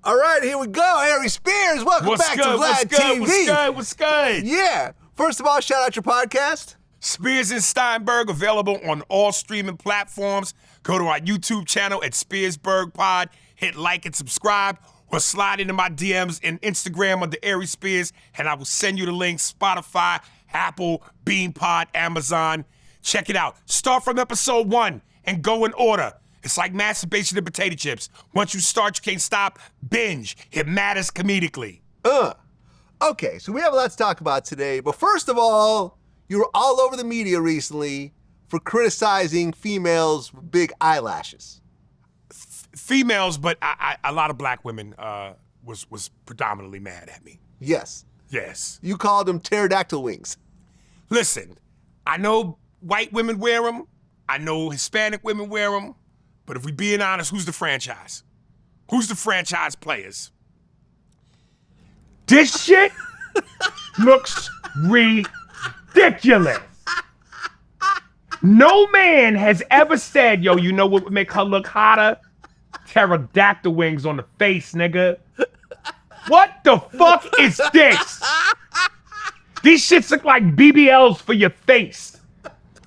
All right, here we go. Aries Spears, welcome back to VladTV. What's good? Yeah. First of all, shout out your podcast. Spears and Steinberg, available on all streaming platforms. Go to our YouTube channel at Spearsberg Pod. Hit like and subscribe, or slide into my DMs and Instagram under Aries Spears, and I will send you the links. Spotify, Apple, BeanPod, Amazon. Check it out. Start from episode 1 and go in order. It's like masturbation and potato chips. Once you start, you can't stop. Binge. It matters comedically. Okay, so we have a lot to talk about today, but first of all, you were all over the media recently for criticizing females with big eyelashes. Females, but a lot of black women was predominantly mad at me. Yes. Yes. You called them pterodactyl wings. Listen, I know white women wear them. I know Hispanic women wear them. But if we being honest, who's the franchise? Who's the franchise players? This shit looks ridiculous. No man has ever said, yo, you know what would make her look hotter? Pterodactyl wings on the face, nigga. What the fuck is this? These shits look like BBLs for your face.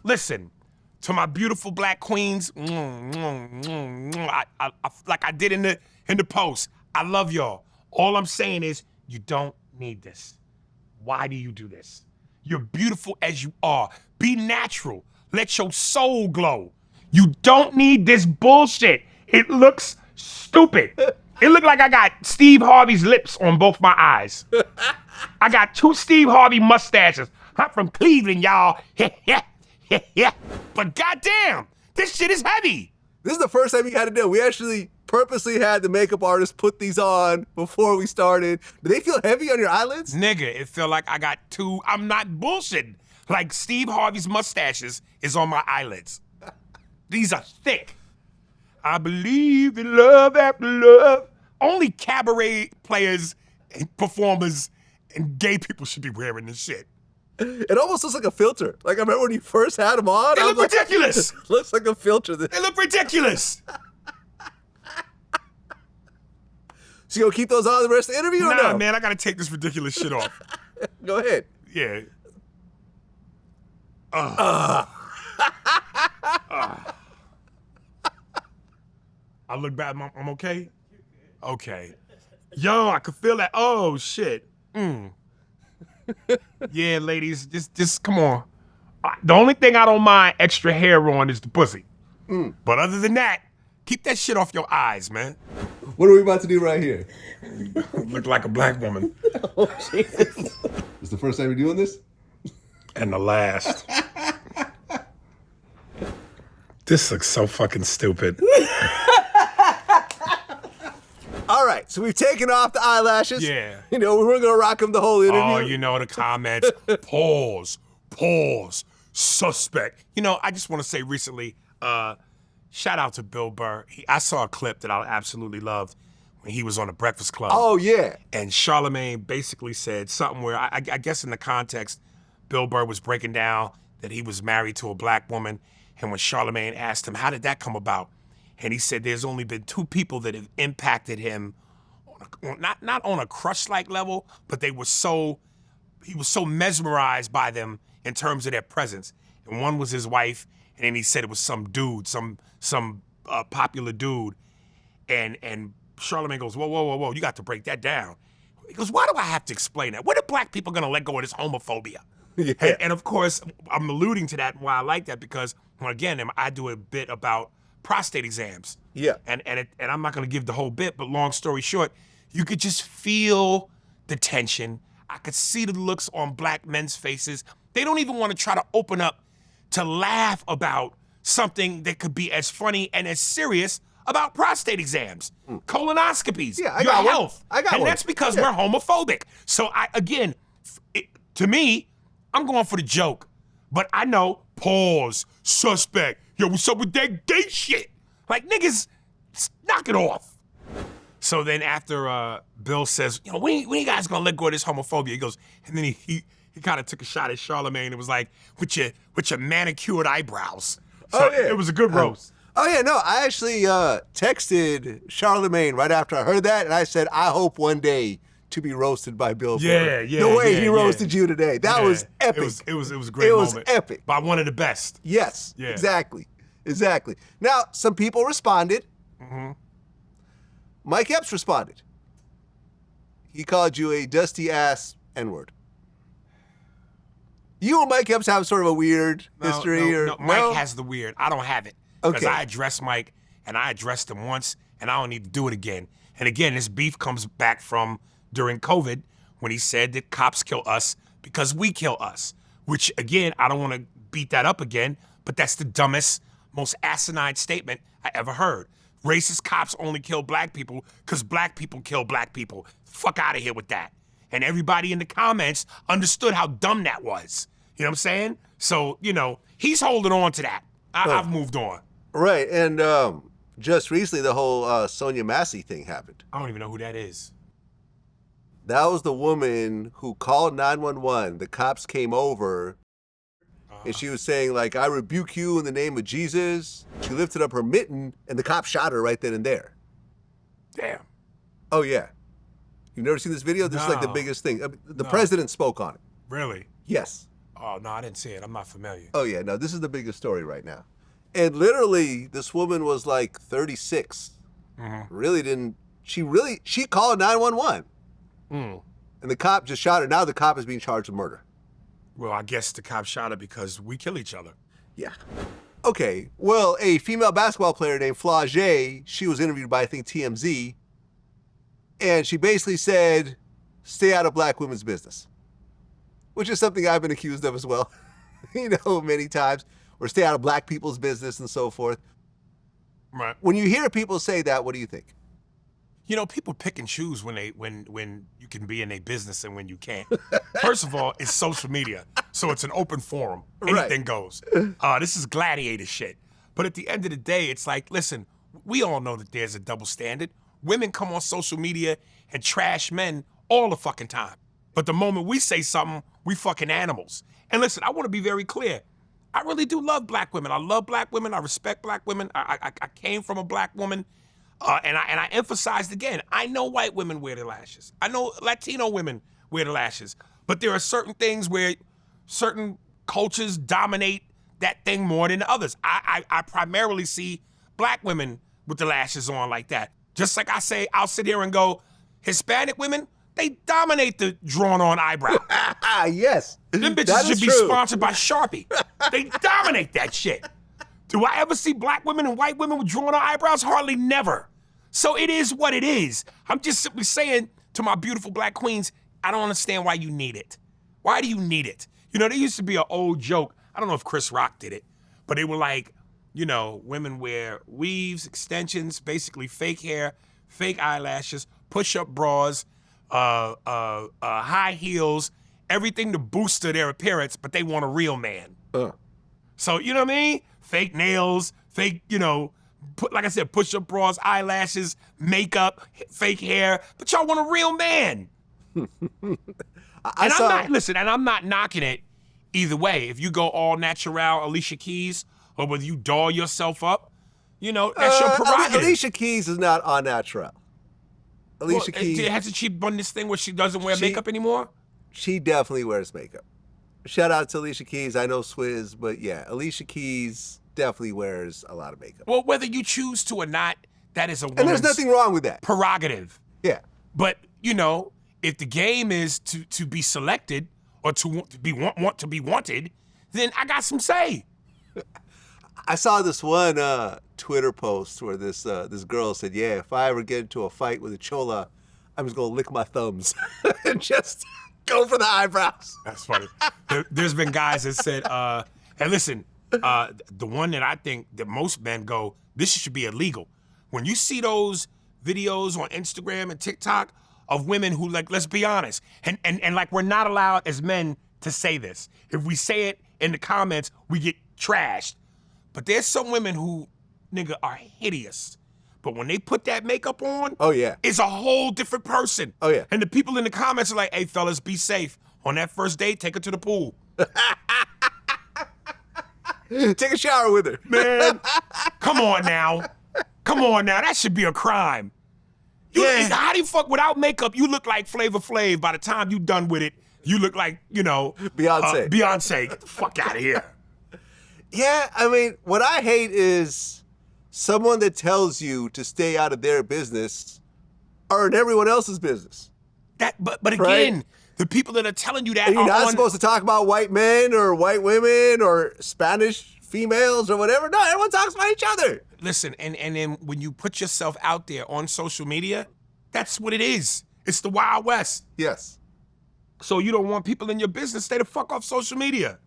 Listen, to my beautiful black queens, like I did in the post, I love y'all. All I'm saying is, you don't need this. Why do you do this? You're beautiful as you are. Be natural. Let your soul glow. You don't need this bullshit. It looks stupid. It looked like I got Steve Harvey's lips on both my eyes. I got 2 Steve Harvey mustaches. I'm from Cleveland, y'all. But goddamn, this shit is heavy. This is the first time you had to do it. We actually purposely had the makeup artist put these on before we started. Do they feel heavy on your eyelids? Nigga, it felt like I got 2, I'm not bullshitting. Like Steve Harvey's mustaches is on my eyelids. These are thick. I believe in love after love. Only cabaret players and performers and gay people should be wearing this shit. It almost looks like a filter. Like I remember when you first had them on. They look ridiculous. Looks like a filter. They look ridiculous. So you gonna keep those on the rest of the interview or no? Nah, man, I gotta take this ridiculous shit off. Go ahead. Yeah. I look bad. I'm okay? Okay. Yo, I could feel that. Oh, shit. Yeah, ladies, just come on. The only thing I don't mind extra hair on is the pussy. But other than that, keep that shit off your eyes, man. What are we about to do right here? Look like a black woman. Oh, Jesus. It's the first time you're doing this? And the last. This looks so fucking stupid. All right, so we've taken off the eyelashes. Yeah. You know, we weren't gonna rock them the whole interview. Oh, you know the comments. Pause, suspect. You know, I just want to say recently, shout out to Bill Burr. I saw a clip that I absolutely loved when he was on the Breakfast Club. Oh, yeah. And Charlemagne basically said something where, I guess in the context, Bill Burr was breaking down that he was married to a black woman. And when Charlemagne asked him, how did that come about? And he said there's only been 2 people that have impacted him, not on a crush-like level, but he was so mesmerized by them in terms of their presence. And one was his wife, and then he said it was some dude, some popular dude. And Charlemagne goes, whoa, you got to break that down. He goes, why do I have to explain that? When are black people gonna let go of this homophobia? Yeah. And of course, I'm alluding to that and why I like that because, again, I do a bit about prostate exams. Yeah. And I'm not gonna give the whole bit, but long story short, you could just feel the tension. I could see the looks on black men's faces. They don't even want to try to open up to laugh about something that could be as funny and as serious about prostate exams, colonoscopies, your health. I got one. And that's because we're homophobic. So to me, I'm going for the joke, but I know, pause, suspect. Yo, what's up with that gay shit? Like, niggas, knock it off. So then after Bill says, you know, when you guys gonna let go of this homophobia? He goes, and then he kind of took a shot at Charlemagne. It was like, with your manicured eyebrows. So it was a good roast. Oh, yeah, no, I actually texted Charlemagne right after I heard that, and I said, I hope one day to be roasted by Bill Burr. Yeah. The way he roasted you today. That was epic. It was a great moment. It was epic. By one of the best. Yes, Yeah. exactly. Now, some people responded. Mm-hmm. Mike Epps responded. He called you a dusty ass N-word. You and Mike Epps have sort of a weird history? No, Mike has the weird. I don't have it. Because Okay. I addressed Mike, and I addressed him once, and I don't need to do it again. And again, this beef comes back from during COVID when he said that cops kill us because we kill us. Which, again, I don't want to beat that up again, but that's the dumbest, most asinine statement I ever heard. Racist cops only kill black people because black people kill black people. Fuck out of here with that. And everybody in the comments understood how dumb that was. You know what I'm saying? So, he's holding on to that. I've moved on. Right, and just recently the whole Sonia Massey thing happened. I don't even know who that is. That was the woman who called 911. The cops came over, and she was saying, like, I rebuke you in the name of Jesus. She lifted up her mitten, and the cop shot her right then and there. Damn. Oh, yeah. You've never seen this video? This is like the No. biggest thing. The president spoke on it. Really? Yes. Oh, no, I didn't see it. I'm not familiar. Oh, yeah. No, this is the biggest story right now. And literally, this woman was like 36. Mm-hmm. Really didn't, she called 911. Mm. And the cop just shot her. Now the cop is being charged with murder. Well, I guess the cop shot her because we kill each other. Yeah. Okay. Well, a female basketball player named Flau'jae, she was interviewed by, I think, TMZ. And she basically said, stay out of black women's business. Which is something I've been accused of as well. Many times. Or stay out of black people's business and so forth. Right. When you hear people say that, what do you think? People pick and choose when you can be in a business and when you can't. First of all, it's social media, so it's an open forum. Anything goes. This is gladiator shit. But at the end of the day, it's like, listen, we all know that there's a double standard. Women come on social media and trash men all the fucking time. But the moment we say something, we fucking animals. And listen, I want to be very clear. I really do love black women. I love black women. I respect black women. I came from a black woman. And I emphasized again, I know white women wear their lashes. I know Latino women wear their lashes. But there are certain things where certain cultures dominate that thing more than others. I primarily see black women with the lashes on like that. Just like I say, I'll sit here and go, Hispanic women, they dominate the drawn-on eyebrow. Yes. Them bitches should be sponsored by Sharpie. They dominate that shit. Do I ever see black women and white women with drawn-on eyebrows? Hardly never. So it is what it is. I'm just simply saying to my beautiful black queens, I don't understand why you need it. Why do you need it? There used to be an old joke. I don't know if Chris Rock did it, but they were like, women wear weaves, extensions, basically fake hair, fake eyelashes, push-up bras, high heels, everything to boost their appearance, but they want a real man. So, you know what I mean? Fake nails, fake, like I said, push-up bras, eyelashes, makeup, fake hair, but y'all want a real man. I'm not knocking it either way. If you go all natural Alicia Keys, or whether you doll yourself up, that's your prerogative. Alicia Keys is not on natural. Alicia Keys. Hasn't she done this thing where she doesn't wear makeup anymore? She definitely wears makeup. Shout out to Alicia Keys. I know Swizz, but yeah, Alicia Keys definitely wears a lot of makeup. Well, whether you choose to or not, that is a woman's and there's nothing wrong with that. Prerogative. Yeah. But, if the game is to be selected or to want to be wanted, then I got some say. I saw this one Twitter post where this girl said, yeah, if I ever get into a fight with a chola, I'm just going to lick my thumbs and just go for the eyebrows. That's funny. There's been guys that said, and listen, the one that I think that most men go, this should be illegal. When you see those videos on Instagram and TikTok of women who, like, let's be honest, and like we're not allowed as men to say this. If we say it in the comments, we get trashed. But there's some women who, nigga, are hideous. But when they put that makeup on, oh yeah, it's a whole different person. Oh yeah. And the people in the comments are like, hey fellas, be safe. On that first date, take her to the pool. Take a shower with her. Man, Come on now. Come on now. That should be a crime. How do you fuck without makeup? You look like Flavor Flav. By the time you done with it, you look like, Beyonce. Beyonce. Get the fuck out of here. Yeah, I mean, what I hate is someone that tells you to stay out of their business are in everyone else's business. But again, the people that are telling you that And you're are not supposed to talk about white men or white women or Spanish females or whatever. No, everyone talks about each other. Listen, and then when you put yourself out there on social media, that's what it is. It's the Wild West. Yes. So you don't want people in your business, stay the fuck off social media.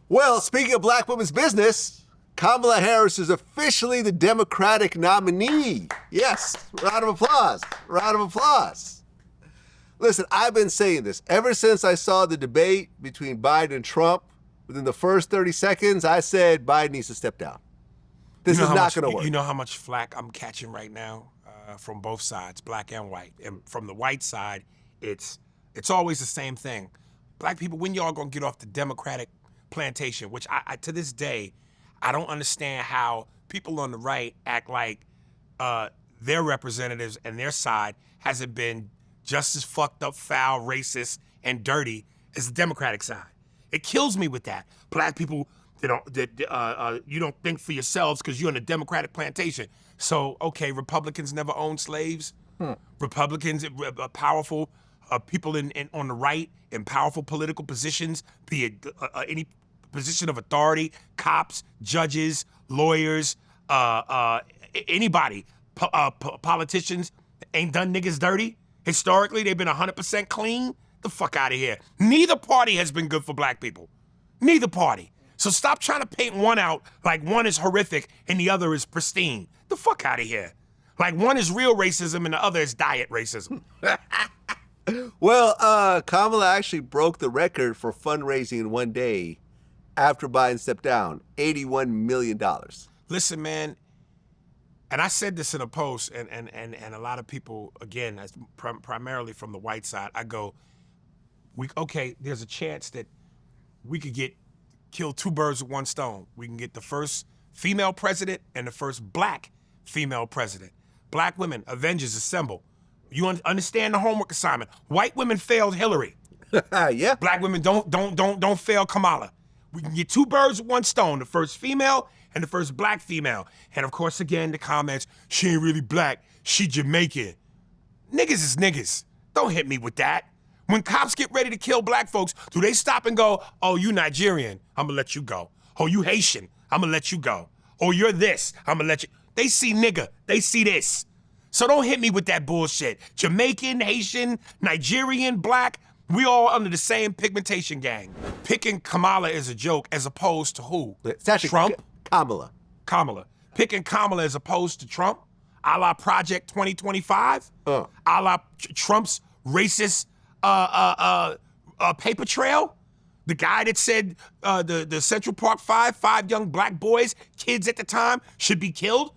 Well, speaking of black women's business, Kamala Harris is officially the Democratic nominee. Yes, round of applause, round of applause. Listen, I've been saying this ever since I saw the debate between Biden and Trump. Within the first 30 seconds, I said Biden needs to step down. This is not going to work. You know how much flack I'm catching right now from both sides, black and white. And from the white side, it's always the same thing. Black people, when y'all gonna get off the Democratic plantation? Which I to this day, I don't understand how people on the right act like their representatives and their side hasn't been just as fucked up, foul, racist, and dirty as the Democratic side. It kills me with that. Black people, you don't think for yourselves because you're in a Democratic plantation. So, okay, Republicans never owned slaves. Republicans, powerful people on the right in powerful political positions, be it any position of authority, cops, judges, lawyers, anybody, politicians, ain't done niggas dirty. Historically, they've been 100% clean. The fuck out of here. Neither party has been good for black people. Neither party. So stop trying to paint one out like one is horrific and the other is pristine. The fuck out of here. Like one is real racism and the other is diet racism. Well, Kamala actually broke the record for fundraising in one day after Biden stepped down, $81 million. Listen, man, and I said this in a post, and a lot of people, again, primarily from the white side, I go, there's a chance that we could kill two birds with one stone. We can get the first female president and the first black female president. Black women, Avengers assemble. You understand the homework assignment. White women failed Hillary. Yeah. Black women don't fail Kamala. We can get two birds with one stone, the first female and the first black female. And of course, again, the comments, she ain't really black, she Jamaican. Niggas is niggas. Don't hit me with that. When cops get ready to kill black folks, do they stop and go, oh, you Nigerian, I'm gonna let you go. Oh, you Haitian, I'm gonna let you go. Oh, you're this, I'm gonna let you. They see nigga, they see this. So don't hit me with that bullshit. Jamaican, Haitian, Nigerian, black, we all under the same pigmentation gang. Picking Kamala is a joke as opposed to who? It's actually Trump? Kamala. Kamala. Picking Kamala as opposed to Trump, a la Project 2025, a la Trump's racist paper trail. The guy that said the Central Park five young black boys, kids at the time, should be killed.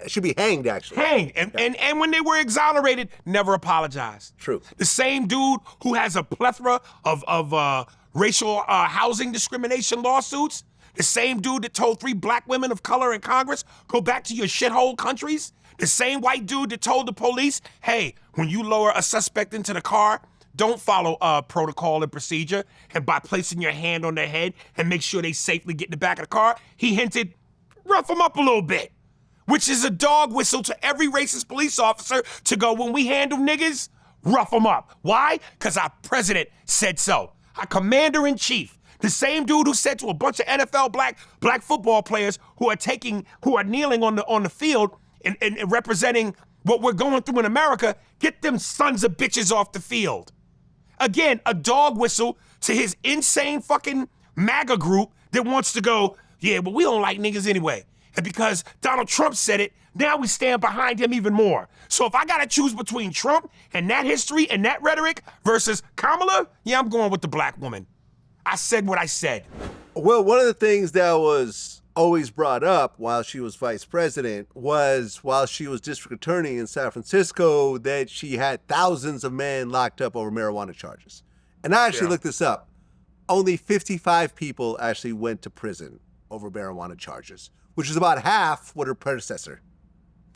Should be hanged, actually. Hanged. And when they were exonerated, never apologized. True. The same dude who has a plethora of racial housing discrimination lawsuits, the same dude that told 3 black women of color in Congress, go back to your shithole countries, the same white dude that told the police, hey, when you lower a suspect into the car, don't follow protocol and procedure, and by placing your hand on their head and make sure they safely get in the back of the car, he hinted, rough them up a little bit. Which is a dog whistle to every racist police officer to go, when we handle niggas, rough them up. Why? Because our president said so. Our commander-in-chief, the same dude who said to a bunch of NFL black football players who are kneeling on the field and representing what we're going through in America, get them sons of bitches off the field. Again, a dog whistle to his insane fucking MAGA group that wants to go, yeah, but we don't like niggas anyway. And because Donald Trump said it, now we stand behind him even more. So if I gotta choose between Trump and that history and that rhetoric versus Kamala, yeah, I'm going with the black woman. I said what I said. Well, one of the things that was always brought up while she was vice president was while she was district attorney in San Francisco that she had thousands of men locked up over marijuana charges. And I actually looked this up. Only 55 people actually went to prison over marijuana charges, which is about half what her predecessor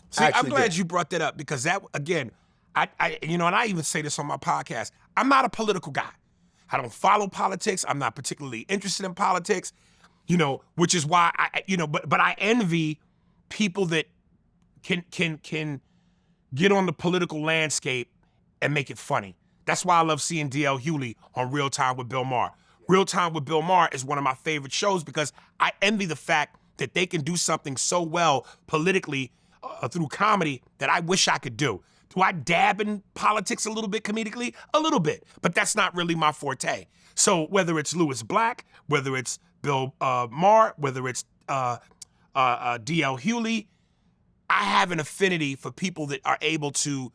See, I'm actually glad did. you brought that up because that, again, and I even say this on my podcast, I'm not a political guy. I don't follow politics. I'm not particularly interested in politics, which is why but I envy people that can get on the political landscape and make it funny. That's why I love seeing DL Hewley on Real Time with Bill Maher. Real Time with Bill Maher is one of my favorite shows because I envy the fact that they can do something so well politically through comedy that I wish I could do. Do I dab in politics a little bit comedically? A little bit, but that's not really my forte. So whether it's Louis Black, whether it's Bill Maher, whether it's DL Hewley, I have an affinity for people that are able to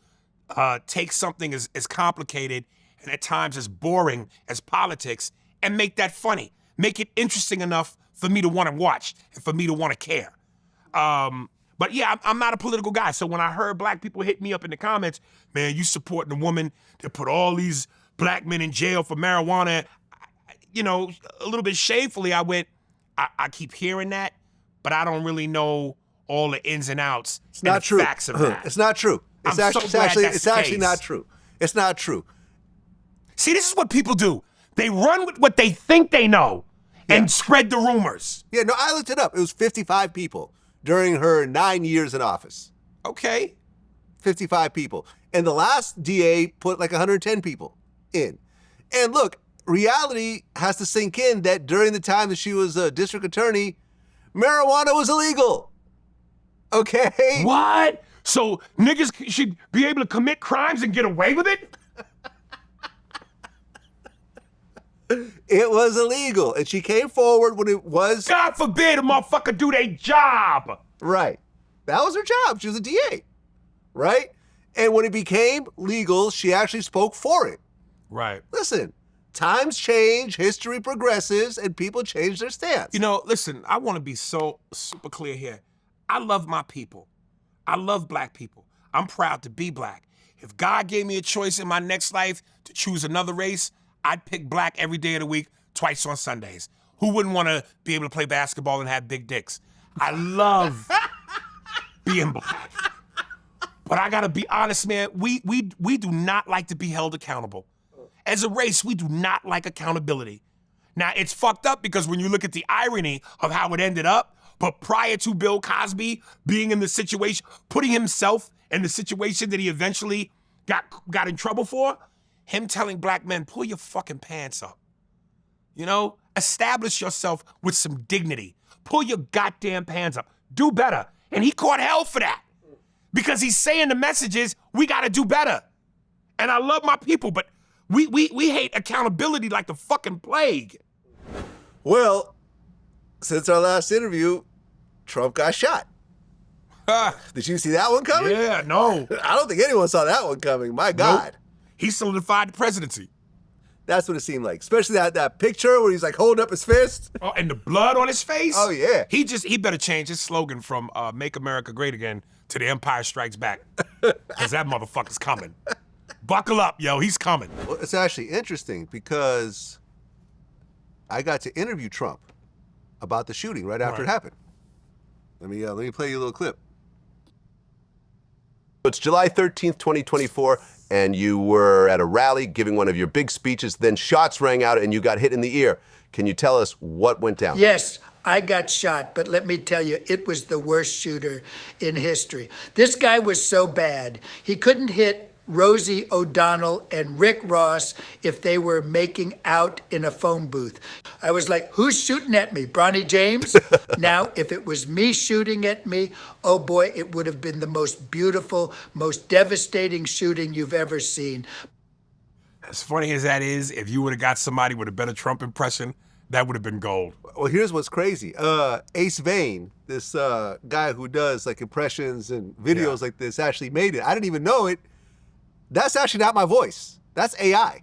take something as complicated and at times as boring as politics and make that funny. Make it interesting enough for me to want to watch and for me to want to care. But yeah, I'm not a political guy. So when I heard black people hit me up in the comments, man, you supporting a woman that put all these black men in jail for marijuana, a little bit shamefully, I went, I keep hearing that, but I don't really know all the ins and outs It's not true. Facts of that. It's not true. It's actually not true. It's not true. See, this is what people do. They run with what they think they know and spread the rumors. Yeah, no, I looked it up. It was 55 people during her 9 years in office. Okay. 55 people. And the last DA put like 110 people in. And look, reality has to sink in that during the time that she was a district attorney, marijuana was illegal. Okay? What? So niggas should be able to commit crimes and get away with it? It was illegal. And she came forward when it was. God forbid a motherfucker do their job. Right. That was her job. She was a DA. Right? And when it became legal, she actually spoke for it. Right. Listen, times change, history progresses, and people change their stance. Listen, I want to be so super clear here. I love my people. I love black people. I'm proud to be black. If God gave me a choice in my next life to choose another race, I'd pick black every day of the week, twice on Sundays. Who wouldn't want to be able to play basketball and have big dicks? I love being black. But I gotta be honest, man, we do not like to be held accountable. As a race, we do not like accountability. Now, it's fucked up because when you look at the irony of how it ended up, but prior to Bill Cosby being in the situation, putting himself in the situation that he eventually got in trouble for, him telling black men, pull your fucking pants up. Establish yourself with some dignity. Pull your goddamn pants up. Do better. And he caught hell for that. Because he's saying the message is, we gotta do better. And I love my people, but we hate accountability like the fucking plague. Well, since our last interview, Trump got shot. Did you see that one coming? Yeah, no. I don't think anyone saw that one coming. My God. Nope. He solidified the presidency. That's what it seemed like. Especially that picture where he's like holding up his fist. Oh, and the blood on his face? Oh, yeah. He better change his slogan from Make America Great Again to The Empire Strikes Back. Because that motherfucker's coming. Buckle up, yo, he's coming. Well, it's actually interesting because I got to interview Trump about the shooting right after it happened. Let me play you a little clip. It's July 13th, 2024, and you were at a rally giving one of your big speeches, then shots rang out and you got hit in the ear. Can you tell us what went down? Yes, I got shot, but let me tell you, it was the worst shooter in history. This guy was so bad, he couldn't hit Rosie O'Donnell and Rick Ross if they were making out in a phone booth. I was like, who's shooting at me, Bronny James? Now, if it was me shooting at me, oh boy, it would have been the most beautiful, most devastating shooting you've ever seen. As funny as that is, if you would have got somebody with a better Trump impression, that would have been gold. Well, here's what's crazy. Ace Vane, this guy who does like impressions and videos like this, actually made it. I didn't even know it. That's actually not my voice. That's AI.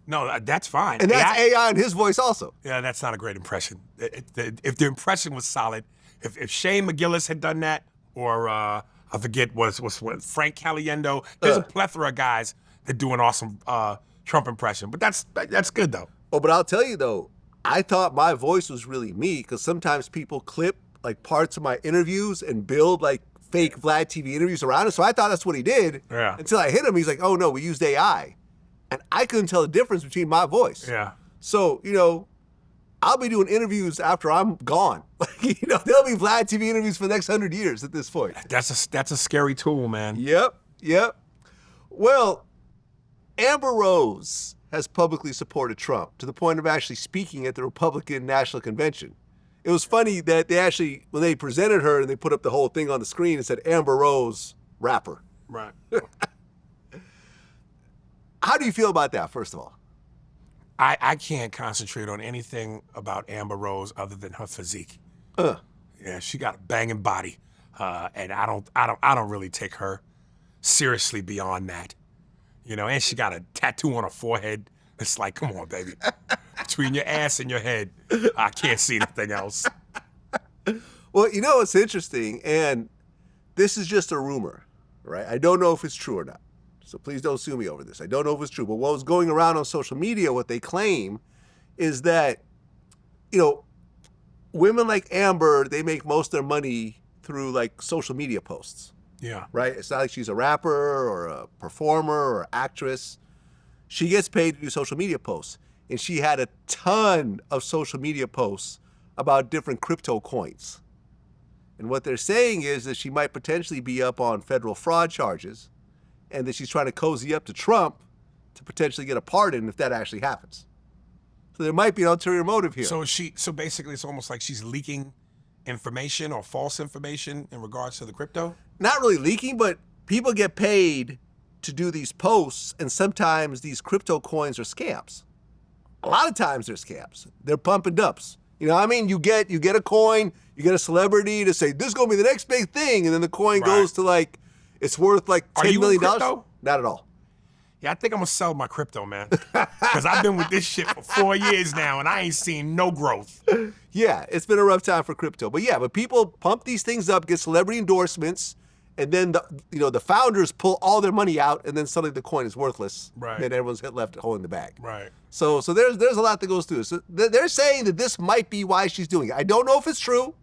No, that's fine. And that's AI in his voice also. Yeah, that's not a great impression. If the impression was solid, if Shane McGillis had done that, or I forget was what, Frank Caliendo, there's a plethora of guys that do an awesome Trump impression. But that's good though. Oh, but I'll tell you though, I thought my voice was really me because sometimes people clip like parts of my interviews and build like fake VladTV interviews around it. So I thought that's what he did. Yeah. Until I hit him, he's like, "Oh no, we used AI," and I couldn't tell the difference between my voice. Yeah. So I'll be doing interviews after I'm gone. There'll be VladTV interviews for the next 100 years at this point. That's a scary tool, man. Yep. Well, Amber Rose has publicly supported Trump to the point of actually speaking at the Republican National Convention. It was funny that they actually, when they presented her and they put up the whole thing on the screen, it said Amber Rose, rapper. Right. How do you feel about that, first of all? I can't concentrate on anything about Amber Rose other than her physique. Yeah, she got a banging body, and I don't really take her seriously beyond that, And she got a tattoo on her forehead. It's like, come on, baby. Between your ass and your head, I can't see anything else. Well, it's interesting, and this is just a rumor, right? I don't know if it's true or not. So please don't sue me over this. I don't know if it's true. But what was going around on social media, what they claim is that, women like Amber, they make most of their money through like social media posts. Yeah. Right? It's not like she's a rapper or a performer or actress. She gets paid to do social media posts. And she had a ton of social media posts about different crypto coins. And what they're saying is that she might potentially be up on federal fraud charges, and that she's trying to cozy up to Trump to potentially get a pardon if that actually happens. So there might be an ulterior motive here. So basically it's almost like she's leaking information or false information in regards to the crypto? Not really leaking, but people get paid to do these posts, and sometimes these crypto coins are scams. A lot of times they're scams. They're pump and dumps. You get a coin, you get a celebrity to say, this is gonna be the next big thing, and then the coin goes to like, it's worth like $10 million. Crypto? Not at all. Yeah, I think I'm gonna sell my crypto, man. Because I've been with this shit for 4 years now, and I ain't seen no growth. Yeah, it's been a rough time for crypto. But people pump these things up, get celebrity endorsements, and then the founders pull all their money out, and then suddenly the coin is worthless. Right. And everyone's left holding the bag. Right. So there's a lot that goes through it. So they're saying that this might be why she's doing it. I don't know if it's true.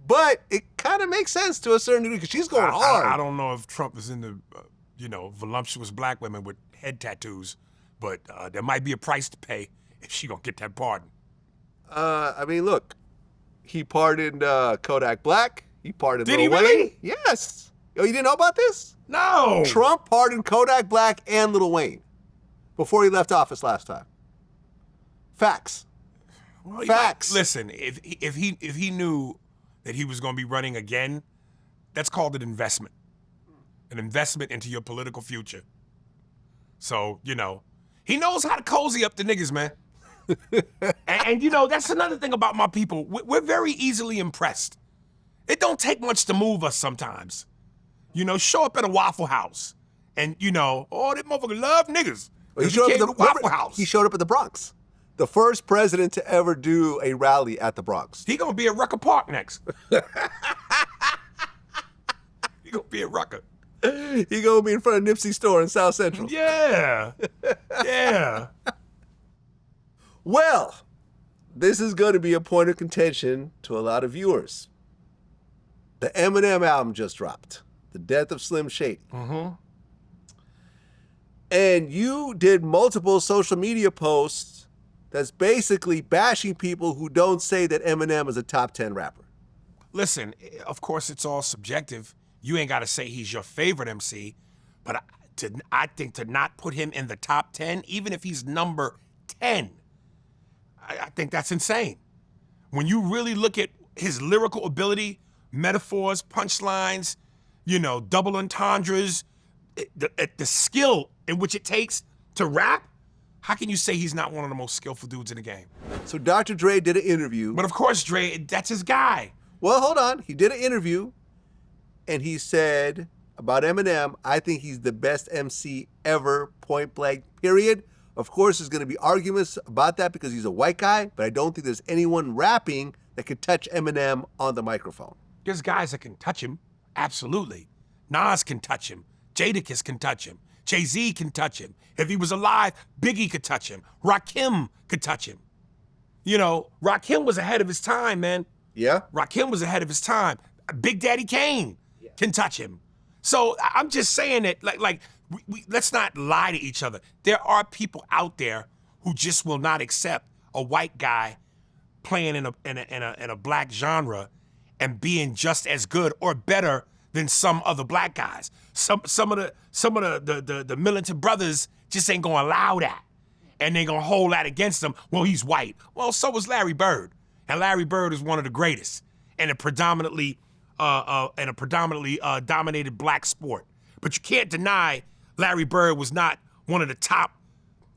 But it kind of makes sense to a certain degree because she's going hard. I don't know if Trump is into, voluptuous black women with head tattoos, but there might be a price to pay if she gonna get that pardon. Look, he pardoned Kodak Black. He pardoned Did Lil he Wayne. really? Yes. Oh, you didn't know about this? No. Trump pardoned Kodak Black and Lil Wayne before he left office last time. Facts. Well, Facts. Listen, if he knew that he was going to be running again, that's called an investment into your political future. So, he knows how to cozy up the niggas, man. and that's another thing about my people. We're very easily impressed. It don't take much to move us sometimes. Show up at a Waffle House and, oh, that motherfucker love niggas. Well, he showed up at the Waffle House. He showed up at the Bronx. The first president to ever do a rally at the Bronx. He gonna be at Rucker Park next. He gonna be at Rucker. He gonna be in front of Nipsey's store in South Central. Yeah. Yeah. Well, this is gonna be a point of contention to a lot of viewers. The Eminem album just dropped. The Death of Slim Shady. Mm-hmm. And you did multiple social media posts that's basically bashing people who don't say that Eminem is a top 10 rapper. Listen, of course it's all subjective. You ain't got to say he's your favorite MC, but I think to not put him in the top 10, even if he's number 10, I think that's insane. When you really look at his lyrical ability, metaphors, punchlines, double entendres, the skill in which it takes to rap, how can you say he's not one of the most skillful dudes in the game? So Dr. Dre did an interview. But of course, Dre, that's his guy. Well, hold on. He did an interview, and he said about Eminem, I think he's the best MC ever, point blank, period. Of course, there's going to be arguments about that because he's a white guy, but I don't think there's anyone rapping that could touch Eminem on the microphone. There's guys that can touch him, absolutely. Nas can touch him. Jadakiss can touch him. Jay-Z can touch him. If he was alive, Biggie could touch him. Rakim could touch him. Rakim was ahead of his time, man. Yeah. Rakim was ahead of his time. Big Daddy Kane can touch him. So I'm just saying that, let's not lie to each other. There are people out there who just will not accept a white guy playing in a black genre and being just as good or better than some other black guys. Some of the militant brothers just ain't gonna allow that, and they gonna hold that against him. Well, he's white. Well, so was Larry Bird, and Larry Bird is one of the greatest in a predominantly dominated black sport. But you can't deny Larry Bird was not one of the top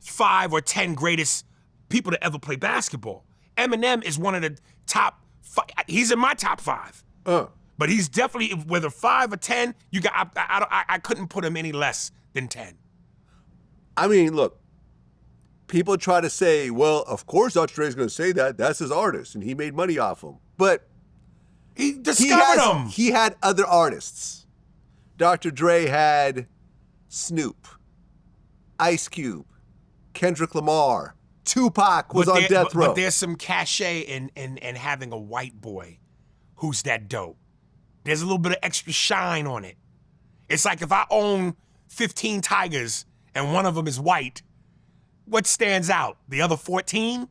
5 or 10 greatest people to ever play basketball. Eminem is one of the top 5. He's in my top 5. But he's definitely, whether 5 or 10, I couldn't put him any less than 10. I mean, look, people try to say, well, of course Dr. Dre's going to say that. That's his artist, and he made money off him. But he discovered him. He had other artists. Dr. Dre had Snoop, Ice Cube, Kendrick Lamar, Tupac was on death row. But there's some cachet in having a white boy who's that dope. There's a little bit of extra shine on it. It's like if I own 15 tigers and one of them is white, what stands out? The other 14?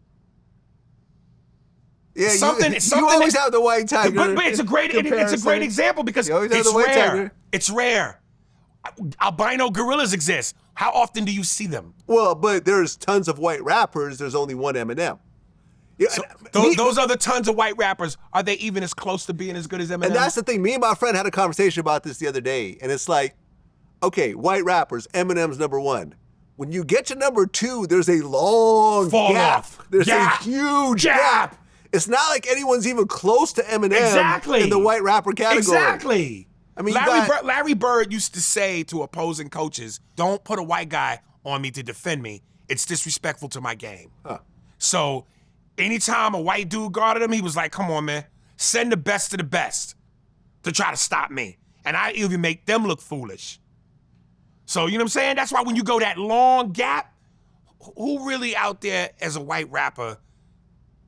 Yeah, you always have the white tiger. But it's a great example because it's rare. It's rare. Albino gorillas exist. How often do you see them? Well, but there's tons of white rappers. There's only one Eminem. Yeah, so those other tons of white rappers, are they even as close to being as good as Eminem? And that's the thing. Me and my friend had a conversation about this the other day, and it's like, okay, white rappers, Eminem's number 1. When you get to number 2, there's a long gap. There's a huge gap. It's not like anyone's even close to Eminem in the white rapper category. Exactly. I mean, Larry Bird used to say to opposing coaches, don't put a white guy on me to defend me. It's disrespectful to my game. So anytime a white dude guarded him, he was like, come on, man, send the best of the best to try to stop me. And I even make them look foolish. So, you know what I'm saying? That's why when you go that long gap, who really out there as a white rapper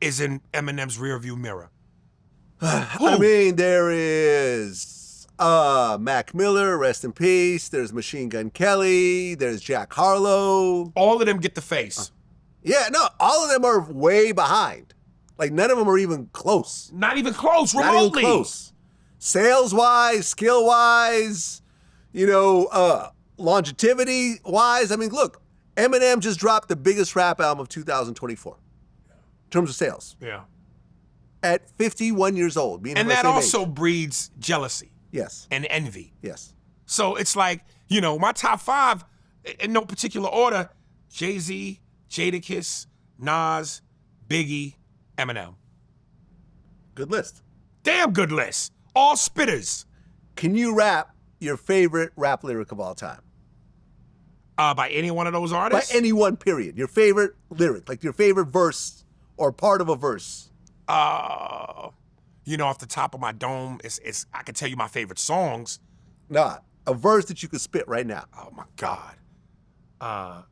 is in Eminem's rearview mirror? I mean, there is Mac Miller, rest in peace. There's Machine Gun Kelly. There's Jack Harlow. All of them get the face. Yeah, no, all of them are way behind. Like, none of them are even close. Not even close, remotely. Not even close. Sales-wise, skill-wise, longevity-wise. I mean, look, Eminem just dropped the biggest rap album of 2024 in terms of sales. Yeah. At 51 years old. And that also breeds jealousy. Yes. And envy. Yes. So it's like, my top 5, in no particular order, Jay-Z, Jadakiss, Nas, Biggie, Eminem. Good list. Damn good list. All spitters. Can you rap your favorite rap lyric of all time? By any one of those artists? By any one, period. Your favorite lyric, like your favorite verse or part of a verse. Off the top of my dome, it's I can tell you my favorite songs. Not a verse that you could spit right now. Oh my God.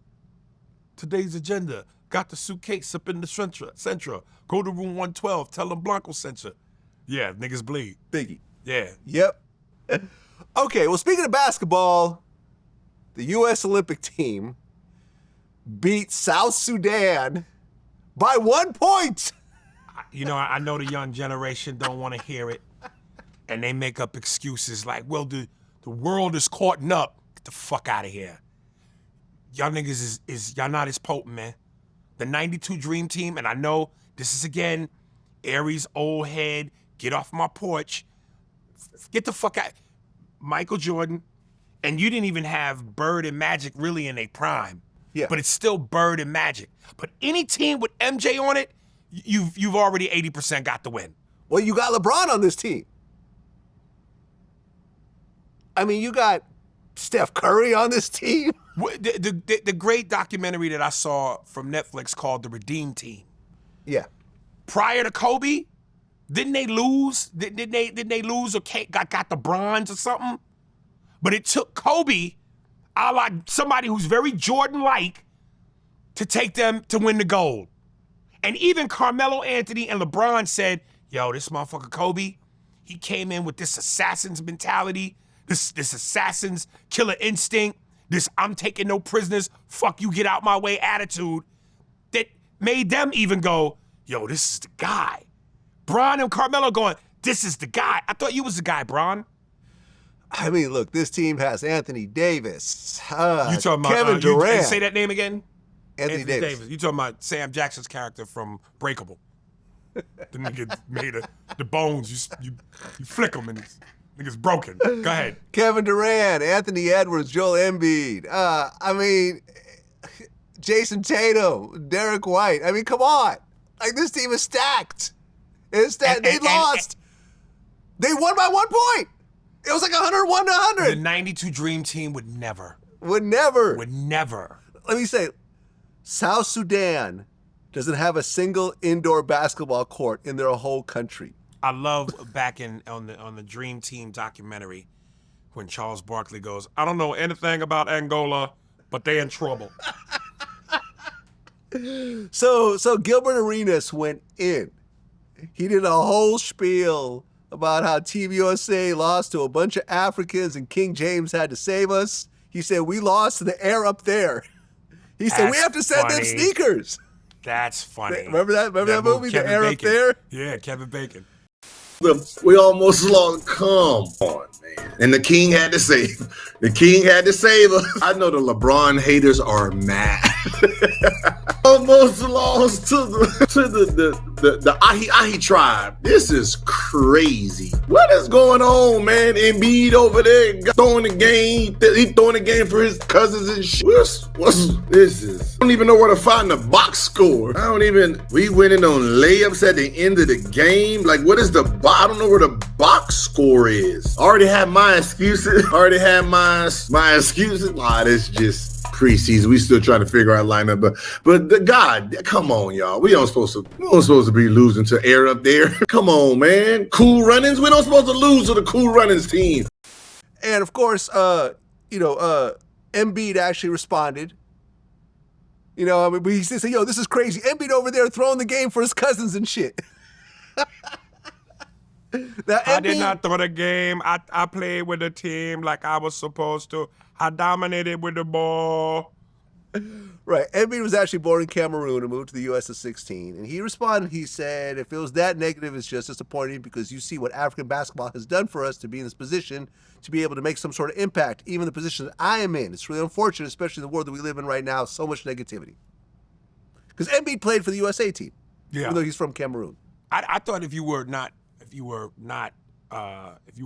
Today's agenda. Got the suitcase up in the Centra. Go to room 112. Tell them Blanco sent you. Yeah, niggas bleed. Biggie. Yeah. Yep. Okay, well, speaking of basketball, the U.S. Olympic team beat South Sudan by 1 point. I know the young generation don't want to hear it, and they make up excuses like, well, the world is caught up. Get the fuck out of here. Y'all niggas y'all not as potent, man. The 92 Dream Team, and I know this is, again, Aries old head, get off my porch. Get the fuck out. Michael Jordan, and you didn't even have Bird and Magic really in their prime. Yeah. But it's still Bird and Magic. But any team with MJ on it, you've already 80% got the win. Well, you got LeBron on this team. I mean, you got Steph Curry on this team. The great documentary that I saw from Netflix called The Redeem Team. Yeah. Prior to Kobe, didn't they lose? Did they lose or got the bronze or something? But it took Kobe, a la somebody who's very Jordan-like, to take them to win the gold. And even Carmelo Anthony and LeBron said, yo, this motherfucker Kobe, he came in with this assassin's mentality, this assassin's killer instinct, this I'm taking no prisoners, fuck you, get out my way attitude that made them even go, yo, this is the guy. Bron and Carmelo going, this is the guy. I thought you was the guy, Bron. I mean, look, this team has Anthony Davis, You talking about Kevin Durant. say that name again? Anthony Davis. You talking about Sam Jackson's character from Breakable? The nigga made the bones. You flick them and nigga's broken. Go ahead. Kevin Durant, Anthony Edwards, Joel Embiid. I mean, Jason Tatum, Derek White. I mean, come on. Like, this team is stacked. It's stacked. They lost. They won by 1 point. It was like 101 to 100. The 92 Dream Team would never. Would never. Let me say, South Sudan doesn't have a single indoor basketball court in their whole country. I love back on the Dream Team documentary when Charles Barkley goes, I don't know anything about Angola, but they in trouble. So Gilbert Arenas went in. He did a whole spiel about how Team USA lost to a bunch of Africans and King James had to save us. He said, we lost to the air up there. He said, we have to send them sneakers. That's funny. Remember that movie, The Air Up There? Yeah, Kevin Bacon. We almost lost. Come on, man. And the king had to save. The king had to save us. I know the LeBron haters are mad. Almost lost to the Ahi tribe. This is crazy. What is going on, man? Embiid over there throwing the game. He throwing the game for his cousins and shit. What's this is? I don't even know where to find the box score. We winning on layups at the end of the game. Like, what is I don't know where the box score is. I already had my excuses. My excuses. This just preseason. We still trying to figure out lineup, but God, come on, y'all. We don't supposed to be losing to Air Up There. Come on, man. Cool Runnings. We don't supposed to lose to the Cool Runnings team. And of course, Embiid actually responded. You know, I mean, he said, yo, this is crazy. Embiid over there throwing the game for his cousins and shit. Now, I did not throw the game. I played with the team like I was supposed to. I dominated with the ball. Right. Embiid was actually born in Cameroon and moved to the U.S. at 16. And he responded, he said, if it was that negative, it's just disappointing because you see what African basketball has done for us to be in this position, to be able to make some sort of impact, even the position that I am in. It's really unfortunate, especially in the world that we live in right now, so much negativity. Because Embiid played for the USA team, even though he's from Cameroon. I thought if you were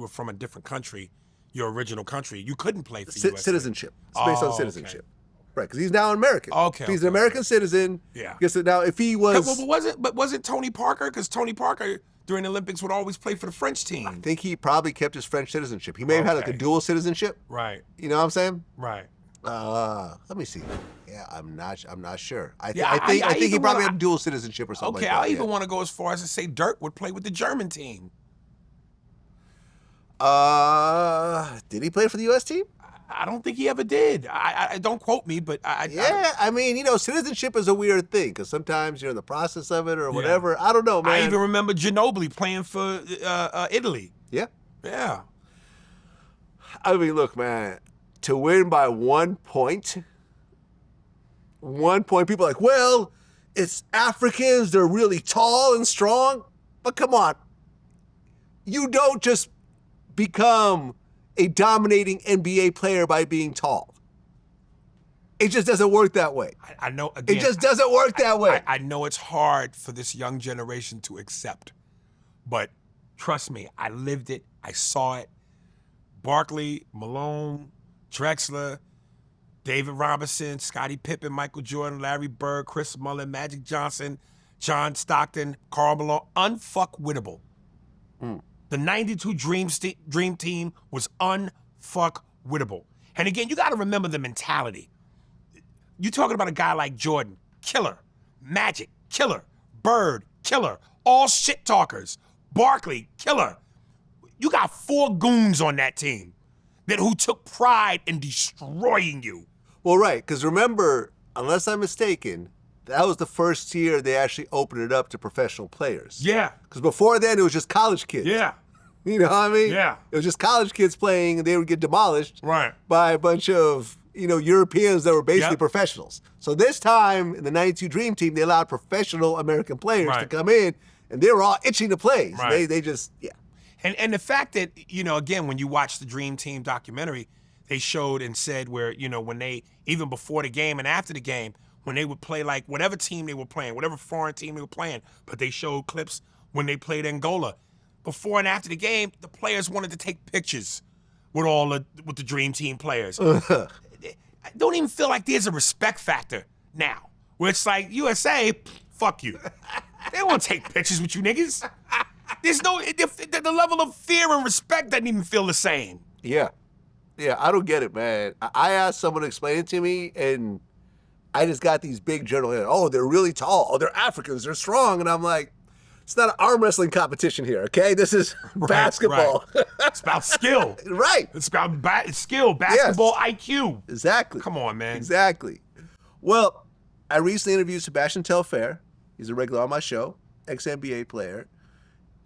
from a different country, your original country, you couldn't play for USA. Citizenship. It's based on citizenship. Right, because he's now an American. Okay. If he's an American citizen. Yeah. Guess it now, if he was. Was it Tony Parker? Because Tony Parker during the Olympics would always play for the French team. I think he probably kept his French citizenship. He may have had like a dual citizenship. Right. You know what I'm saying? Right. Let me see. Yeah, I'm not sure. I think he probably had dual citizenship or something. Okay, like that. I even want to go as far as to say Dirk would play with the German team. Did he play for the U.S. team? I don't think he ever did. I don't quote me, but I mean, you know, citizenship is a weird thing because sometimes you're in the process of it or whatever. I don't know, man. I even remember Ginobili playing for Italy. Yeah. Yeah. I mean, look, man, to win by 1 point, people are like, well, it's Africans, they're really tall and strong. But come on, you don't just become a dominating NBA player by being tall. It just doesn't work that way. I know. Again, it just doesn't work that way. I know it's hard for this young generation to accept, but trust me, I lived it. I saw it. Barkley, Malone, Drexler, David Robinson, Scottie Pippen, Michael Jordan, Larry Bird, Chris Mullin, Magic Johnson, John Stockton, Karl Malone, unfuckwittable. The 92 Dream Team was unfuckwittable. And again, you got to remember the mentality. You're talking about a guy like Jordan, killer. Magic, killer. Bird, killer. All shit talkers. Barkley, killer. You got 4 goons on that team who took pride in destroying you. Well, right, because remember, unless I'm mistaken, that was the first year they actually opened it up to professional players. Yeah. Because before then, it was just college kids. Yeah. You know what I mean? Yeah. It was just college kids playing, and they would get demolished Right. by a bunch of, Europeans that were basically Yep. professionals. So this time, in the 92 Dream Team, they allowed professional American players to Right. come in, and they were all itching to play. So Right. they just, yeah. And the fact that, again, when you watch the Dream Team documentary, they showed and said where, when they, even before the game and after the game, when they would play like whatever team they were playing, whatever foreign team they were playing, but they showed clips when they played Angola. Before and after the game, the players wanted to take pictures with with the Dream Team players. I don't even feel like there's a respect factor now, where it's like, USA, fuck you. They don't want to take pictures with you niggas. There's no, the level of fear and respect doesn't even feel the same. Yeah. Yeah, I don't get it, man. I asked someone to explain it to me, and I just got these big general, oh, they're really tall. Oh, they're Africans. They're strong. And I'm like, it's not an arm wrestling competition here, okay? This is basketball. Right. It's about skill. Right. It's about skill, basketball IQ. Exactly. Come on, man. Exactly. Well, I recently interviewed Sebastian Telfair. He's a regular on my show, ex-NBA player.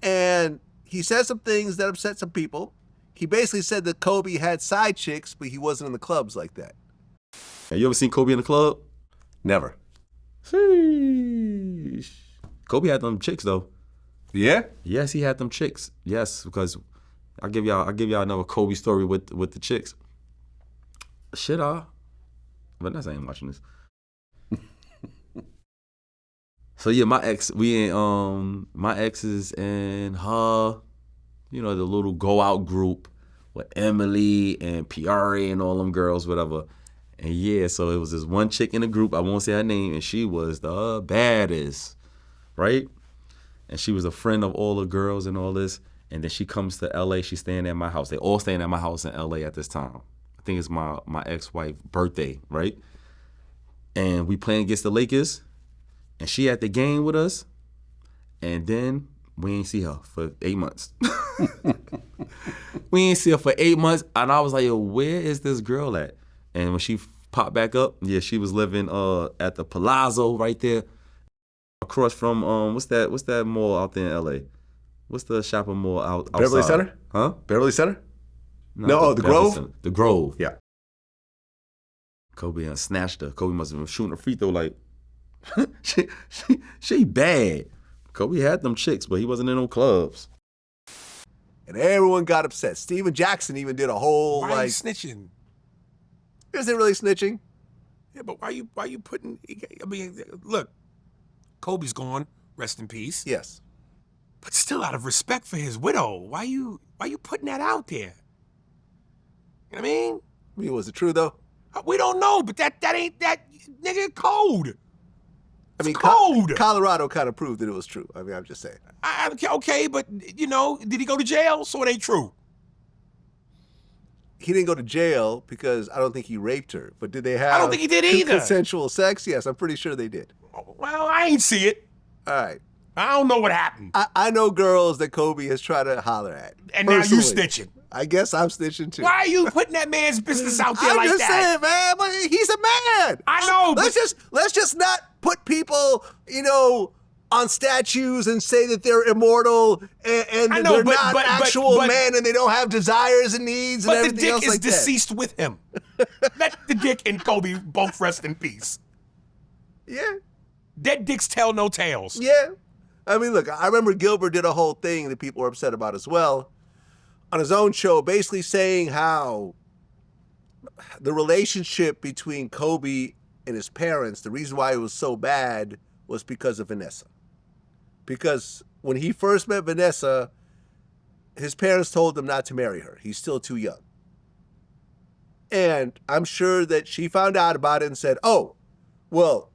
And he said some things that upset some people. He basically said that Kobe had side chicks, but he wasn't in the clubs like that. Have you ever seen Kobe in the club? Never. Sheesh. Kobe had them chicks though. Yeah? Yes, he had them chicks. Yes, because I'll give y'all another Kobe story with the chicks. Shit, Vanessa ain't watching this. So yeah, my ex is in her, the little go out group with Emily and Piari and all them girls, whatever. And yeah, so it was this one chick in the group, I won't say her name, and she was the baddest, right? And she was a friend of all the girls and all this. And then she comes to LA, she's staying at my house. They all staying at my house in LA at this time. I think it's my ex-wife's birthday, right? And we playing against the Lakers, and she at the game with us, and then we ain't see her for 8 months. We ain't see her for 8 months, and I was like, yo, where is this girl at? And when she popped back up, yeah, she was living at the Palazzo right there, across from what's that mall out there in LA? What's the shopping mall outside? Beverly Center? Huh? Beverly Center? No, the Beverly Grove? Center. The Grove. Yeah. Kobe snatched her. Kobe must have been shooting a free throw like, she bad. Kobe had them chicks, but he wasn't in no clubs. And everyone got upset. Steven Jackson even did a whole, Why are you snitching? Is it really snitching? Yeah, but why you putting, I mean, look, Kobe's gone, rest in peace. Yes. But still out of respect for his widow, why you putting that out there? You know what I mean? I mean, was it true, though? We don't know, but that ain't that nigga code. I mean, code. Colorado kind of proved that it was true. I mean, I'm just saying. Okay, but, did he go to jail? So it ain't true. He didn't go to jail because I don't think he raped her. But did they have I don't think he did either. Consensual sex? Yes, I'm pretty sure they did. Well, I ain't see it. All right. I don't know what happened. I know girls that Kobe has tried to holler at. And personally. now you snitching. I guess I'm snitching too. Why are you putting that man's business out there like that? I'm just saying, man. But he's a man. I know. Let's just not put people, on statues and say that they're immortal and I know, they're not actual men and they don't have desires and needs and But the everything else dick is like that. deceased with him. Let the dick and Kobe both rest in peace. Yeah. Dead dicks tell no tales. Yeah. I mean, look, I remember Gilbert did a whole thing that people were upset about as well on his own show, basically saying how the relationship between Kobe and his parents, the reason why it was so bad was because of Vanessa. Because when he first met Vanessa, his parents told him not to marry her. He's still too young. And I'm sure that she found out about it and said, oh, well,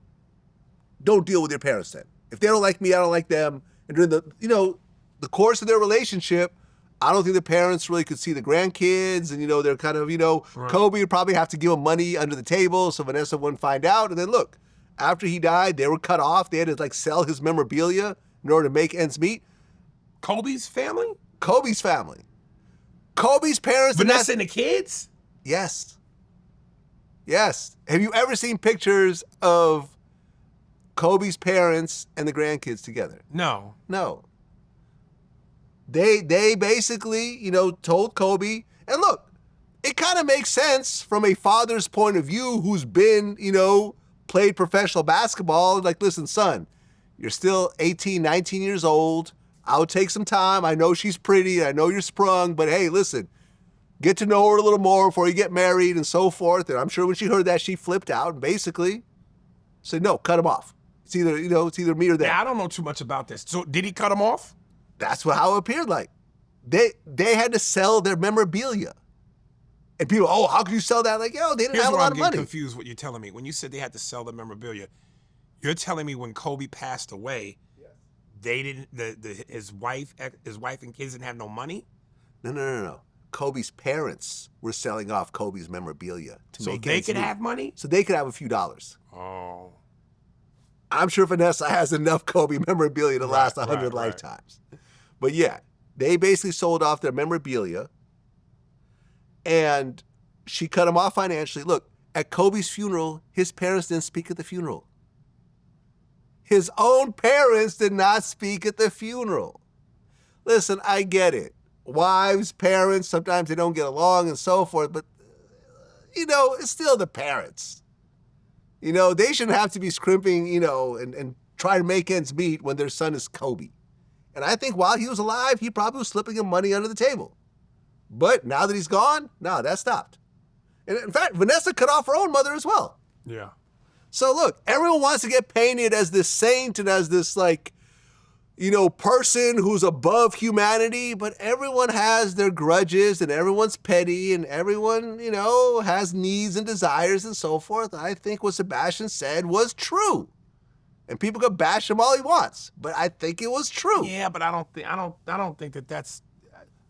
don't deal with your parents then. If they don't like me, I don't like them. And during the course of their relationship, I don't think the parents really could see the grandkids. And, they're kind of, right. Kobe would probably have to give him money under the table so Vanessa wouldn't find out. And then look, after he died, they were cut off. They had to sell his memorabilia in order to make ends meet. Kobe's family? Kobe's family. Kobe's parents. Vanessa and the kids? Yes. Yes. Have you ever seen pictures of Kobe's parents and the grandkids together. No. No. They basically, told Kobe, and look, it kind of makes sense from a father's point of view who's been, played professional basketball. Like, listen, son, you're still 18, 19 years old. I'll take some time. I know she's pretty. I know you're sprung, but hey, listen, get to know her a little more before you get married and so forth. And I'm sure when she heard that, she flipped out and basically said, no, cut him off. It's either, it's either me or them. Yeah, I don't know too much about this. So did he cut him off? That's how it appeared like. They had to sell their memorabilia. And people, oh, how could you sell that? Like, they didn't have a lot of money. I'm getting confused what you're telling me. When you said they had to sell the memorabilia, you're telling me when Kobe passed away, they didn't, his wife and kids didn't have no money? No. Kobe's parents were selling off Kobe's memorabilia to so make they ends could meet. have money? So they could have a few dollars. Oh. I'm sure Vanessa has enough Kobe memorabilia to last 100 lifetimes. But yeah, they basically sold off their memorabilia and she cut him off financially. Look, at Kobe's funeral, his parents didn't speak at the funeral. His own parents did not speak at the funeral. Listen, I get it. Wives, parents, sometimes they don't get along and so forth, but, it's still the parents. They shouldn't have to be scrimping, and try to make ends meet when their son is Kobe. And I think while he was alive, he probably was slipping him money under the table. But now that he's gone, no, that stopped. And in fact, Vanessa cut off her own mother as well. Yeah. So look, everyone wants to get painted as this saint and as this person who's above humanity, but everyone has their grudges and everyone's petty and everyone, has needs and desires and so forth. I think what Sebastian said was true. And people can bash him all he wants, but I think it was true. Yeah, but I don't think that's.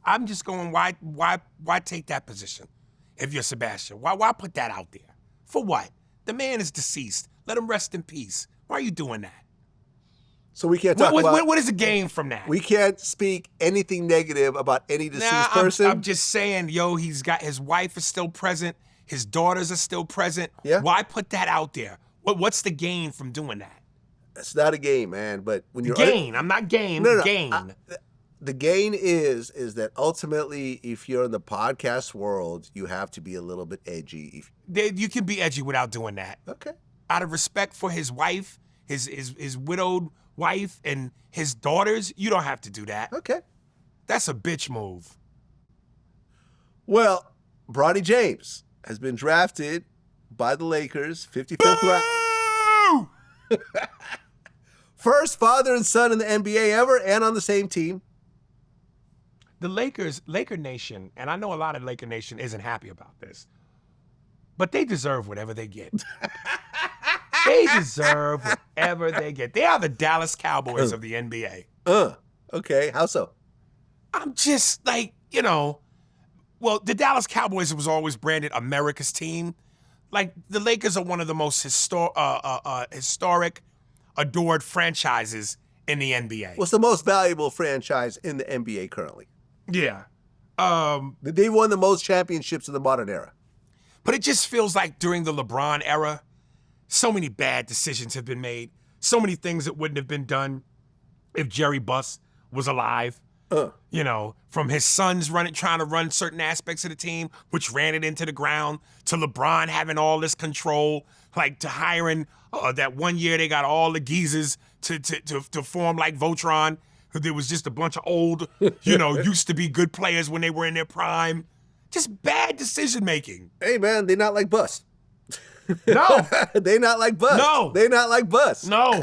I'm just going. Why take that position? If you're Sebastian, why put that out there? For what? The man is deceased. Let him rest in peace. Why are you doing that? So we can't talk about. What is the gain from that? We can't speak anything negative about any deceased person. I'm just saying, he's got his wife is still present. His daughters are still present. Yeah. Why put that out there? What's the gain from doing that? It's not a game, man. But when you're gain, I'm not game. No. Gain. The gain is that ultimately, if you're in the podcast world, you have to be a little bit edgy. You can be edgy without doing that. Okay. Out of respect for his wife, his widowed wife, and his daughters, you don't have to do that. Okay. That's a bitch move. Well, Bronny James has been drafted by the Lakers, 55th round. First father and son in the NBA ever, and on the same team. The Laker Nation, and I know a lot of Laker Nation isn't happy about this, but they deserve whatever they get. They deserve whatever they get. They are the Dallas Cowboys of the NBA. Okay, how so? I'm just well, the Dallas Cowboys was always branded America's team. Like, the Lakers are one of the most historic, adored franchises in the NBA. What's the most valuable franchise in the NBA currently? Yeah. They won the most championships in the modern era. But it just feels like during the LeBron era, so many bad decisions have been made. So many things that wouldn't have been done if Jerry Buss was alive. From his sons trying to run certain aspects of the team, which ran it into the ground, to LeBron having all this control, to hiring that one year they got all the geezers to form like Voltron. There was just a bunch of old, used to be good players when they were in their prime. Just bad decision making. Hey man, they not like Buss. No. They not like Buss. No. They not like Buss. No.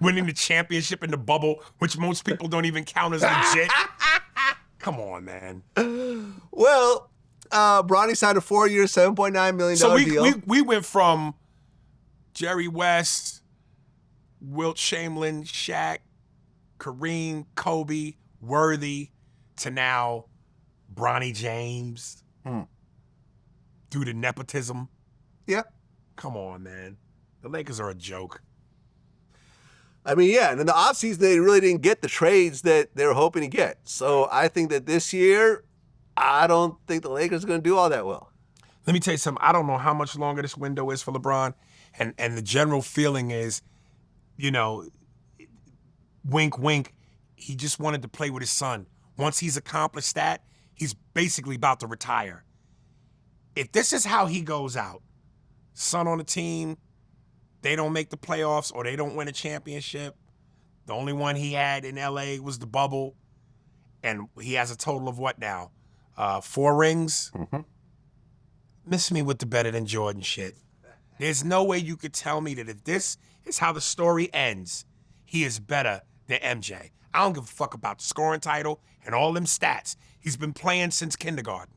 Winning the championship in the bubble, which most people don't even count as legit. Come on, man. Well, Bronny signed a 4-year, $7.9 million deal. We went from Jerry West, Wilt Chamberlain, Shaq, Kareem, Kobe, Worthy, to now Bronny James. Due to nepotism. Yeah. Come on, man. The Lakers are a joke. I mean, yeah, and in the offseason, they really didn't get the trades that they were hoping to get. So I think that this year, I don't think the Lakers are going to do all that well. Let me tell you something. I don't know how much longer this window is for LeBron. And the general feeling is, you know, wink, wink, he just wanted to play with his son. Once he's accomplished that, he's basically about to retire. If this is how he goes out, son on the team, they don't make the playoffs or they don't win a championship. The only one he had in LA was the bubble. And he has a total of what now? 4 rings? Mm-hmm. Miss me with the better than Jordan shit. There's no way you could tell me that if this is how the story ends, he is better than MJ. I don't give a fuck about the scoring title and all them stats. He's been playing since kindergarten.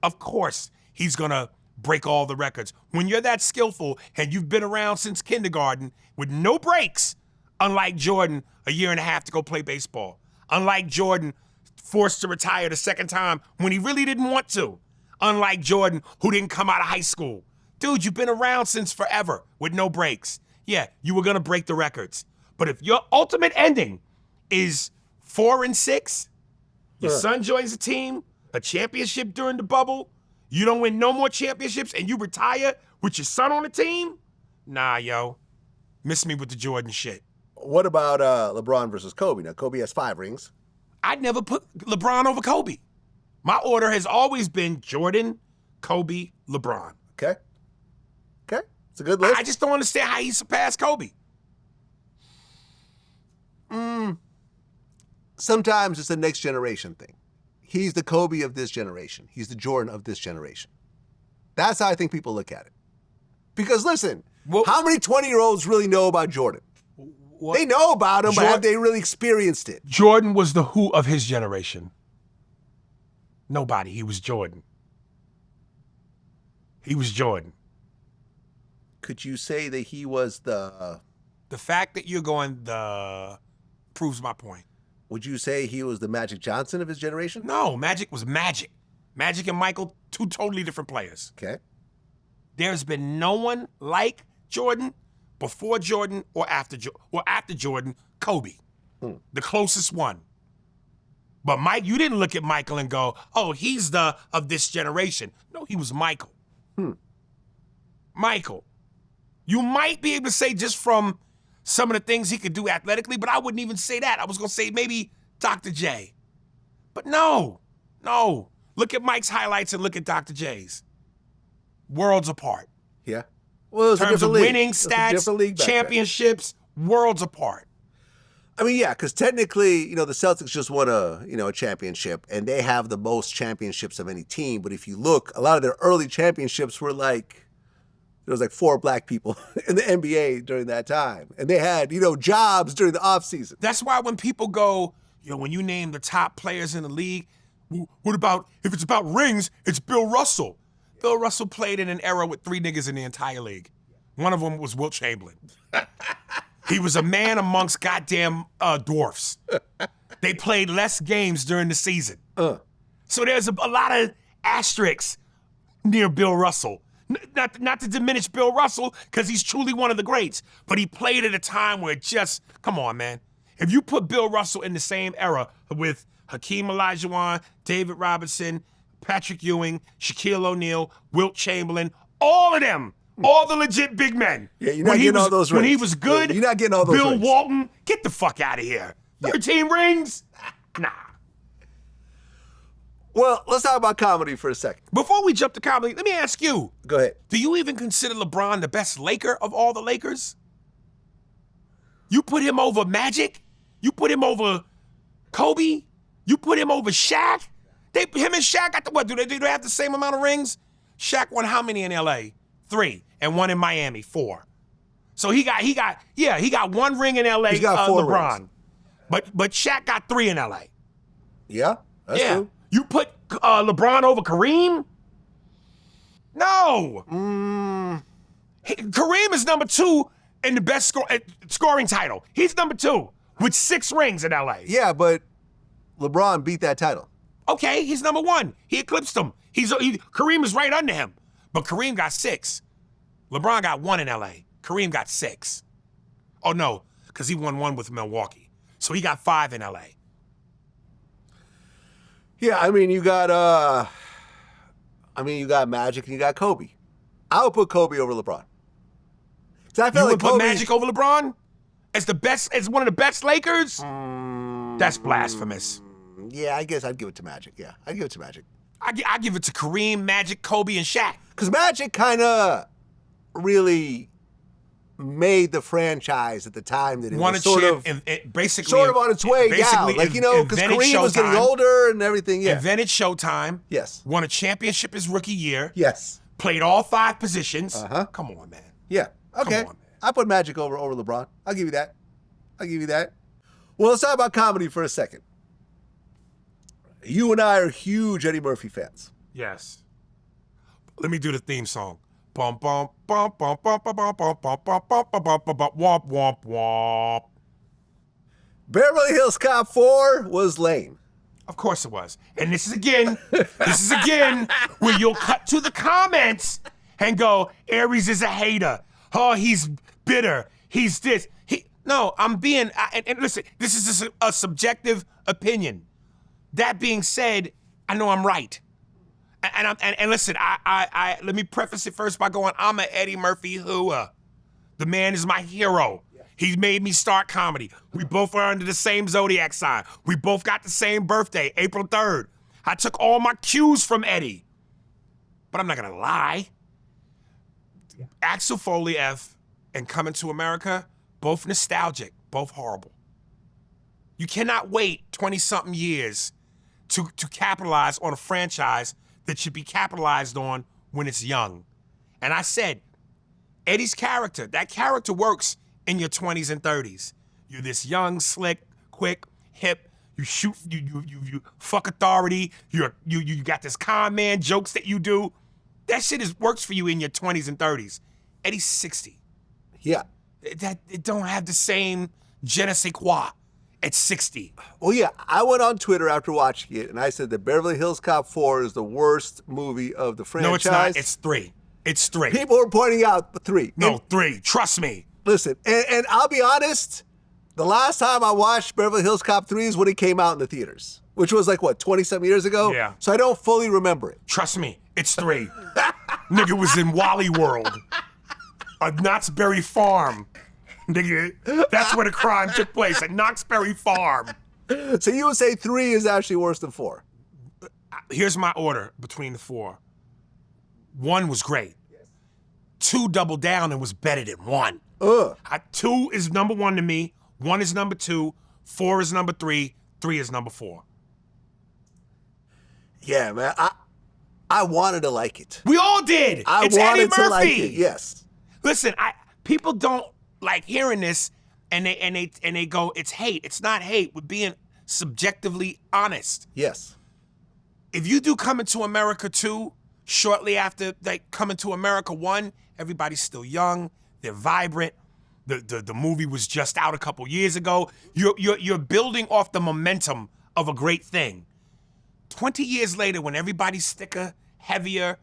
Of course, he's gonna break all the records. When you're that skillful and you've been around since kindergarten with no breaks, unlike Jordan, a year and a half to go play baseball. Unlike Jordan, forced to retire the second time when he really didn't want to. Unlike Jordan, who didn't come out of high school. Dude, you've been around since forever with no breaks. Yeah, you were gonna break the records. But if your ultimate ending is 4 and 6, your son joins the team, a championship during the bubble, you don't win no more championships, and you retire with your son on the team? Nah, yo. Miss me with the Jordan shit. What about LeBron versus Kobe? Now, Kobe has 5 rings. I'd never put LeBron over Kobe. My order has always been Jordan, Kobe, LeBron. Okay. Okay. It's a good list. I just don't understand how he surpassed Kobe. Sometimes it's a next generation thing. He's the Kobe of this generation. He's the Jordan of this generation. That's how I think people look at it. Because listen, how many 20-year-olds really know about Jordan? What? They know about him, but have they really experienced it? Jordan was the who of his generation. Nobody. He was Jordan. He was Jordan. Could you say that he was the... The fact that you're going the proves my point. Would you say he was the Magic Johnson of his generation? No, Magic was Magic. Magic and Michael, 2 totally different players. Okay. There's been no one like Jordan before Jordan or after Jordan, Kobe. The closest one. But Mike, you didn't look at Michael and go, oh, he's the of this generation. No, he was Michael. Michael. You might be able to say just from some of the things he could do athletically, but I wouldn't even say that. I was gonna say maybe Dr. J. But no. Look at Mike's highlights and look at Dr. J's. Worlds apart. Yeah. Well, it was In a terms of different league. winning It was a different stats, league back then. championships, worlds apart. I mean, yeah, because technically, the Celtics just won a championship, and they have the most championships of any team. But if you look, a lot of their early championships were like, there was like 4 black people in the NBA during that time. And they had, jobs during the offseason. That's why when people go, when you name the top players in the league, what about, if it's about rings, it's Bill Russell. Bill Russell played in an era with 3 niggas in the entire league. One of them was Wilt Chamberlain. He was a man amongst goddamn dwarfs. They played less games during the season. So there's a lot of asterisks near Bill Russell. Not to diminish Bill Russell, because he's truly one of the greats, but he played at a time where it just, come on, man. If you put Bill Russell in the same era with Hakeem Olajuwon, David Robinson, Patrick Ewing, Shaquille O'Neal, Wilt Chamberlain, all of them, all the legit big men. Yeah, you're not getting all those rings. When he was good, you're not getting all those Bill rings. Walton, get the fuck out of here. 13 rings? Nah. Well, let's talk about comedy for a second. Before we jump to comedy, let me ask you. Go ahead. Do you even consider LeBron the best Laker of all the Lakers? You put him over Magic? You put him over Kobe? You put him over Shaq? Him and Shaq got what? Do they have the same amount of rings? Shaq won how many in LA? 3, and 1 in Miami, 4. So he got 1 ring in LA. He's got 4 LeBron, rings. but Shaq got 3 in LA. Yeah, that's true. You put LeBron over Kareem? No. Kareem is number 2 in the best scoring title. He's number 2 with 6 rings in LA. Yeah, but LeBron beat that title. Okay, he's number 1. He eclipsed him. Kareem is right under him, but Kareem got 6. LeBron got 1 in LA. Kareem got 6. Oh no, because he won 1 with Milwaukee. So he got 5 in LA. Yeah, I mean, you got Magic and you got Kobe. I would put Kobe over LeBron. So I You feel would like put Kobe. Magic over LeBron as the best, as one of the best Lakers? That's blasphemous. Yeah, I guess I'd give it to Magic. Yeah, I'd give it to Magic. I give it to Kareem, Magic, Kobe, and Shaq. Because Magic kind of really made the franchise at the time that it Won was a sort chip, of and basically sort of on its way down. basically Like, you know, because invented Kareem was getting Showtime. older and everything. Yeah. Invented Showtime. Yes. Won a championship his rookie year. Yes. Played all 5 positions. Uh-huh. Come on, man. Yeah. Okay. on, man. I put Magic over LeBron. I'll give you that. I'll give you that. Well, let's talk about comedy for a second. You and I are huge Eddie Murphy fans. Yes. Let me do the theme song. Bum bum bum bum bum bum bum bum bum bum bum bum bum bum bum womp womp womp. Beverly Hills Cop 4 was lame. Of course it was. And this is again where you'll cut to the comments and go, Aries is a hater. Oh, he's bitter. He's this. No, I'm being, and listen, this is just a subjective opinion. That being said, I know I'm right. And listen, I let me preface it first by going, I'm an Eddie Murphy hooah. The man is my hero. He made me start comedy. We both are under the same zodiac sign. We both got the same birthday, April 3rd. I took all my cues from Eddie. But I'm not gonna lie. Axel Foley F and Coming to America, both nostalgic, both horrible. You cannot wait 20-something years to capitalize on a franchise that should be capitalized on when it's young. And I said, Eddie's character, that character works in your 20s and 30s. You're this young, slick, quick, hip, you shoot, you fuck authority, you got this con man jokes that you do. That shit works for you in your 20s and 30s. Eddie's 60. Yeah. It don't have the same je ne sais quoi at 60. Well, yeah, I went on Twitter after watching it, and I said that Beverly Hills Cop 4 is the worst movie of the franchise. No, it's not. It's 3. It's 3. People were pointing out the 3. No, And 3. Trust me. listen, and I'll be honest, the last time I watched Beverly Hills Cop 3 is when it came out in the theaters, which was like, what, 20-some years ago? Yeah. So I don't fully remember it. Trust me. It's 3. Nigga was in Wally World. A Knott's Berry Farm. Nigga, that's where the crime took place, at Knott's Berry Farm. So you would say 3 is actually worse than 4? Here's my order between the 4. 1 was great. 2 doubled down and was better than 1. 2 is number 1 to me. 1 is number 2. 4 is number 3. 3 is number 4. Yeah, man. I wanted to like it. We all did. I It's wanted Eddie to Murphy. like it, yes. Listen, people don't like hearing this, and they go, it's hate. It's not hate. We're being subjectively honest. Yes. If you do Coming to America 2, shortly after like Coming to America 1, everybody's still young. They're vibrant. The movie was just out a couple years ago. You're building off the momentum of a great thing. 20 years later, when everybody's thicker, heavier,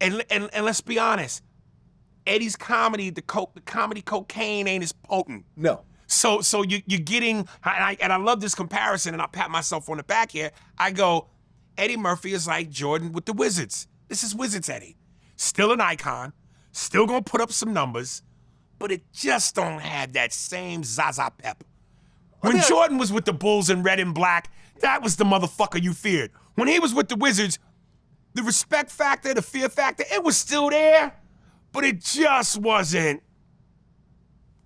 and let's be honest, Eddie's comedy, the comedy cocaine ain't as potent. No. So you're getting, and I love this comparison, and I pat myself on the back here. I go, Eddie Murphy is like Jordan with the Wizards. This is Wizards Eddie. Still an icon, still gonna put up some numbers, but it just don't have that same Zaza pep. When Jordan was with the Bulls in red and black, that was the motherfucker you feared. When he was with the Wizards, the respect factor, the fear factor, it was still there, but it just wasn't.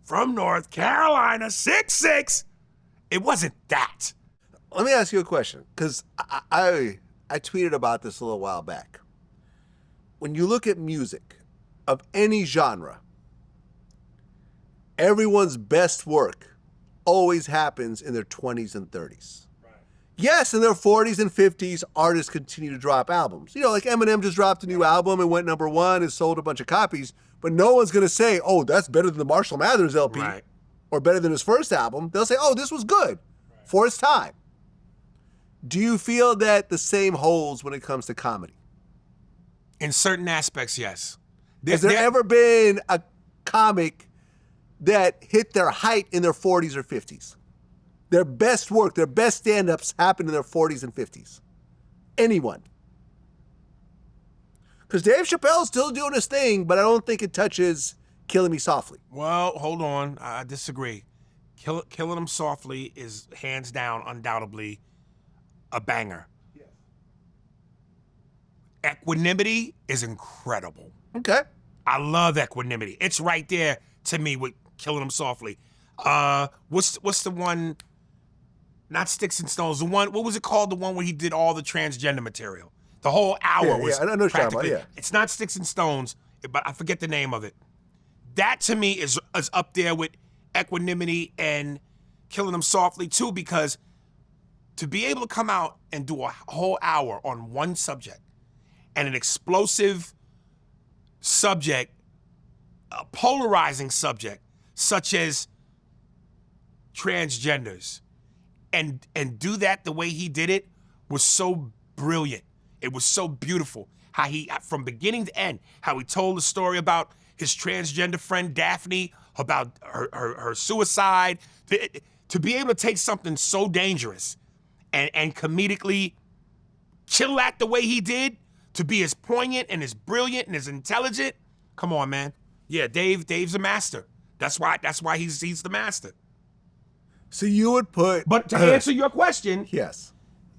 From North Carolina, 6'6", it wasn't that. Let me ask you a question, because I tweeted about this a little while back. When you look at music of any genre, everyone's best work always happens in their 20s and 30s. Right. Yes, in their 40s and 50s, artists continue to drop albums. You know, like Eminem just dropped a new album and went #1 and sold a bunch of copies, but no one's going to say, oh, that's better than the Marshall Mathers LP Right. or better than his first album. They'll say, oh, this was good for its time. Do you feel that the same holds when it comes to comedy? In certain aspects, yes. Has there ever been a comic that hit their height in their 40s or 50s? Their best work, their best stand-ups happened in their 40s and 50s. Anyone. Because Dave Chappelle's still doing his thing, but I don't think it touches Killing Me Softly. Well, hold on. I disagree. Killing Them Softly is hands down, undoubtedly, a banger. Yes. Equanimity is incredible. Okay. I love Equanimity. It's right there to me with Killing Them Softly. What's the one? Not Sticks and Stones. The one. What was it called? The one where he did all the transgender material. The whole hour was I know what you're talking practically. about, yeah. It's not Sticks and Stones, but I forget the name of it. That to me is up there with Equanimity and Killing Them Softly too, because to be able to come out and do a whole hour on one subject and an explosive subject, a polarizing subject, such as transgenders, and do that the way he did it was so brilliant. It was so beautiful. How he, from beginning to end, how he told the story about his transgender friend Daphne, about her suicide. To be able to take something so dangerous and comedically chill at the way he did, to be as poignant and as brilliant and as intelligent. Come on, man. Yeah, Dave's a master. That's why he's the master. So you would put... But to answer your question, yes.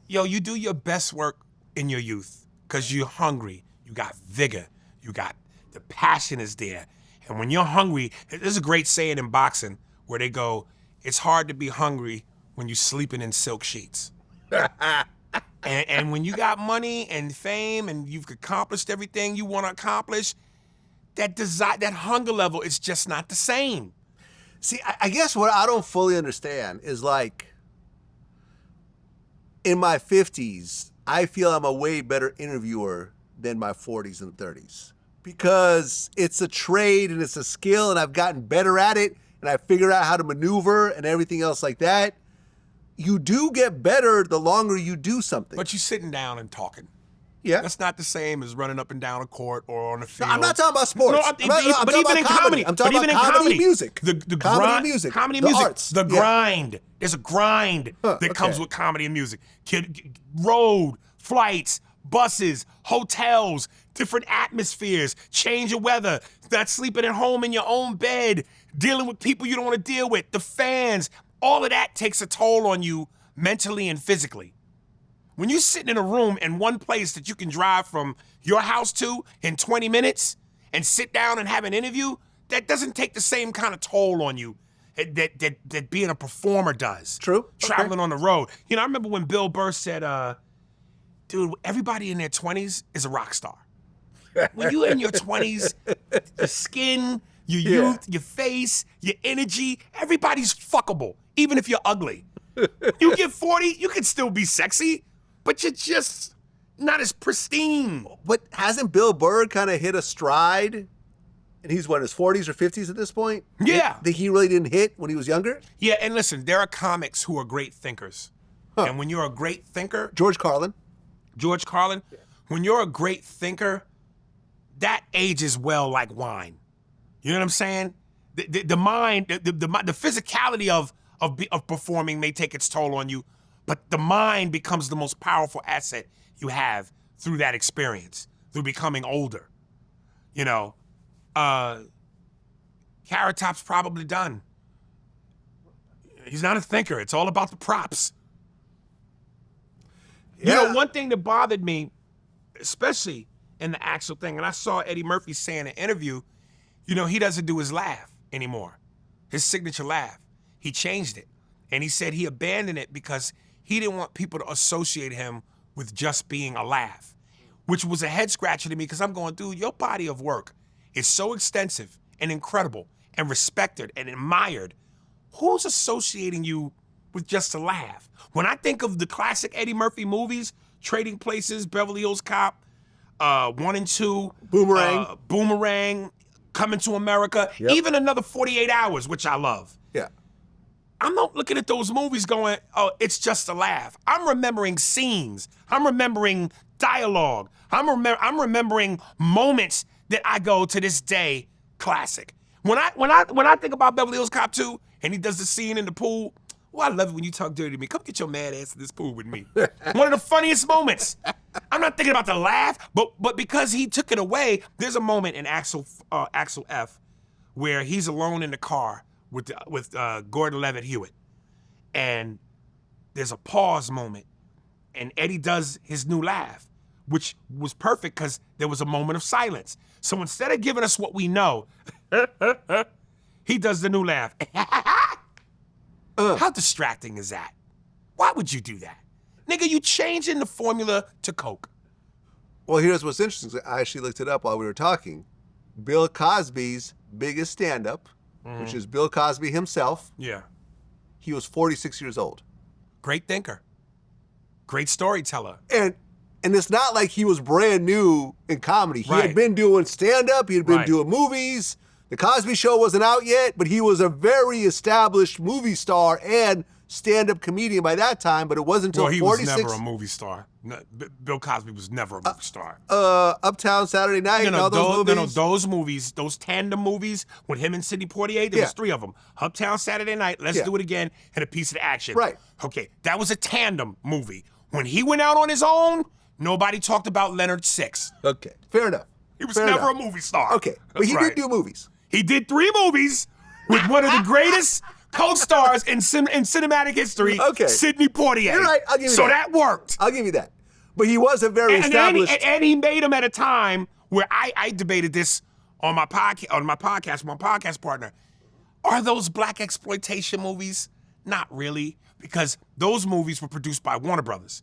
Yo, you do your best work in your youth because you're hungry. You got vigor. You got... The passion is there. And when you're hungry, there's a great saying in boxing where they go, it's hard to be hungry when you're sleeping in silk sheets. and when you got money and fame and you've accomplished everything you want to accomplish, that hunger level is just not the same. See, I guess what I don't fully understand is, like, in my 50s, I feel I'm a way better interviewer than my 40s and 30s. Because it's a trade and it's a skill and I've gotten better at it and I figured out how to maneuver and everything else like that. You do get better the longer you do something. But you're sitting down and talking. Yeah. That's not the same as running up and down a court or on the field. No, I'm not talking about sports. No, but even in comedy. I'm talking about comedy and music. The comedy grind, and music. Comedy and the music. arts. The grind. There's a grind that comes with comedy and music. Road, flights, buses, hotels, different atmospheres, change of weather, not sleeping at home in your own bed, dealing with people you don't want to deal with, the fans, all of that takes a toll on you mentally and physically. When you're sitting in a room in one place that you can drive from your house to in 20 minutes and sit down and have an interview, that doesn't take the same kind of toll on you that being a performer does. True. Traveling on the road. You know, I remember when Bill Burr said, dude, everybody in their 20s is a rock star. When you're in your 20s, your skin, your youth, your face, your energy, everybody's fuckable, even if you're ugly. You get 40, you can still be sexy, but you're just not as pristine. But hasn't Bill Burr kind of hit a stride? And he's what, in his 40s or 50s at this point? Yeah. That he really didn't hit when he was younger? Yeah, and listen, there are comics who are great thinkers. Huh. And when you're a great thinker... George Carlin, when you're a great thinker, that ages well like wine. You know what I'm saying? The mind, the physicality of performing may take its toll on you, but the mind becomes the most powerful asset you have through that experience, through becoming older. You know, Carrot Top's probably done. He's not a thinker. It's all about the props. Yeah. You know, one thing that bothered me, especially in the actual thing, and I saw Eddie Murphy say in an interview, you know, he doesn't do his laugh anymore, his signature laugh. He changed it. And he said he abandoned it because he didn't want people to associate him with just being a laugh, which was a head scratcher to me because I'm going, dude, your body of work is so extensive and incredible and respected and admired. Who's associating you with just a laugh? When I think of the classic Eddie Murphy movies, Trading Places, Beverly Hills Cop, 1 and 2, Boomerang, Coming to America, even Another 48 Hours, which I love. Yeah. I'm not looking at those movies going, oh, it's just a laugh. I'm remembering scenes. I'm remembering dialogue. I'm remembering moments that I go to this day classic. When I think about Beverly Hills Cop 2 and he does the scene in the pool, well, I love it when you talk dirty to me. Come get your mad ass in this pool with me. One of the funniest moments. I'm not thinking about the laugh, but because he took it away, there's a moment in Axel F where he's alone in the car with Gordon Levitt Hewitt, and there's a pause moment, and Eddie does his new laugh, which was perfect because there was a moment of silence. So instead of giving us what we know, he does the new laugh. How distracting is that? Why would you do that? Nigga, you changing the formula to Coke. Well, here's what's interesting. I actually looked it up while we were talking. Bill Cosby's biggest stand-up, which is Bill Cosby himself, Yeah. he was 46 years old. Great thinker. Great storyteller. And it's not like he was brand new in comedy. He Right. had been doing stand-up, he had been Right. doing movies. The Cosby Show wasn't out yet, but he was a very established movie star and stand-up comedian by that time, but it wasn't until Well, he 46. was never a movie star. No, Bill Cosby was never a movie star. Uptown Saturday Night and all those movies. Those movies, those tandem movies with him and Sidney Poitier, there Yeah. was 3 of them. Uptown Saturday Night, Let's Yeah. Do It Again, and A Piece of the Action. Right. Okay, that was a tandem movie. When he went out on his own, nobody talked about Leonard Six. Okay, fair enough. He was Fair never enough. a movie star. Okay, but That's he right. did do movies. He did 3 movies with one of the greatest co-stars in cinematic history, Okay. Sidney Poitier. You're right, I'll give you so that. that worked. I'll give you that. But he was a very established. And he made them at a time where I debated this on my podcast, with my podcast partner. Are those black exploitation movies? Not really, because those movies were produced by Warner Brothers.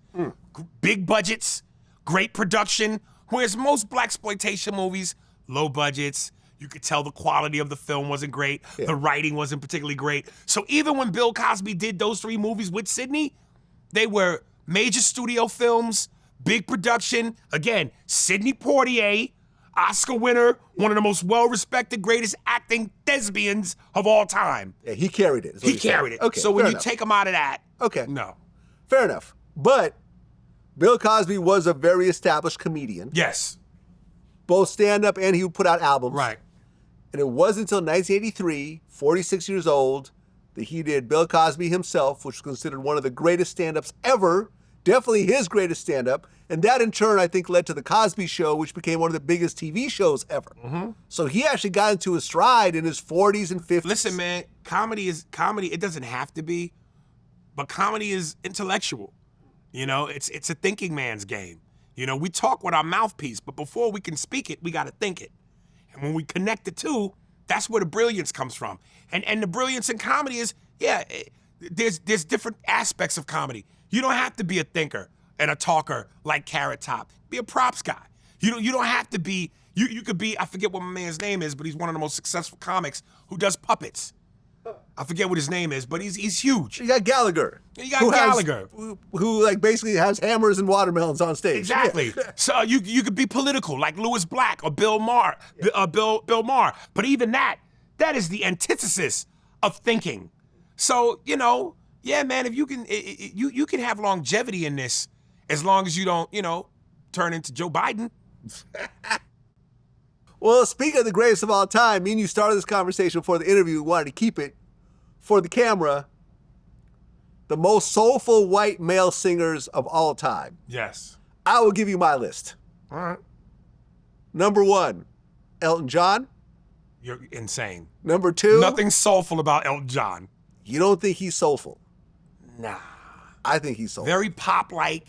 Big budgets, great production, whereas most black exploitation movies, low budgets. You could tell the quality of the film wasn't great. Yeah. The writing wasn't particularly great. So even when Bill Cosby did those 3 movies with Sidney, they were major studio films, big production. Again, Sidney Poitier, Oscar winner, one of the most well-respected, greatest acting thespians of all time. Yeah, he carried it. is what He you're saying. carried it. Okay, So when fair you enough. take him out of that, Okay, no. fair enough. But Bill Cosby was a very established comedian, Yes. both stand-up and he would put out albums. Right. And it wasn't until 1983, 46 years old, that he did Bill Cosby himself, which was considered one of the greatest stand-ups ever, definitely his greatest stand-up. And that in turn, I think, led to The Cosby Show, which became one of the biggest TV shows ever. So he actually got into his stride in his 40s and 50s. Listen, man, comedy. It doesn't have to be, but comedy is intellectual. You know, it's a thinking man's game. You know, we talk with our mouthpiece, but before we can speak it, we got to think it. And when we connect the two, that's where the brilliance comes from. And the brilliance in comedy is, there's different aspects of comedy. You don't have to be a thinker and a talker like Carrot Top. Be a props guy. You don't have to be. You could be. I forget what my man's name is, but he's one of the most successful comics who does puppets. I forget what his name is, but he's huge. You got Gallagher. You got Gallagher. Who like basically has hammers and watermelons on stage. Exactly. Yeah. So you could be political like Louis Black or Bill Maher, Bill Maher. But even that is the antithesis of thinking. So yeah, man. If you can, you can have longevity in this as long as you don't, turn into Joe Biden. Well, speaking of the greatest of all time, me and you started this conversation before the interview. We wanted to keep it for the camera. The most soulful white male singers of all time. Yes. I will give you my list. All right. Number 1, Elton John. You're insane. Number 2, Nothing soulful about Elton John. You don't think he's soulful? Nah. I think he's soulful. Very pop-like.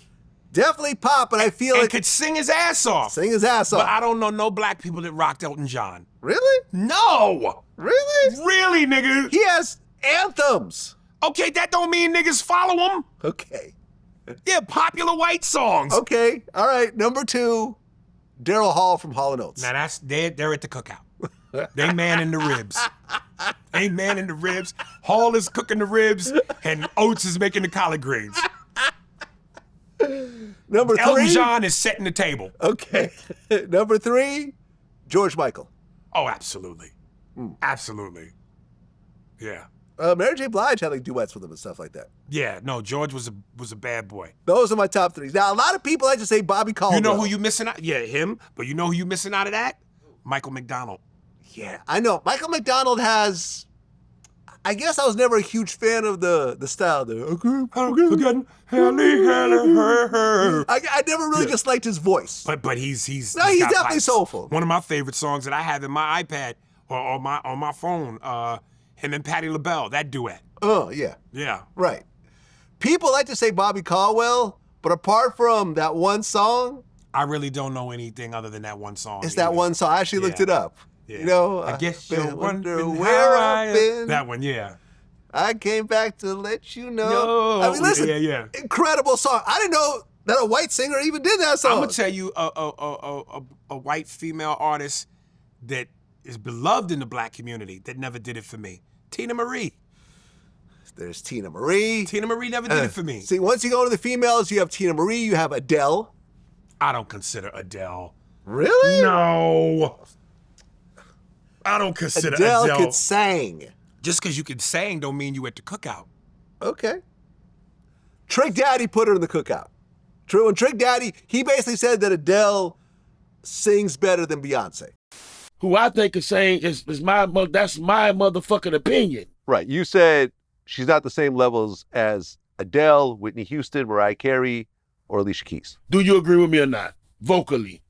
Definitely pop, but I feel And like could sing his ass off. sing his ass But off. I don't know no black people that rocked Elton John. Really? No. Really? Really, nigga? He has anthems. Okay, that don't mean niggas follow him. Okay. Yeah, popular white songs. Okay. All right. Number 2, Daryl Hall from Hall & Oates. Now they're at the cookout. They manning the ribs. They manning the ribs. Hall is cooking the ribs, and Oates is making the collard greens. Number 3. Elton John is setting the table. Okay. Number 3, George Michael. Oh, absolutely. Absolutely. Yeah. Mary J. Blige had like duets with him and stuff like that. Yeah, no, George was a bad boy. Those are my top 3. Now, a lot of people like to say Bobby Caldwell. You know who you missing out? Yeah, him. But you know who you missing out of that? Michael McDonald. Yeah, I know. Michael McDonald has... I guess I was never a huge fan of the style. I never really just liked his voice. But he's No, he's got definitely pipes. soulful. One of my favorite songs that I have in my iPad or on my phone, him and Patti LaBelle, that duet. Oh, yeah. Yeah. Right. People like to say Bobby Caldwell, but apart from that one song, I really don't know anything other than that one song. it's that one song. I actually looked it up. Yeah. You know, I guess been you're wondering where how I've been. That one, yeah. I came back to let you know. No. I mean, listen, Yeah. incredible song. I didn't know that a white singer even did that song. I'm gonna tell you a white female artist that is beloved in the black community that never did it for me. Tina Marie. There's Tina Marie. Tina Marie never did it for me. See, once you go to the females, you have Tina Marie, you have Adele. I don't consider Adele. Really? No. I don't consider Adele could sing. Just because you can sing don't mean you at the cookout. Okay. Trick Daddy put her in the cookout. When Trick Daddy, he basically said that Adele sings better than Beyonce. Who I think is saying is that's my motherfucking opinion. Right. You said she's not the same levels as Adele, Whitney Houston, Mariah Carey, or Alicia Keys. Do you agree with me or not? Vocally.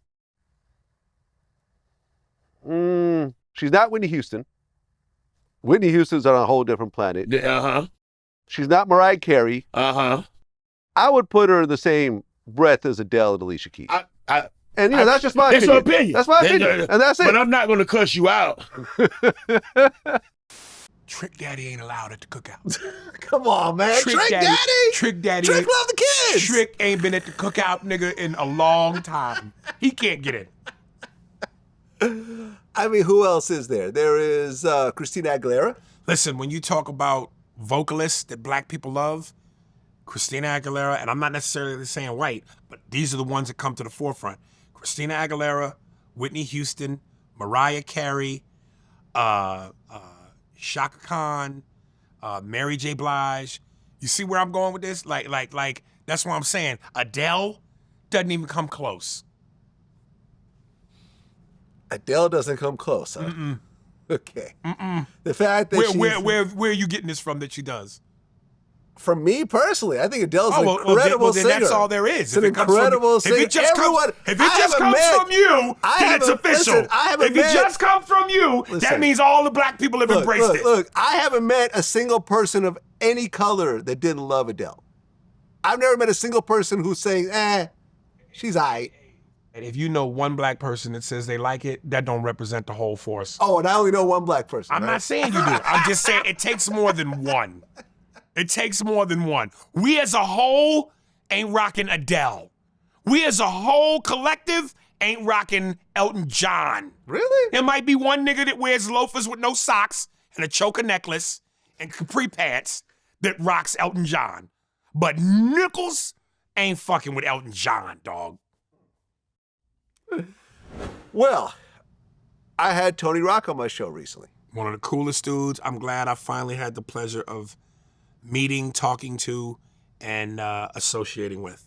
She's not Whitney Houston. Whitney Houston's on a whole different planet. Uh-huh. She's not Mariah Carey. Uh-huh. I would put her in the same breath as Adele and Alicia Keys. And that's just my That's opinion. your opinion. That's my opinion. And that's it. But I'm not going to cuss you out. Trick Daddy ain't allowed at the cookout. Come on, man. Trick Daddy? Trick Daddy. Trick love the kids. Trick ain't been at the cookout, nigga, in a long time. He can't get in. I mean, who else is there? There is Christina Aguilera. Listen, when you talk about vocalists that black people love, Christina Aguilera, and I'm not necessarily saying white, but these are the ones that come to the forefront. Christina Aguilera, Whitney Houston, Mariah Carey, Shaka Khan, Mary J. Blige. You see where I'm going with this? Like, that's what I'm saying. Adele doesn't even come close. Adele doesn't come close, huh? Mm-mm. Okay. Mm-mm. The fact that where are you getting this from that she does? From me personally, I think Adele's an incredible singer. Then that's all there is. It's an incredible singer. If it just comes from you, then it's official. If it just comes from you, that means all the black people have embraced it. Look, I haven't met a single person of any color that didn't love Adele. I've never met a single person who's saying, she's all right. And if you know one black person that says they like it, that don't represent the whole force. Oh, and I only know one black person. I'm not saying you do. I'm just saying it takes more than one. It takes more than one. We as a whole ain't rocking Adele. We as a whole collective ain't rocking Elton John. Really? There might be one nigga that wears loafers with no socks and a choker necklace and capri pants that rocks Elton John. But Nichols ain't fucking with Elton John, dog. Well, I had Tony Rock on my show recently. One of the coolest dudes. I'm glad I finally had the pleasure of meeting, talking to, and associating with.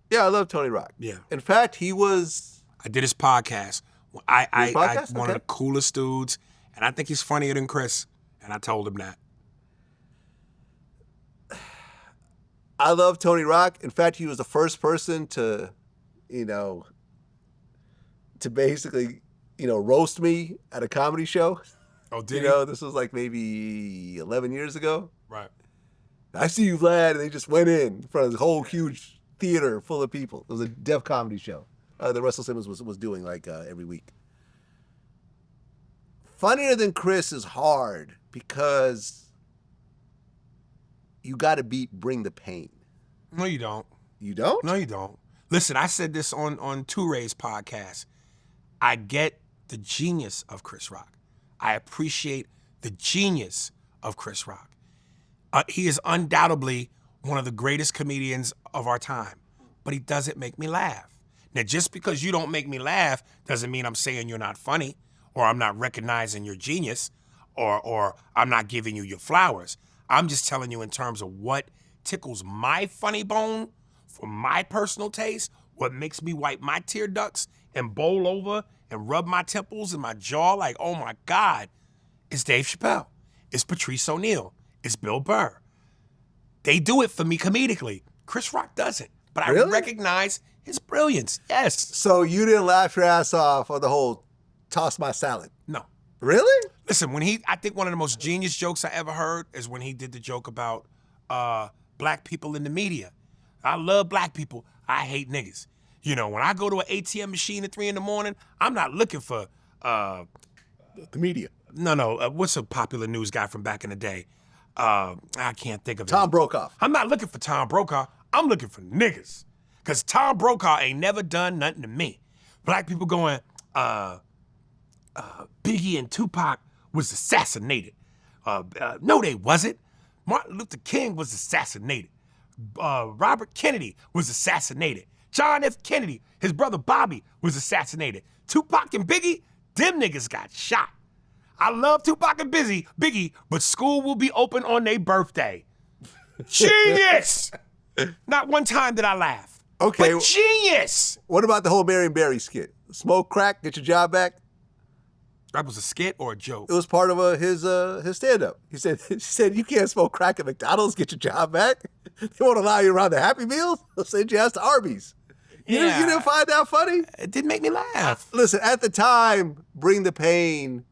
Yeah, I love Tony Rock. Yeah. In fact, he was... I did his podcast. I one Okay. of the coolest dudes, and I think he's funnier than Chris, and I told him that. I love Tony Rock. In fact, he was the first person to, to basically, roast me at a comedy show. Oh, did This was like maybe 11 years ago. Right. I see you, Vlad, and they just went in front of the whole huge theater full of people. It was a deaf comedy show that Russell Simmons was doing every week. Funnier Than Chris is hard because you got to beat Bring the Pain. No, you don't. You don't? No, you don't. Listen, I said this on Touré's podcast. I get the genius of Chris Rock. I appreciate the genius of Chris Rock. He is undoubtedly one of the greatest comedians of our time, but he doesn't make me laugh. Now, just because you don't make me laugh doesn't mean I'm saying you're not funny, or I'm not recognizing your genius, or I'm not giving you your flowers. I'm just telling you in terms of what tickles my funny bone for my personal taste, what makes me wipe my tear ducts and bowl over and rub my temples and my jaw like, oh my God, it's Dave Chappelle, it's Patrice O'Neal, it's Bill Burr. They do it for me comedically. Chris Rock doesn't, but I recognize his brilliance, yes. So you didn't laugh your ass off on the whole toss my salad? No. Really? Listen, I think one of the most genius jokes I ever heard is when he did the joke about black people in the media. I love black people. I hate niggas. You know, when I go to an ATM machine at 3 a.m, I'm not looking for The media. no. What's a popular news guy from back in the day? I can't think of it. Tom Brokaw. I'm not looking for Tom Brokaw. I'm looking for niggas. Because Tom Brokaw ain't never done nothing to me. Black people going, Biggie and Tupac was assassinated. No, they wasn't. Martin Luther King was assassinated. Robert Kennedy was assassinated. John F. Kennedy, his brother Bobby, was assassinated. Tupac and Biggie, them niggas got shot. I love Tupac and Biggie, but school will be open on their birthday. Genius! Not one time did I laugh. Okay. But genius! What about the whole Marion Barry skit? Smoke crack, get your job back. That was a skit or a joke? It was part of his stand-up. He said, you can't smoke crack at McDonald's, get your job back. They won't allow you around the Happy Meals. They'll send you ass to Arby's. You didn't find that funny? It didn't make me laugh. Listen, at the time, Bring the Pain,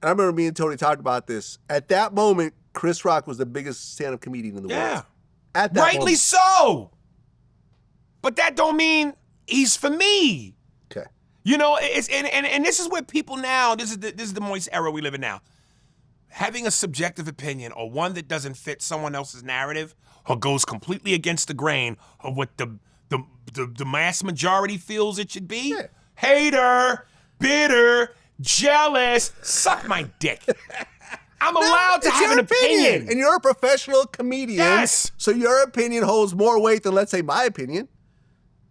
I remember me and Tony talked about this. At that moment, Chris Rock was the biggest stand-up comedian in the world. At that Rightly moment. so. But that don't mean he's for me. Okay. You know, and this is where people now, this is the moist era we live in now. Having a subjective opinion or one that doesn't fit someone else's narrative or goes completely against the grain of what the mass majority feels it should be. Yeah. Hater, bitter, jealous, suck my dick. I'm allowed to It's have your an opinion. And you're a professional comedian. Yes. So your opinion holds more weight than, let's say, my opinion.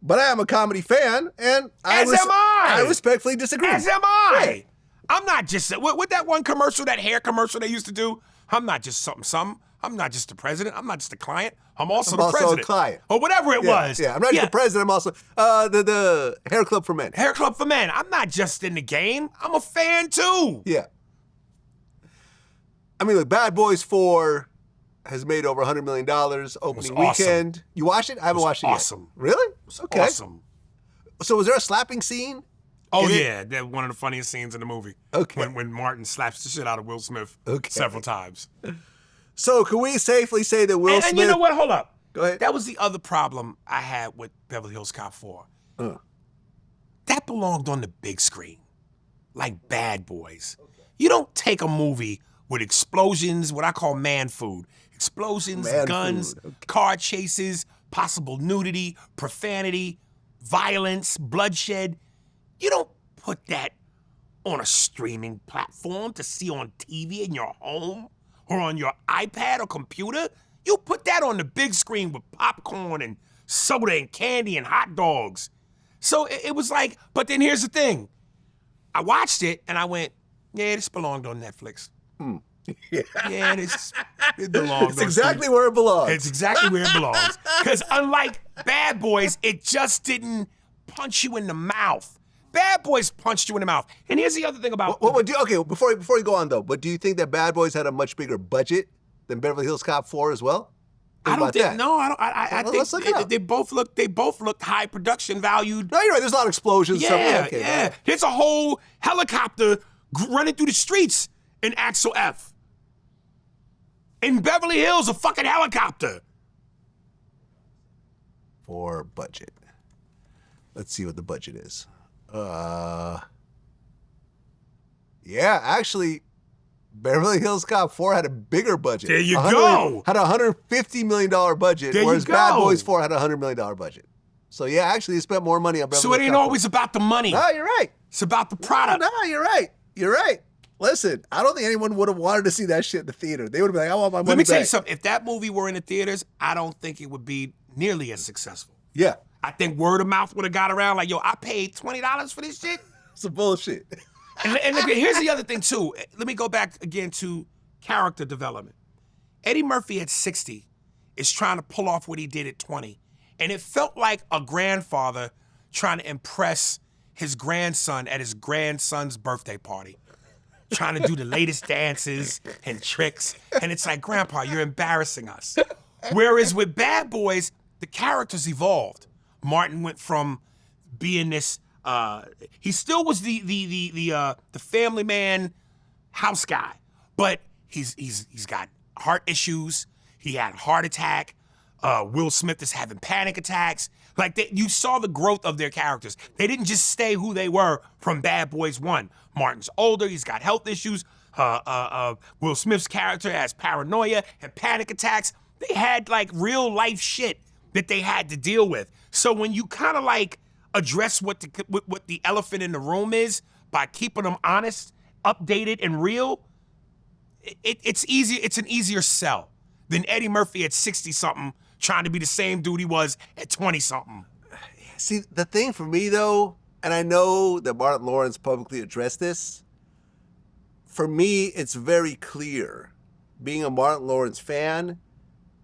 But I am a comedy fan, and As am I. I respectfully disagree. As am I. I'm not just, with that one commercial, that hair commercial they used to do, I'm not just something. I'm not just the president. I'm not just the client. I'm also the president. A client. Or whatever it was. Yeah, I'm not just the president. I'm also the Hair Club for Men. Hair Club for Men. I'm not just in the game. I'm a fan too. Yeah. I mean, look, Bad Boys 4 has made over $100 million opening weekend. Awesome. You watched it? I haven't watched it yet. Awesome. Really? Okay. Awesome. So was there a slapping scene? Oh, yeah. That's one of the funniest scenes in the movie. Okay. When Martin slaps the shit out of Will Smith several times. So can we safely say that Will Smith... And you know what? Hold up. Go ahead. That was the other problem I had with Beverly Hills Cop 4. That belonged on the big screen, like Bad Boys. Okay. You don't take a movie with explosions, what I call man food. Explosions, guns, car chases, possible nudity, profanity, violence, bloodshed. You don't put that on a streaming platform to see on TV in your home or on your iPad or computer. You put that on the big screen with popcorn and soda and candy and hot dogs. So it was like, but then here's the thing. I watched it and I went, yeah, this belonged on Netflix. Yeah, it belongs. It's exactly where it belongs. It's exactly where it belongs. Because unlike Bad Boys, it just didn't punch you in the mouth. Bad Boys punched you in the mouth. And here's the other thing about... Before you go on, though, but do you think that Bad Boys had a much bigger budget than Beverly Hills Cop 4 as well? I think they both looked high production valued. No, you're right. There's a lot of explosions. Yeah, okay, yeah. right. There's a whole helicopter running through the streets in Axel F. In Beverly Hills, a fucking helicopter. For budget. Let's see what the budget is. Yeah, actually, Beverly Hills Cop 4 had a bigger budget. There you go. Had a $150 million budget, whereas Bad Boys 4 had a $100 million budget. So yeah, actually, they spent more money on Beverly Hills Cop 4. So it ain't always about the money. No, you're right. It's about the product. No, you're right. You're right. Listen, I don't think anyone would have wanted to see that shit in the theater. They would have been like, I want my money back. Let me tell you something. If that movie were in the theaters, I don't think it would be nearly as successful. Yeah. I think word of mouth would have got around like, yo, I paid $20 for this shit. Some bullshit. And look, here's the other thing, too. Let me go back again to character development. Eddie Murphy at 60 is trying to pull off what he did at 20. And it felt like a grandfather trying to impress his grandson at his grandson's birthday party. Trying to do the latest dances and tricks. And it's like, Grandpa, you're embarrassing us. Whereas with Bad Boys, the characters evolved. Martin went from being this, he still was the family man, house guy. But he's got heart issues. He had a heart attack. Will Smith is having panic attacks. Like, you saw the growth of their characters. They didn't just stay who they were from Bad Boys 1. Martin's older, he's got health issues. Will Smith's character has paranoia and panic attacks. They had like real life shit that they had to deal with. So when you kind of like address what the elephant in the room is by keeping them honest, updated, and real, it's easier. It's an easier sell than Eddie Murphy at 60-something trying to be the same dude he was at 20-something. See, the thing for me, though, and I know that Martin Lawrence publicly addressed this, for me, it's very clear, being a Martin Lawrence fan,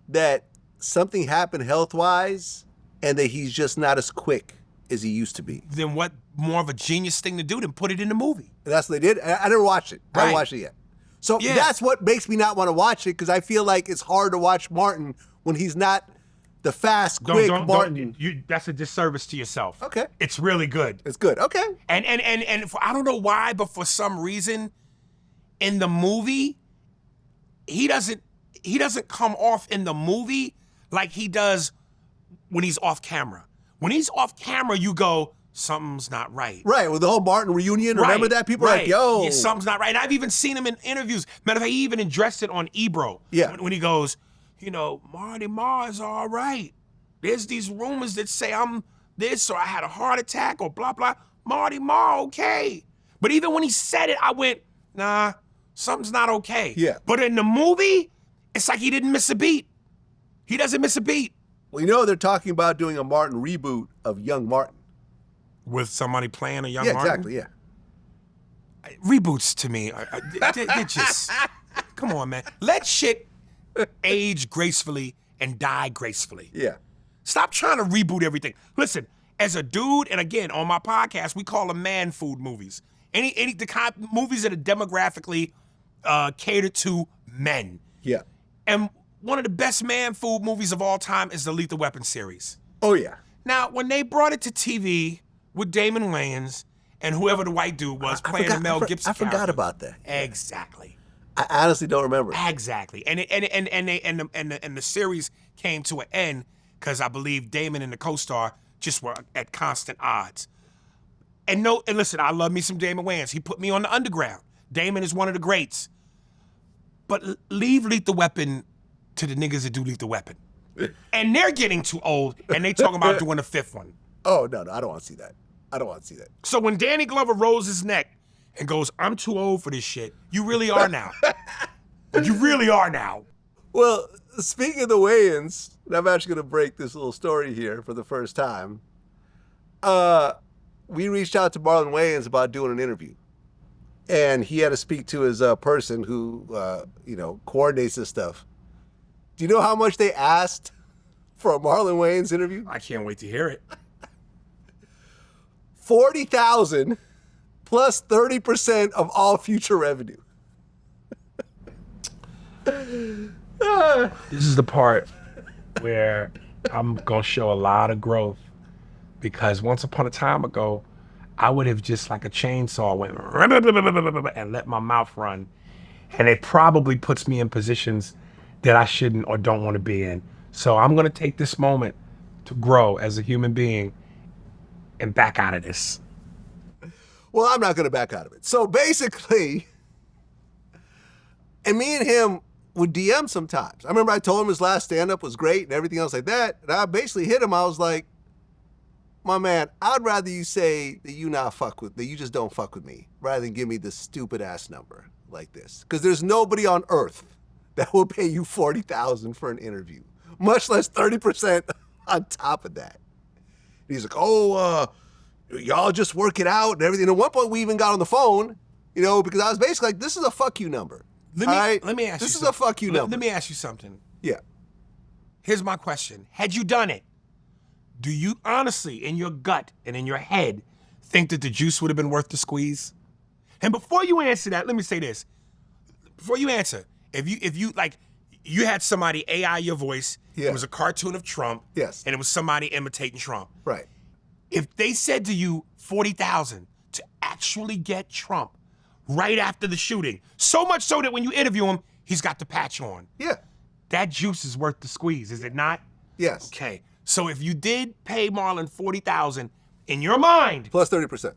that something happened health-wise and that he's just not as quick as he used to be. Then what more of a genius thing to do than put it in the movie? And that's what they did. I never watched it. I haven't watched it yet. So that's what makes me not want to watch it, because I feel like it's hard to watch Martin when he's not the fast, quick Martin. That's a disservice to yourself. Okay. It's really good. It's good. Okay. And I don't know why, but for some reason, in the movie, he doesn't come off in the movie like he does when he's off camera. When he's off camera, you go, something's not right. Right, with the whole Martin reunion, remember that? People are like, yo. Yeah, something's not right. And I've even seen him in interviews. Matter of fact, he even addressed it on Ebro. Yeah. When he goes, Marty Ma is all right. There's these rumors that say I'm this, or I had a heart attack, or blah, blah. Marty Ma, okay. But even when he said it, I went, nah, something's not okay. Yeah. But in the movie, it's like he didn't miss a beat. He doesn't miss a beat. Well, they're talking about doing a Martin reboot of Young Martin. With somebody playing a young Yeah, Martin? exactly, yeah. Reboots to me, they're just, come on, man. Let shit age gracefully and die gracefully. Yeah. Stop trying to reboot everything. Listen, as a dude, and again, on my podcast, we call them man food movies. The kind of movies that are demographically catered to men. Yeah. And one of the best man food movies of all time is the Lethal Weapon series. Oh, yeah. Now, when they brought it to TV with Damon Wayans and whoever the white dude was playing the Mel Gibson character. I forgot about that. Exactly. I honestly don't remember. Exactly. And the series came to an end because I believe Damon and the co-star just were at constant odds. And listen, I love me some Damon Wayans. He put me on the underground. Damon is one of the greats. But leave Lethal Weapon to the niggas that do Lethal Weapon. And they're getting too old, and they talking about doing a fifth one. Oh, no, I don't want to see that. I don't want to see that. So when Danny Glover rolls his neck and goes, I'm too old for this shit, you really are now. You really are now. Well, speaking of the Wayans, and I'm actually going to break this little story here for the first time. We reached out to Marlon Wayans about doing an interview. And he had to speak to his person who, coordinates this stuff. Do you know how much they asked for a Marlon Wayans interview? I can't wait to hear it. $40,000 plus 30% of all future revenue. This is the part where I'm going to show a lot of growth, because once upon a time ago, I would have just like a chainsaw went and let my mouth run. And it probably puts me in positions that I shouldn't or don't want to be in. So I'm going to take this moment to grow as a human being and back out of this. Well, I'm not going to back out of it. So basically, and me and him would DM sometimes. I remember I told him his last stand-up was great and everything else like that. And I basically hit him. I was like, my man, I'd rather you say that you just don't fuck with me, rather than give me this stupid ass number like this. Because there's nobody on earth that will pay you $40,000 for an interview, much less 30% on top of that. And he's like, y'all just work it out and everything. And at one point we even got on the phone, because I was basically like, this is a fuck you number. Let me ask you This is a fuck you number. Let me ask you something. Yeah. Here's my question. Had you done it, do you honestly, in your gut and in your head, think that the juice would have been worth the squeeze? And before you answer that, let me say this. Before you answer, if you had somebody AI your voice, Yeah. It was a cartoon of Trump, Yes. and it was somebody imitating Trump. Right. If they said to you $40,000 to actually get Trump, right after the shooting. So much so that when you interview him, he's got the patch on. Yeah. That juice is worth the squeeze, is it not? Yes. Okay. So if you did pay Marlon $40,000, in your mind, Plus 30%.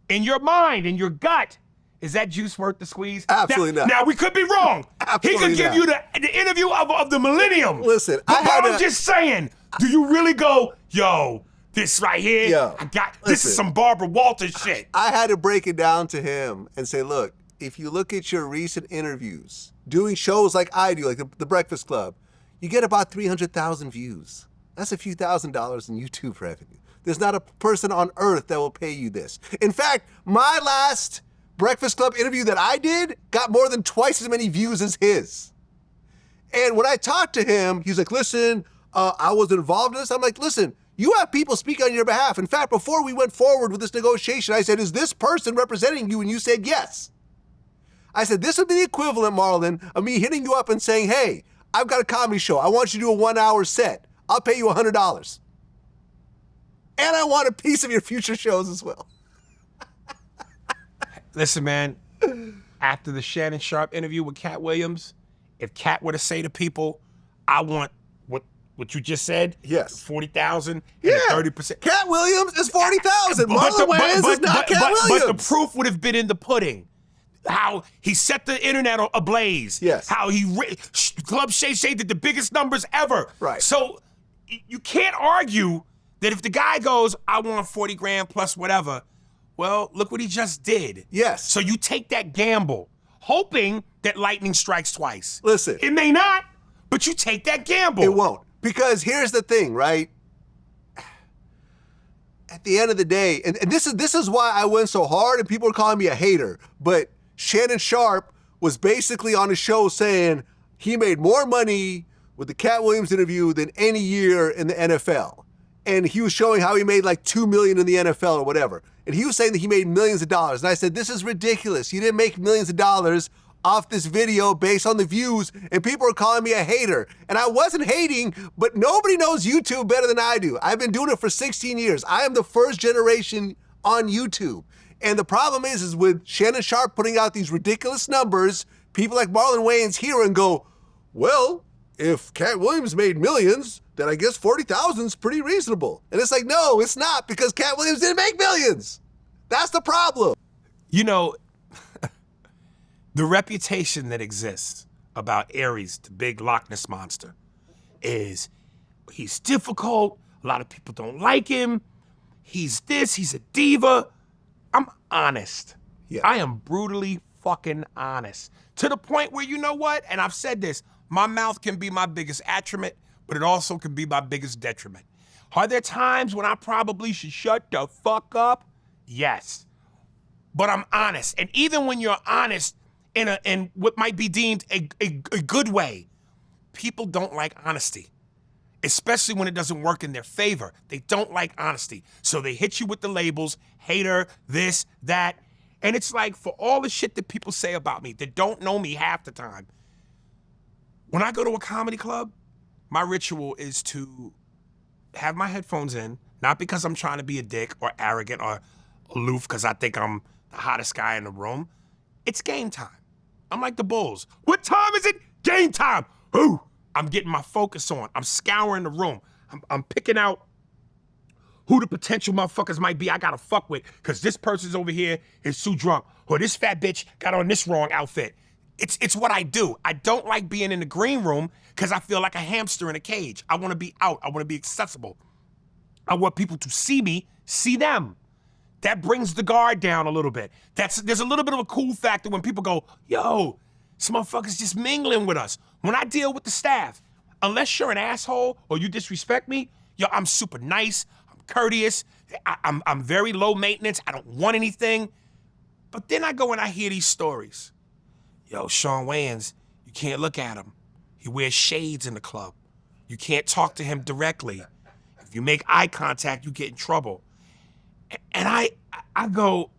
in your mind, in your gut, is that juice worth the squeeze? Absolutely not. Now we could be wrong. Absolutely He could give not. you the interview of the millennium. Listen, but I had I'm a- just saying, do you really go, yo, this right here, Yo, this is listen. some Barbara Walters shit. I had to break it down to him and say, look, if you look at your recent interviews, doing shows like I do, like the Breakfast Club, you get about 300,000 views. That's a few $1,000s in YouTube revenue. There's not a person on earth that will pay you this. In fact, my last Breakfast Club interview that I did got more than twice as many views as his. And when I talked to him, he's like, listen, I was involved in this. I'm like, listen, you have people speak on your behalf. In fact, before we went forward with this negotiation, I said, is this person representing you? And you said yes. I said, this would be the equivalent, Marlon, of me hitting you up and saying, hey, I've got a comedy show. I want you to do a 1-hour set. I'll pay you $100. And I want a piece of your future shows as well. Listen, man, after the Shannon Sharpe interview with Cat Williams, if Cat were to say to people, I want what you just said, Yes. 40,000 and Yeah. 30%. Cat Williams is 40,000. Marlon Wayans is not Cat Williams. But the proof would have been in the pudding. How he set the internet ablaze. Yes. How Club Shay Shay did the biggest numbers ever. Right. So you can't argue that if the guy goes, I want 40 grand plus whatever, well, look what he just did. Yes. So you take that gamble, hoping that lightning strikes twice. Listen. It may not, but you take that gamble. It won't. Because here's the thing, right? At the end of the day, and this is why I went so hard and people are calling me a hater, but Shannon Sharpe was basically on his show saying he made more money with the Cat Williams interview than any year in the NFL. And he was showing how he made like $2 million in the NFL or whatever. And he was saying that he made millions of dollars. And I said, this is ridiculous. You didn't make millions of dollars off this video based on the views, and people are calling me a hater. And I wasn't hating, but nobody knows YouTube better than I do. I've been doing it for 16 years. I am the first generation on YouTube. And the problem is with Shannon Sharpe putting out these ridiculous numbers, people like Marlon Wayans hear and go, well, if Cat Williams made millions, then I guess 40,000 is pretty reasonable. And it's like, no, it's not, because Cat Williams didn't make millions. That's the problem. You know, the reputation that exists about Aries, the big Loch Ness monster, is he's difficult. A lot of people don't like him. He's this, he's a diva. I'm honest. Yeah. I am brutally fucking honest. To the point where, you know what? And I've said this, my mouth can be my biggest attribute, but it also can be my biggest detriment. Are there times when I probably should shut the fuck up? Yes. But I'm honest. And even when you're honest in what might be deemed a good way, people don't like honesty. Especially when it doesn't work in their favor. They don't like honesty. So they hit you with the labels, hater, this, that. And it's like, for all the shit that people say about me that don't know me half the time, when I go to a comedy club, my ritual is to have my headphones in, not because I'm trying to be a dick or arrogant or aloof because I think I'm the hottest guy in the room. It's game time. I'm like the Bulls. What time is it? Game time. Ooh, I'm getting my focus on. I'm scouring the room. I'm picking out who the potential motherfuckers might be I gotta fuck with, because this person's over here is too drunk, or this fat bitch got on this wrong outfit. It's what I do. I don't like being in the green room because I feel like a hamster in a cage. I wanna be out. I wanna be accessible. I want people to see me, see them. That brings the guard down a little bit. There's a little bit of a cool factor when people go, yo, this motherfucker's just mingling with us. When I deal with the staff, unless you're an asshole or you disrespect me, yo, I'm super nice, I'm courteous, I'm very low maintenance, I don't want anything. But then I go and I hear these stories. Yo, Shawn Wayans, you can't look at him. He wears shades in the club. You can't talk to him directly. If you make eye contact, you get in trouble. And I go,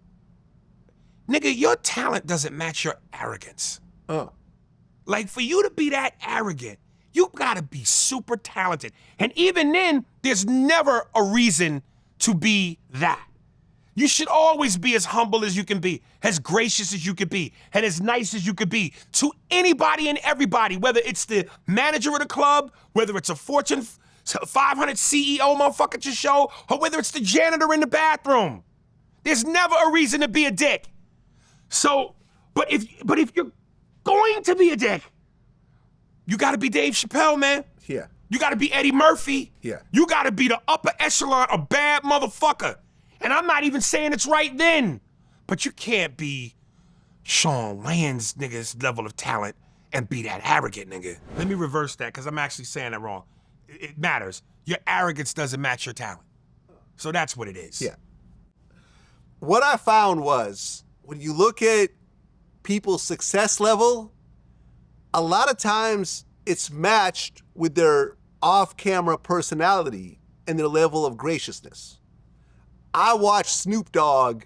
nigga, your talent doesn't match your arrogance. Like, for you to be that arrogant, you gotta be super talented. And even then, there's never a reason to be that. You should always be as humble as you can be, as gracious as you can be, and as nice as you could be to anybody and everybody, whether it's the manager of the club, whether it's a Fortune 500 CEO motherfucker at your show, or whether it's the janitor in the bathroom. There's never a reason to be a dick. So, but if you're going to be a dick, you gotta be Dave Chappelle, man. Yeah. You gotta be Eddie Murphy. Yeah. You gotta be the upper echelon of bad motherfucker. And I'm not even saying it's right then, but you can't be Sean Wayans, nigga's level of talent and be that arrogant, nigga. Let me reverse that, because I'm actually saying that wrong. It matters. Your arrogance doesn't match your talent. So that's what it is. Yeah. What I found was, when you look at people's success level, a lot of times it's matched with their off-camera personality and their level of graciousness. I watched Snoop Dogg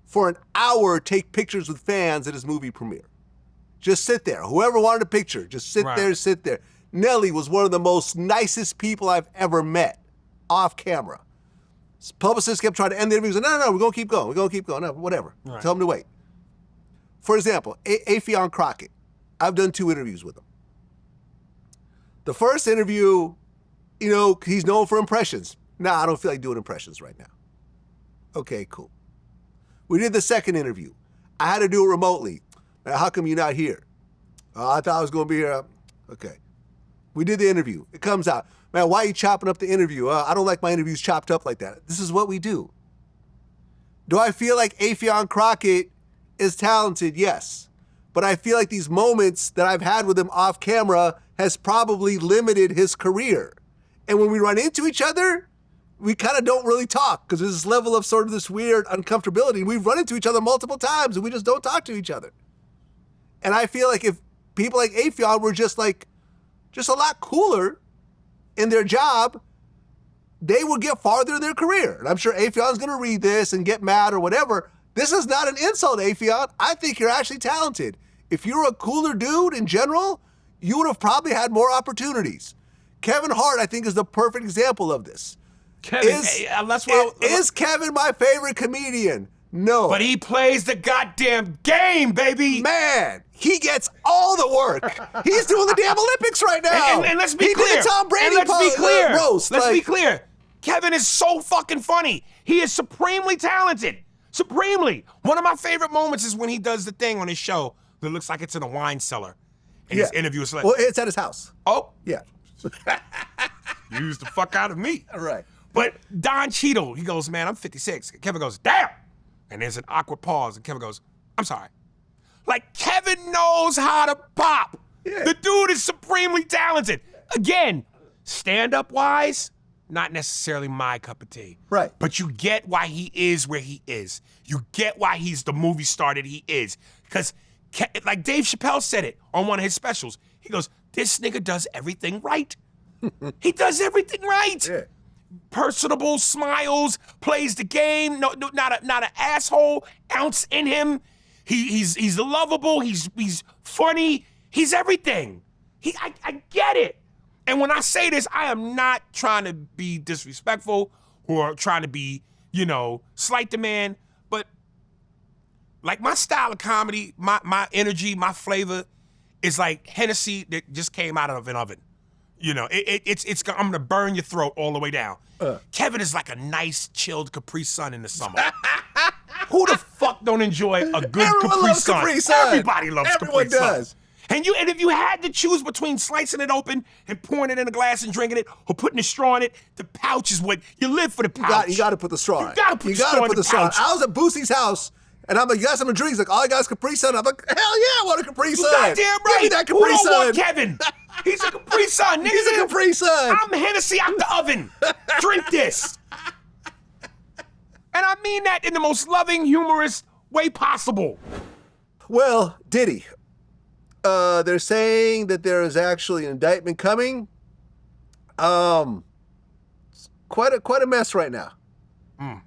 for an hour take pictures with fans at his movie premiere. Just sit there. Whoever wanted a picture, just sit there. Nelly was one of the most nicest people I've ever met off camera. His publicist kept trying to end the interview. He said, no, we're going to keep going. We're going to keep going. No, whatever. Right. Tell him to wait. For example, Affion Crockett. I've done 2 interviews with him. The first interview, he's known for impressions. Nah, I don't feel like doing impressions right now. Okay, cool. We did the second interview. I had to do it remotely. Now, how come you're not here? I thought I was going to be here. Okay. We did the interview. It comes out. Man, why are you chopping up the interview? I don't like my interviews chopped up like that. This is what we do. Do I feel like Affion Crockett is talented? Yes. But I feel like these moments that I've had with him off camera has probably limited his career. And when we run into each other, we kind of don't really talk because there's this level of sort of this weird uncomfortability. We've run into each other multiple times and we just don't talk to each other. And I feel like if people like Affion were just a lot cooler in their job, they would get farther in their career. And I'm sure Affion's going to read this and get mad or whatever. This is not an insult, Affion. I think you're actually talented. If you're a cooler dude in general, you would have probably had more opportunities. Kevin Hart, I think, is the perfect example of this. Kevin, is Kevin my favorite comedian? No. But he plays the goddamn game, baby. Man, he gets all the work. He's doing the damn Olympics right now. And let's be clear. He did a Tom Brady roast. Let's be clear. Kevin is so fucking funny. He is supremely talented. Supremely. One of my favorite moments is when he does the thing on his show that looks like it's in a wine cellar. And his interview is like, well, it's at his house. Oh. Yeah. Use the fuck out of me. All right. But Don Cheadle, he goes, man, I'm 56. Kevin goes, damn. And there's an awkward pause, and Kevin goes, I'm sorry. Like, Kevin knows how to pop. Yeah. The dude is supremely talented. Again, stand-up wise, not necessarily my cup of tea. Right. But you get why he is where he is. You get why he's the movie star that he is. Because, like Dave Chappelle said it on one of his specials, he goes, this nigga does everything right. He does everything right. Yeah. Personable, smiles, plays the game, not an asshole ounce in him. He's lovable, he's funny, he's everything. I get it. And when I say this, I am not trying to be disrespectful or trying to be, slight the man, but like my style of comedy, my energy, my flavor is like Hennessy that just came out of an oven. I'm gonna burn your throat all the way down. Kevin is like a nice, chilled Capri Sun in the summer. Who the fuck don't enjoy a good Capri Sun? Capri Sun. Everybody loves Everyone Capri does. Sun. And if you had to choose between slicing it open and pouring it in a glass and drinking it, or putting a straw in it, the pouch is what you live for. The pouch. You got to put the straw in. You got to put the straw in the pouch. I was at Boosie's house. And I'm like, you got some drinks? Like, all I got is Capri Sun. I'm like, hell yeah, I want a Capri Sun. Goddamn right. Give me that Who Capri don't Sun. want Kevin? He's a Capri Sun, nigga. He's a Capri Sun. I'm Hennessy out the oven. Drink this. And I mean that in the most loving, humorous way possible. Well, Diddy. They're saying that there is actually an indictment coming. It's quite a mess right now.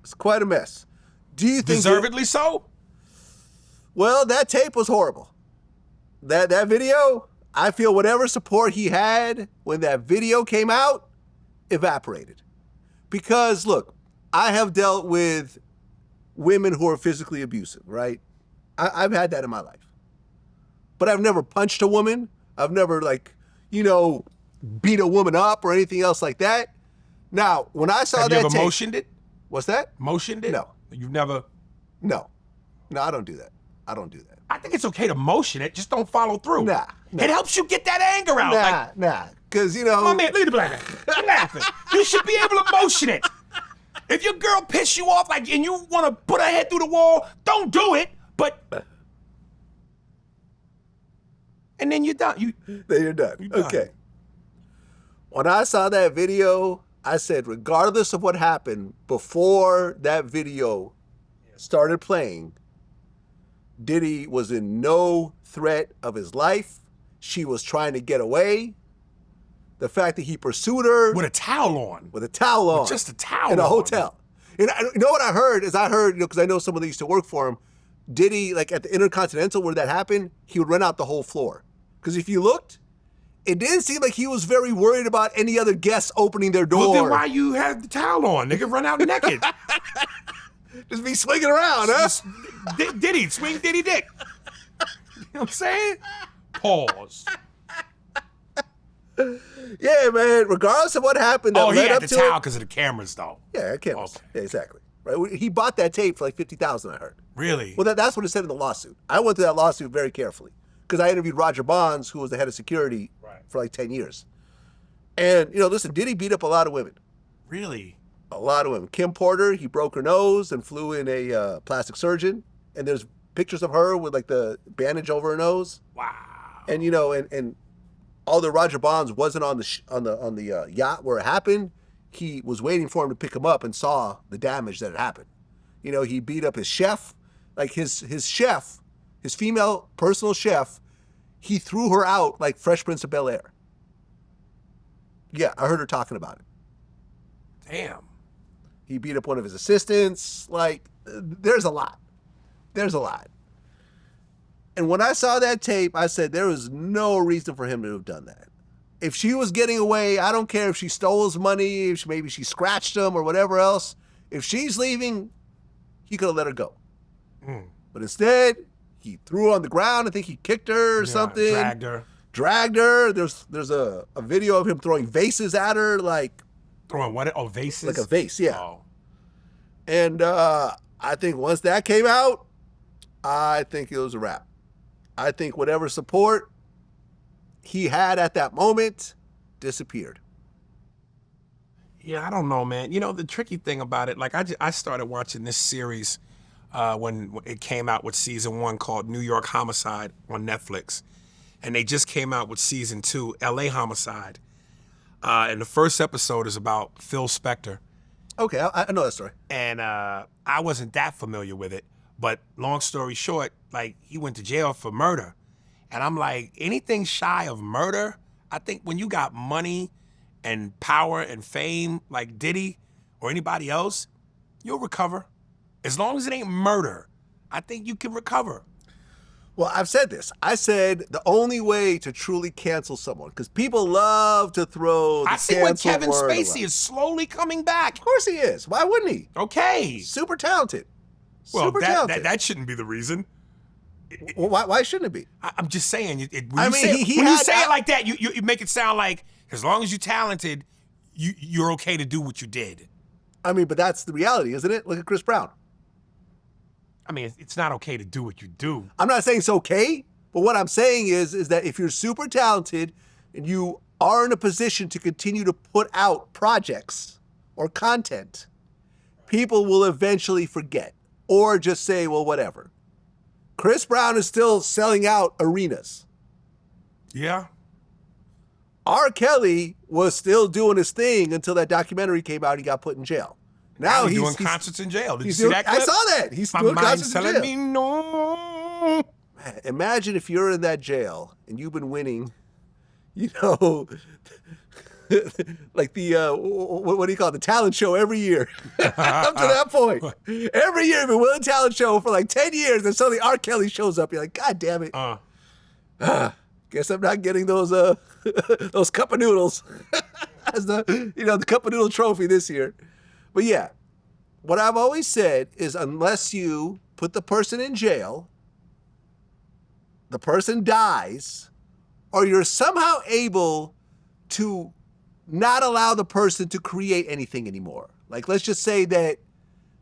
It's quite a mess. Do you think deservedly so? Well, that tape was horrible. That video, I feel whatever support he had when that video came out evaporated. Because look, I have dealt with women who are physically abusive, right? I've had that in my life. But I've never punched a woman. I've never, like, you know, beat a woman up or anything else like that. Now, when I saw Have that you ever tape, motioned it? what's that? Motioned it? No. You've never? No, I don't do that. I don't do that. I think it's okay to motion it, just don't follow through. Nah. It helps you get that anger out. Nah. Because, you know. My man, look at the black man. You're laughing. You should be able to motion it. If your girl piss you off, like, and you want to put her head through the wall, don't do it. But, and then you're done. Then you're done. You're done. Okay. When I saw that video, I said, regardless of what happened before that video started playing, Diddy was in no threat of his life. She was trying to get away. The fact that he pursued her with a towel on. with a towel on, just a towel in a on. hotel. And you know what I heard is you know, because I know someone that used to work for him. Diddy, like at the Intercontinental where that happened, he would rent out the whole floor. Because if you looked, it didn't seem like he was very worried about any other guests opening their door. Well, then why you have the towel on? Nigga, run out naked. Just be swinging around, huh? Diddy, swing Diddy dick. You know what I'm saying? Pause. Yeah, man. Regardless of what happened, that Oh, he led had up the to towel it. because of the cameras, though. Yeah, cameras. Okay. Yeah, exactly. Right. He bought that tape for like $50,000. I heard. Really? Well, that's what it said in the lawsuit. I went through that lawsuit very carefully because I interviewed Roger Bonds, who was the head of security for like 10 years. And you know, listen, Diddy beat up a lot of women. Really? A lot of women. Kim Porter, he broke her nose and flew in a plastic surgeon. And there's pictures of her with like the bandage over her nose. Wow. And you know, and although Roger Bonds wasn't on the yacht where it happened, he was waiting for him to pick him up and saw the damage that had happened. You know, he beat up his chef, like his chef, his female personal chef. He threw her out like Fresh Prince of Bel-Air. Yeah, I heard her talking about it. Damn. He beat up one of his assistants. Like, there's a lot. There's a lot. And when I saw that tape, I said there was no reason for him to have done that. If she was getting away, I don't care if she stole his money, if maybe she scratched him or whatever else. If she's leaving, he could have let her go. But instead, he threw her on the ground. I think he kicked her or something. Dragged her. There's a video of him throwing vases at her, like. Throwing what? Oh, vases? Like a vase, yeah. Oh. And I think once that came out, I think it was a wrap. I think whatever support he had at that moment disappeared. Yeah, I don't know, man. You know, the tricky thing about it, like I started watching this series when it came out with season 1 called New York Homicide on Netflix. And they just came out with season 2, LA Homicide. And the first episode is about Phil Spector. Okay, I know that story. And I wasn't that familiar with it. But long story short, like, he went to jail for murder. And I'm like, anything shy of murder, I think when you got money and power and fame like Diddy or anybody else, you'll recover. As long as it ain't murder, I think you can recover. Well, I've said this. I said the only way to truly cancel someone, because people love to throw the I see when cancel Kevin word Spacey around. is slowly coming back. Of course he is. Why wouldn't he? Okay. Super talented. Well, Super talented. that shouldn't be the reason. Well, why shouldn't it be? I'm just saying. When I you mean, say, he when you had say that- it like that, you make it sound like as long as you're talented, you're okay to do what you did. I mean, but that's the reality, isn't it? Look at Chris Brown. I mean, it's not okay to do what you do. I'm not saying it's okay, but what I'm saying is that if you're super talented and you are in a position to continue to put out projects or content, people will eventually forget or just say, well, whatever. Chris Brown is still selling out arenas. Yeah. R. Kelly was still doing his thing until that documentary came out and he got put in jail. Now he's doing concerts in jail. Did you see doing, that clip? I saw that. He's My doing mind's concerts in telling jail. me no. Man, imagine if you're in that jail and you've been winning, you know, like the, what do you call it, the talent show every year. Up to that point. Every year you've been winning talent show for like 10 years and suddenly R. Kelly shows up. You're like, God damn it. Guess I'm not getting those those cup of noodles as the cup of noodle trophy this year. But yeah, what I've always said is unless you put the person in jail, the person dies, or you're somehow able to not allow the person to create anything anymore. Like, let's just say that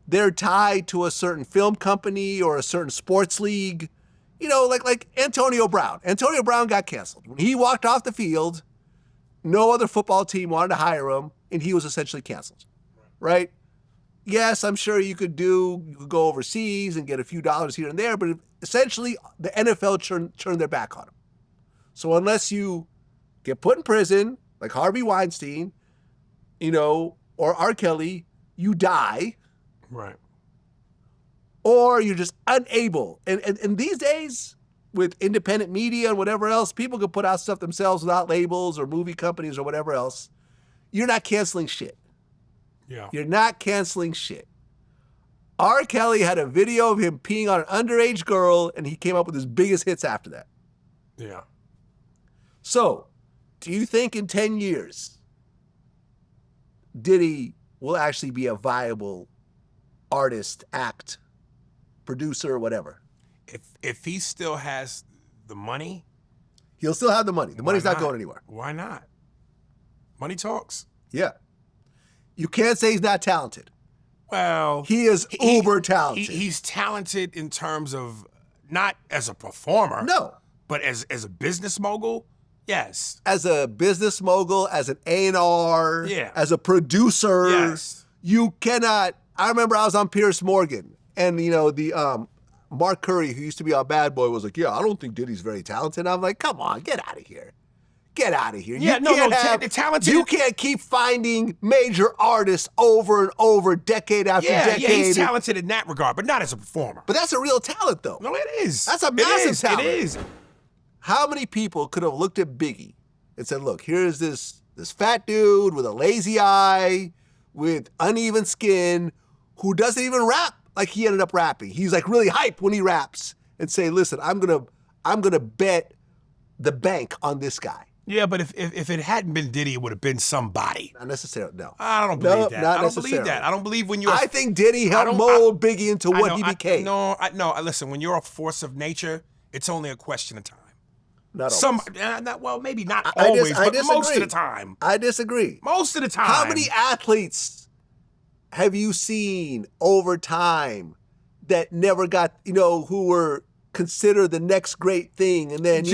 they're tied to a certain film company or a certain sports league, you know, like Antonio Brown. Antonio Brown got canceled. When he walked off the field, no other football team wanted to hire him, and he was essentially canceled, right? Yes, I'm sure you could go overseas and get a few dollars here and there, but essentially the NFL turned their back on him. So unless you get put in prison, like Harvey Weinstein, you know, or R. Kelly, you die. Right. Or you're just unable. And these days, with independent media and whatever else, people can put out stuff themselves without labels or movie companies or whatever else. You're not canceling shit. Yeah. You're not canceling shit. R. Kelly had a video of him peeing on an underage girl, and he came up with his biggest hits after that. Yeah. So, do you think in 10 years, Diddy will actually be a viable artist, act, producer, whatever? If he still has the money, He'll still have the money. The money's not going anywhere. Why not? Money talks. Yeah. You can't say he's not talented. Well, He is uber talented. He's talented in terms of not as a performer. No. But as a business mogul, yes. As a business mogul, as an A&R, Yeah. as a producer, Yes. you cannot. I remember I was on Pierce Morgan, and you know the Mark Curry, who used to be on Bad Boy, was like, "Yeah, I don't think Diddy's very talented." I'm like, "Come on, get out of here, get out of here." Yeah, talented. You can't keep finding major artists over and over, decade after decade. Yeah, he's talented in that regard, but not as a performer. But that's a real talent, though. No, it is. That's a massive talent. It is. How many people could have looked at Biggie and said, "Look, here's this fat dude with a lazy eye, with uneven skin, who doesn't even rap like he ended up rapping. He's like really hype when he raps," and say, "Listen, I'm gonna bet the bank on this guy." Yeah, but if it hadn't been Diddy, it would have been somebody. Not necessarily. No. I don't believe that. Not I don't believe necessarily. that. I don't believe when you're. I think Diddy helped mold Biggie into what he became. No, listen. When you're a force of nature, it's only a question of time. Not always. Well, maybe not I always, but disagree. most of the time. I disagree. Most of the time. How many athletes have you seen over time that never got, who were considered the next great thing, and then,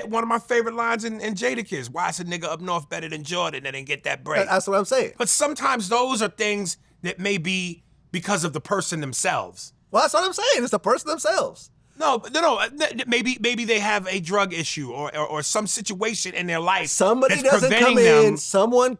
one of my favorite lines in Jadakiss, "Why is a nigga up north better than Jordan that didn't get that break?" That's what I'm saying. But sometimes those are things that may be because of the person themselves. Well, that's what I'm saying. It's the person themselves. No. Maybe they have a drug issue or some situation in their life. Somebody that's doesn't come preventing in.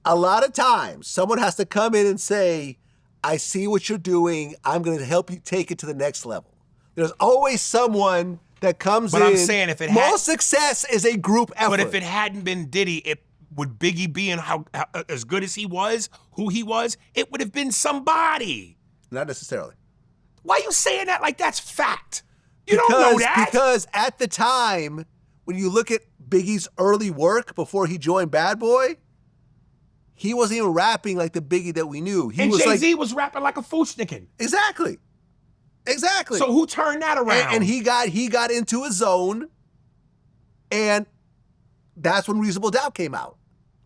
A lot of times, someone has to come in and say, "I see what you're doing. I'm going to help you take it to the next level." There's always someone that comes in. But I'm saying most success is a group effort. But if it hadn't been Diddy, would Biggie be in how as good as he was, who he was? It would have been somebody. Not necessarily. Why are you saying that like that's fact? You don't know that. Because at the time, when you look at Biggie's early work before he joined Bad Boy, he wasn't even rapping like the Biggie that we knew. And Jay-Z was rapping like a Fushnikin. Exactly. So who turned that around? And he got into his zone, and that's when Reasonable Doubt came out.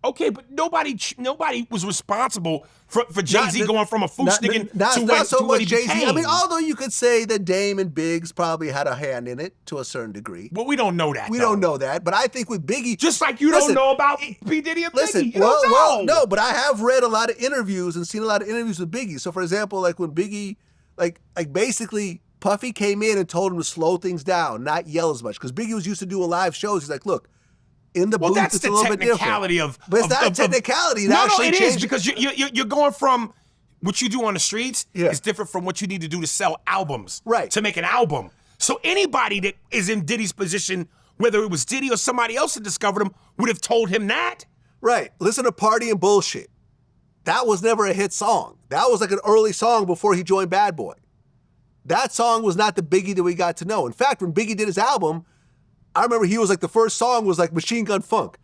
Okay, but nobody was responsible for Jay-Z going from a Fushnikin to what he Jay-Z. became. I mean, although you could say that Dame and Biggs probably had a hand in it to a certain degree. Well, we don't know that. We don't know that, but I think with Biggie, just like you don't know about P. Diddy and Biggie. You don't know. Well, no, but I have read a lot of interviews and seen a lot of interviews with Biggie. So, for example, like when Biggie, like basically Puffy came in and told him to slow things down, not yell as much, because Biggie was used to doing live shows. He's like, "Look, in the booth, that's it's the a little bit different." But it's not a technicality. No, it is, because you're going from what you do on the streets is different from what you need to do to sell albums, right? To make an album. So anybody that is in Diddy's position, whether it was Diddy or somebody else that discovered him, would have told him that. Right. Listen to Party and Bullshit. That was never a hit song. That was like an early song before he joined Bad Boy. That song was not the Biggie that we got to know. In fact, when Biggie did his album, I remember he was like, the first song was like Machine Gun Funk.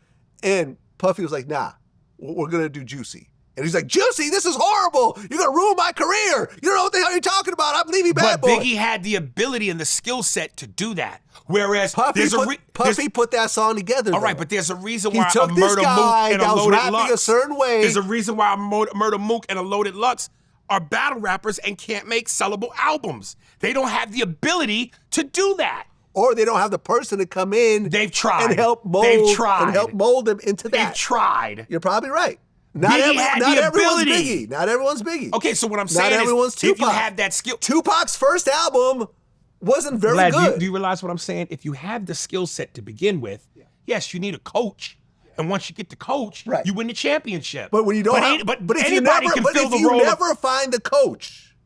And Puffy was like, "Nah, we're going to do Juicy." And he's like, Juicy, this is horrible. You're going to ruin my career. You don't know what the hell you're talking about. I'm leaving Bad Boy. But Biggie had the ability and the skill set to do that. Whereas Puffy put that song together. All right, though. but there's a reason He why took a this Murder guy Mook and a that was Loaded rapping Lux. a certain way. There's a reason why Murder Mook and a Loaded Lux are battle rappers and can't make sellable albums. They don't have the ability to do that. Or they don't have the person to come in. They've tried. And help mold. They've tried. And help mold them into that. They've tried. You're probably right. Not Biggie everyone's ability. Biggie. Not everyone's Biggie. Okay, so what I'm saying Not everyone's is, Tupac. if you have that skill, Tupac's first album wasn't very Vlad, good. do you realize what I'm saying? If you have the skill set to begin with, yes, you need a coach. And once you get the coach, Right. you win the championship. But when you don't, but if you anybody never, can but fill if the you role. never find the coach,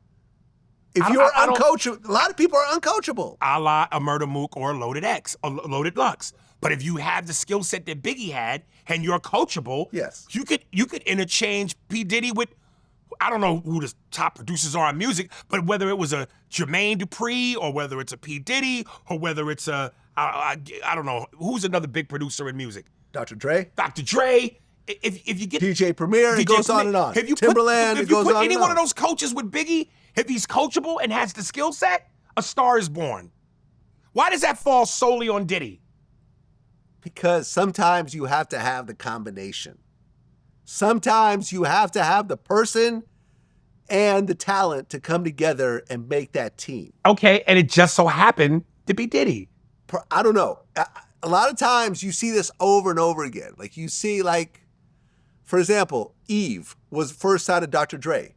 if you're uncoachable, a lot of people are uncoachable. A la a Murder Mook or a Loaded X, or Loaded Lux. But if you have the skill set that Biggie had and you're coachable, Yes. you could interchange P. Diddy with, I don't know who the top producers are in music, but whether it was a Jermaine Dupri or whether it's a P. Diddy or whether it's a, I don't know, who's another big producer in music? Dr. Dre, Dr. Dre. If you get DJ Premier, it goes on and on. Timberland, it goes on and on. If you put any one of those coaches with Biggie, if he's coachable and has the skill set, a star is born. Why does that fall solely on Diddy? Because sometimes you have to have the combination. Sometimes you have to have the person and the talent to come together and make that team. Okay, and it just so happened to be Diddy. I don't know. A lot of times you see this over and over again. Like you see, like, for example, Eve was first signed to Dr. Dre.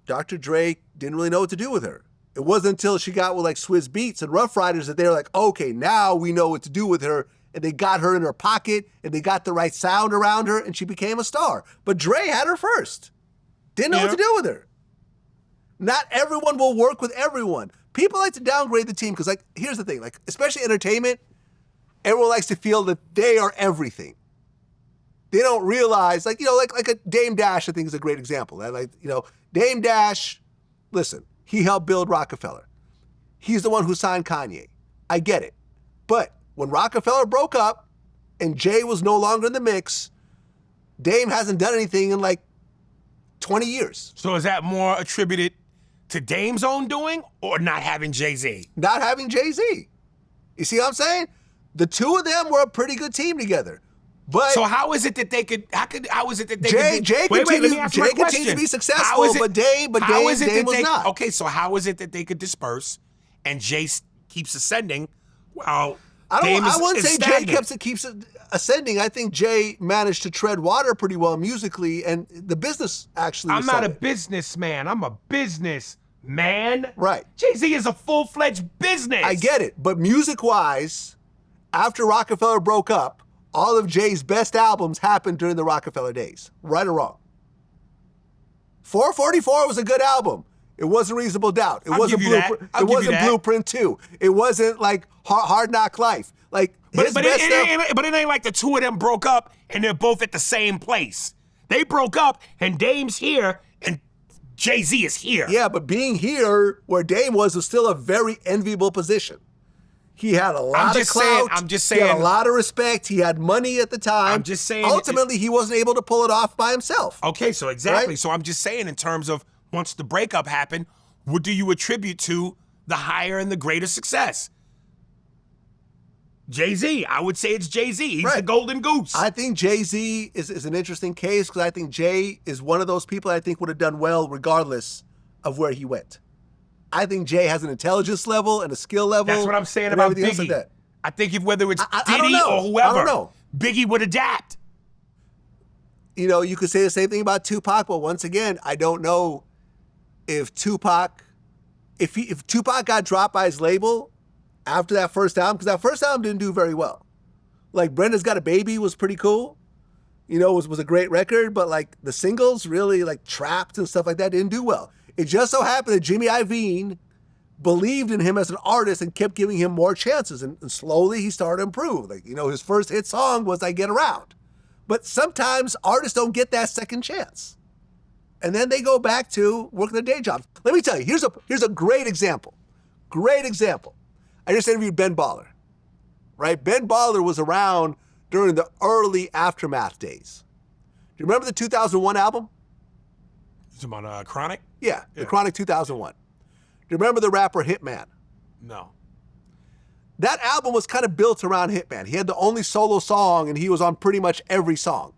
Dr. Dre didn't really know what to do with her. It wasn't until she got with like Swizz Beatz and Rough Riders that they were like, okay, now we know what to do with her. And they got her in her pocket and they got the right sound around her and she became a star. But Dre had her first. Didn't know what to do with her. Not everyone will work with everyone. People like to downgrade the team because, like, here's the thing, like, especially entertainment, everyone likes to feel that they are everything. They don't realize, like, you know, like a Dame Dash, I think is a great example. Like, you know, Dame Dash, listen, he helped build Rockefeller. He's the one who signed Kanye. I get it. But when Rockefeller broke up and Jay was no longer in the mix, Dame hasn't done anything in like 20 years. So is that more attributed to Dame's own doing or not having Jay-Z? Not having Jay-Z. You see what I'm saying? The two of them were a pretty good team together. But so how is it that they could? How is it that they Jay could? continued to be successful, but Dame was not. Okay, so how is it that they could disperse, and Jay keeps ascending, while I wouldn't say Jay keeps ascending. I think Jay managed to tread water pretty well musically, and the business actually. I'm not a businessman. I'm a businessman. Right. Jay-Z is a full-fledged business. I get it, but music-wise, after Rockefeller broke up, all of Jay's best albums happened during the Rockefeller days, right or wrong. 444 was a good album. It wasn't Reasonable Doubt. It wasn't Blueprint 2. It wasn't like Hard Knock Life. Like but it ain't like the two of them broke up and they're both at the same place. They broke up and Dame's here and Jay-Z is here. Yeah, but being here where Dame was still a very enviable position. He had a lot of clout. I'm just saying. He had a lot of respect. He had money at the time. I'm just saying. Ultimately, he wasn't able to pull it off by himself. Okay, so exactly. Right? So I'm just saying in terms of once the breakup happened, what do you attribute to the higher and the greater success? Jay-Z. I would say it's Jay-Z. He's the golden goose. I think Jay-Z is an interesting case because I think Jay is one of those people I think would have done well regardless of where he went. I think Jay has an intelligence level and a skill level. That's what I'm saying about Biggie. Like I think whether it's Diddy or whoever, Biggie would adapt. You know, you could say the same thing about Tupac, but once again, I don't know if Tupac got dropped by his label after that first album, because that first album didn't do very well. Like Brenda's Got a Baby was pretty cool. You know, was a great record, but like the singles really like Trapped and stuff like that didn't do well. It just so happened that Jimmy Iovine believed in him as an artist and kept giving him more chances. And slowly he started to improve. Like, you know, his first hit song was I Get Around. But sometimes artists don't get that second chance. And then they go back to working their day jobs. Let me tell you, here's a great example. Great example. I just interviewed Ben Baller, right? Ben Baller was around during the early Aftermath days. Do you remember the 2001 album? It's about Chronic? Yeah, the Yeah. Chronic 2001. Do you remember the rapper Hitman? No. That album was kind of built around Hitman. He had the only solo song, and he was on pretty much every song.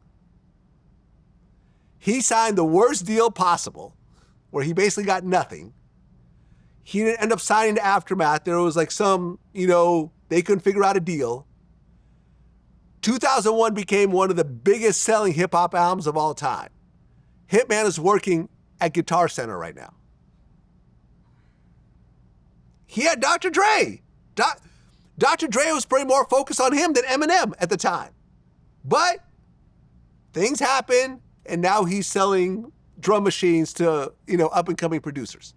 He signed the worst deal possible, where he basically got nothing. He didn't end up signing to Aftermath. There was like some, they couldn't figure out a deal. 2001 became one of the biggest selling hip hop albums of all time. Hitman is working at Guitar Center right now. He had Dr. Dre. Dr. Dre was pretty more focused on him than Eminem at the time. But things happen, and now he's selling drum machines to, up and coming producers.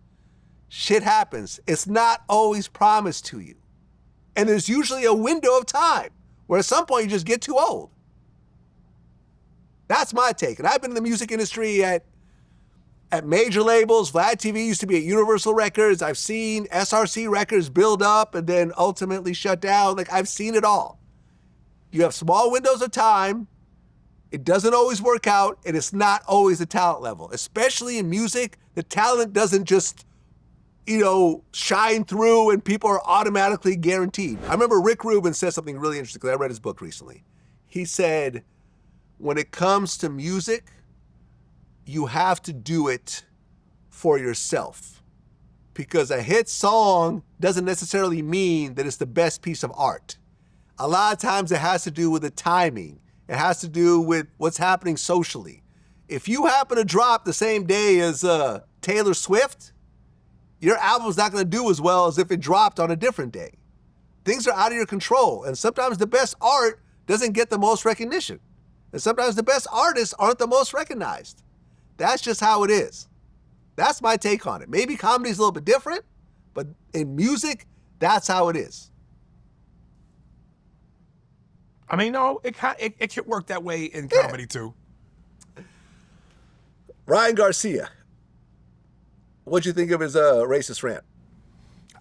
Shit happens. It's not always promised to you. And there's usually a window of time where at some point you just get too old. That's my take. And I've been in the music industry at major labels. VladTV used to be at Universal Records. I've seen SRC Records build up and then ultimately shut down. Like, I've seen it all. You have small windows of time. It doesn't always work out, and it's not always the talent level. Especially in music, the talent doesn't just, shine through and people are automatically guaranteed. I remember Rick Rubin said something really interesting because I read his book recently. He said, when it comes to music, you have to do it for yourself, because a hit song doesn't necessarily mean that it's the best piece of art. A lot of times it has to do with the timing. It has to do with what's happening socially. If you happen to drop the same day as Taylor Swift, your album's not going to do as well as if it dropped on a different day. Things are out of your control, and sometimes the best art doesn't get the most recognition. And sometimes the best artists aren't the most recognized. That's just how it is. That's my take on it. Maybe comedy's a little bit different, but in music, that's how it is. I mean, no, it could work that way in comedy too. Ryan Garcia, what'd you think of his racist rant?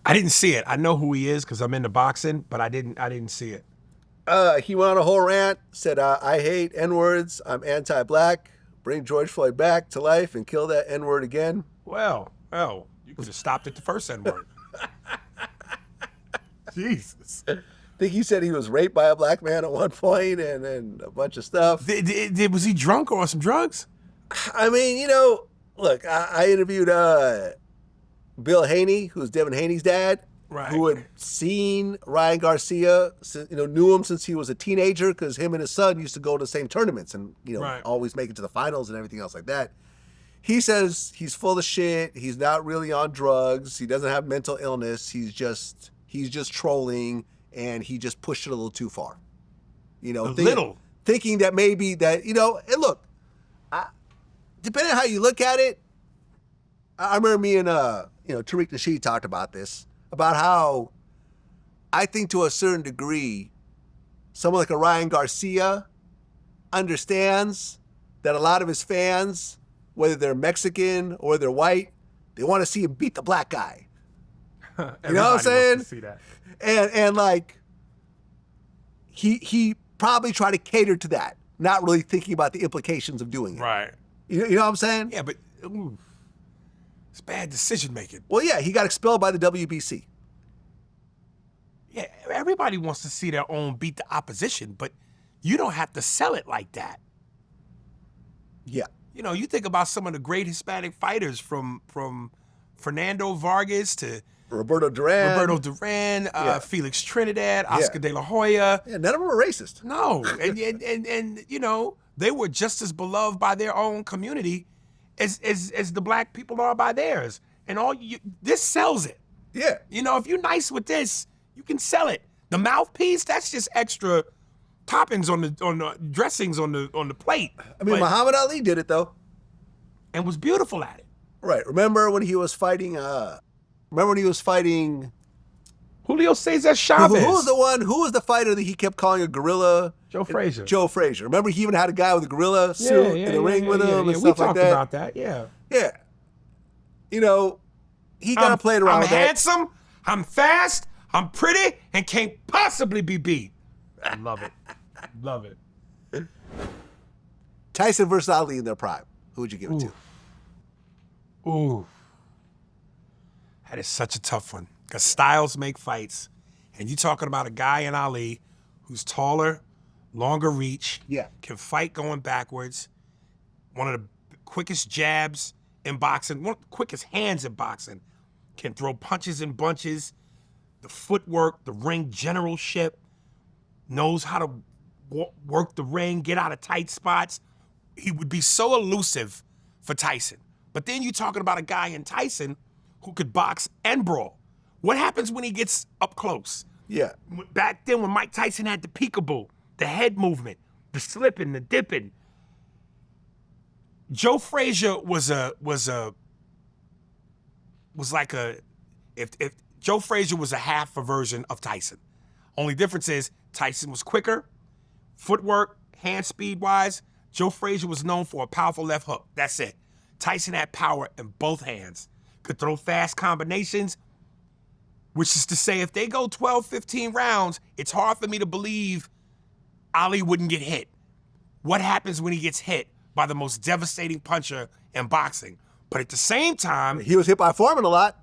I didn't see it. I know who he is because I'm into boxing, but I didn't see it. He went on a whole rant, said, I hate N-words, I'm anti-black, bring George Floyd back to life and kill that N-word again. Well, you could have stopped at the first N-word. Jesus. I think he said he was raped by a black man at one point and a bunch of stuff. Was he drunk or on some drugs? I mean, look, I interviewed Bill Haney, who's Devin Haney's dad, Right. who had seen Ryan Garcia, knew him since he was a teenager because him and his son used to go to the same tournaments and, Right. always make it to the finals and everything else like that. He says he's full of shit. He's not really on drugs. He doesn't have mental illness. He's just trolling, and he just pushed it a little too far. Thinking that maybe that, and look, depending on how you look at it, I remember me and, Tariq Nasheed talked about this, about how I think to a certain degree, someone like a Ryan Garcia understands that a lot of his fans, whether they're Mexican or they're white, they want to see him beat the black guy. You know what I'm saying? Wants to see that. And like, he probably tried to cater to that, not really thinking about the implications of doing it. Right. You know what I'm saying? Yeah, but it's bad decision making. Well, yeah, he got expelled by the WBC. Yeah, everybody wants to see their own beat the opposition, but you don't have to sell it like that. Yeah. You think about some of the great Hispanic fighters from Fernando Vargas to Roberto Duran, Felix Trinidad, Oscar De La Hoya. Yeah, none of them were racist. No, and they were just as beloved by their own community as the black people are by theirs. And this sells it. Yeah. If you're nice with this, you can sell it. The mouthpiece, that's just extra toppings on the dressings on the plate. I mean, Muhammad Ali did it though, and was beautiful at it. Right. Remember when he was fighting? Julio Cesar Chavez. Who was the fighter that he kept calling a gorilla? Joe Frazier. Joe Frazier. Remember, he even had a guy with a gorilla suit in the ring with him and stuff like that. We talked about that. Yeah. Yeah. He kind of played around with that. I'm handsome. I'm fast. I'm pretty, and can't possibly be beat. I love it. Love it. Tyson versus Ali in their prime. Who would you give it to? Ooh. That is such a tough one. Because styles make fights. And you're talking about a guy in Ali who's taller, longer reach, can fight going backwards, one of the quickest jabs in boxing, one of the quickest hands in boxing, can throw punches in bunches, the footwork, the ring generalship, knows how to work the ring, get out of tight spots. He would be so elusive for Tyson. But then you're talking about a guy in Tyson who could box and brawl. What happens when he gets up close? Yeah. Back then when Mike Tyson had the peekaboo, the head movement, the slipping, the dipping. Joe Frazier if Joe Frazier was a half a version of Tyson. Only difference is Tyson was quicker, footwork, hand speed wise. Joe Frazier was known for a powerful left hook. That's it. Tyson had power in both hands, could throw fast combinations, which is to say if they go 12, 15 rounds, it's hard for me to believe Ali wouldn't get hit. What happens when he gets hit by the most devastating puncher in boxing? But at the same time, he was hit by Foreman a lot.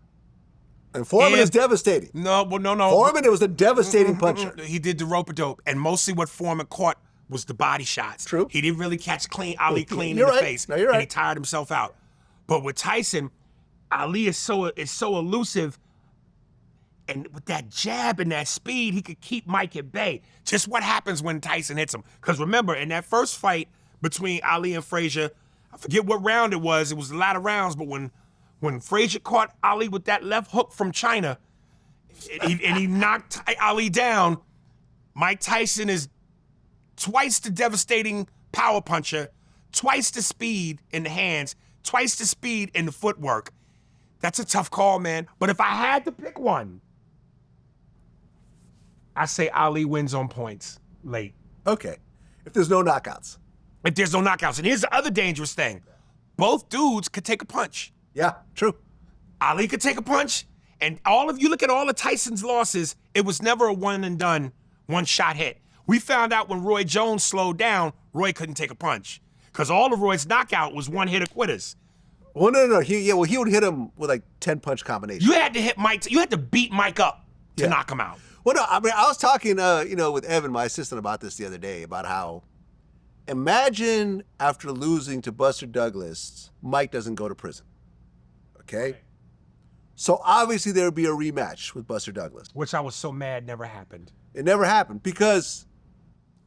And Foreman is devastating. No. Foreman, it was a devastating puncher. He did the rope-a-dope, and mostly what Foreman caught was the body shots. True. He didn't really catch Ali clean in You're the right. face. No, you're right. And he tired himself out. But with Tyson, Ali is so elusive, and with that jab and that speed, he could keep Mike at bay. Just what happens when Tyson hits him? Because remember, in that first fight between Ali and Frazier, I forget what round it was a lot of rounds, but when Frazier caught Ali with that left hook from China, and he knocked Ali down, Mike Tyson is twice the devastating power puncher, twice the speed in the hands, twice the speed in the footwork. That's a tough call, man. But if I had to pick one, I say Ali wins on points late. Okay. If there's no knockouts. If there's no knockouts. And here's the other dangerous thing. Both dudes could take a punch. Yeah, true. Ali could take a punch, and you look at all of Tyson's losses, it was never a one and done, one shot hit. We found out when Roy Jones slowed down, Roy couldn't take a punch. Because all of Roy's knockout was one hitter quitters. Well, no. He would hit him with like 10 punch combinations. You had to hit Mike, you had to beat Mike up to knock him out. Well, no, I mean, I was talking, with Evan, my assistant, about this the other day, about how, imagine after losing to Buster Douglas, Mike doesn't go to prison. Okay? So obviously there would be a rematch with Buster Douglas. Which I was so mad never happened. It never happened because...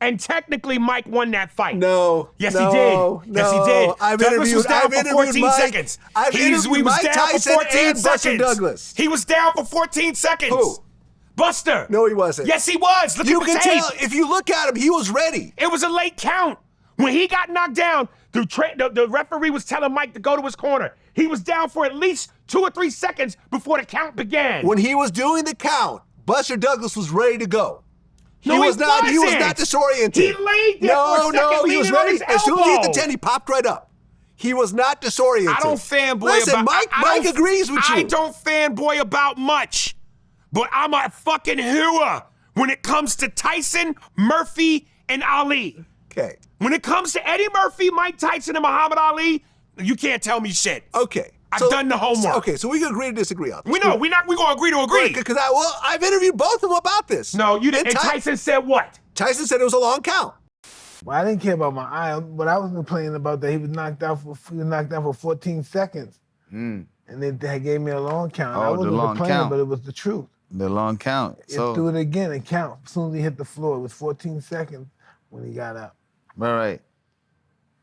And technically Mike won that fight. No. Yes, he did. Yes, he did. Douglas was down for 14 Mike, seconds. He was Mike down Tyson for 14 and Buster Douglas. He was down for 14 seconds. Who? Buster. No, he wasn't. Yes, he was. Look you at the can tape. tell, if you look at him, he was ready. It was a late count. When he got knocked down, the referee was telling Mike to go to his corner. He was down for at least 2 or 3 seconds before the count began. When he was doing the count, Buster Douglas was ready to go. He was not disoriented. He laid there for a second, he was leaning on ready. his As soon as he hit the elbow. 10, he popped right up. He was not disoriented. I don't fanboy Listen, about... Mike agrees with you. I don't fanboy about much, but I'm a fucking hooer when it comes to Tyson, Murphy, and Ali. Okay. When it comes to Eddie Murphy, Mike Tyson, and Muhammad Ali, you can't tell me shit. Okay. I've done the homework. Okay, so we can agree to disagree on this. We're gonna agree to agree. Because I've interviewed both of them about this. No, you didn't. And Tyson said what? Tyson said it was a long count. Well, I didn't care about my eye, but I was complaining about that he was knocked out for 14 seconds. And they gave me a long count. I wasn't complaining, but it was the truth. The long count. So do it again and count. As soon as he hit the floor, it was 14 seconds when he got up. Right.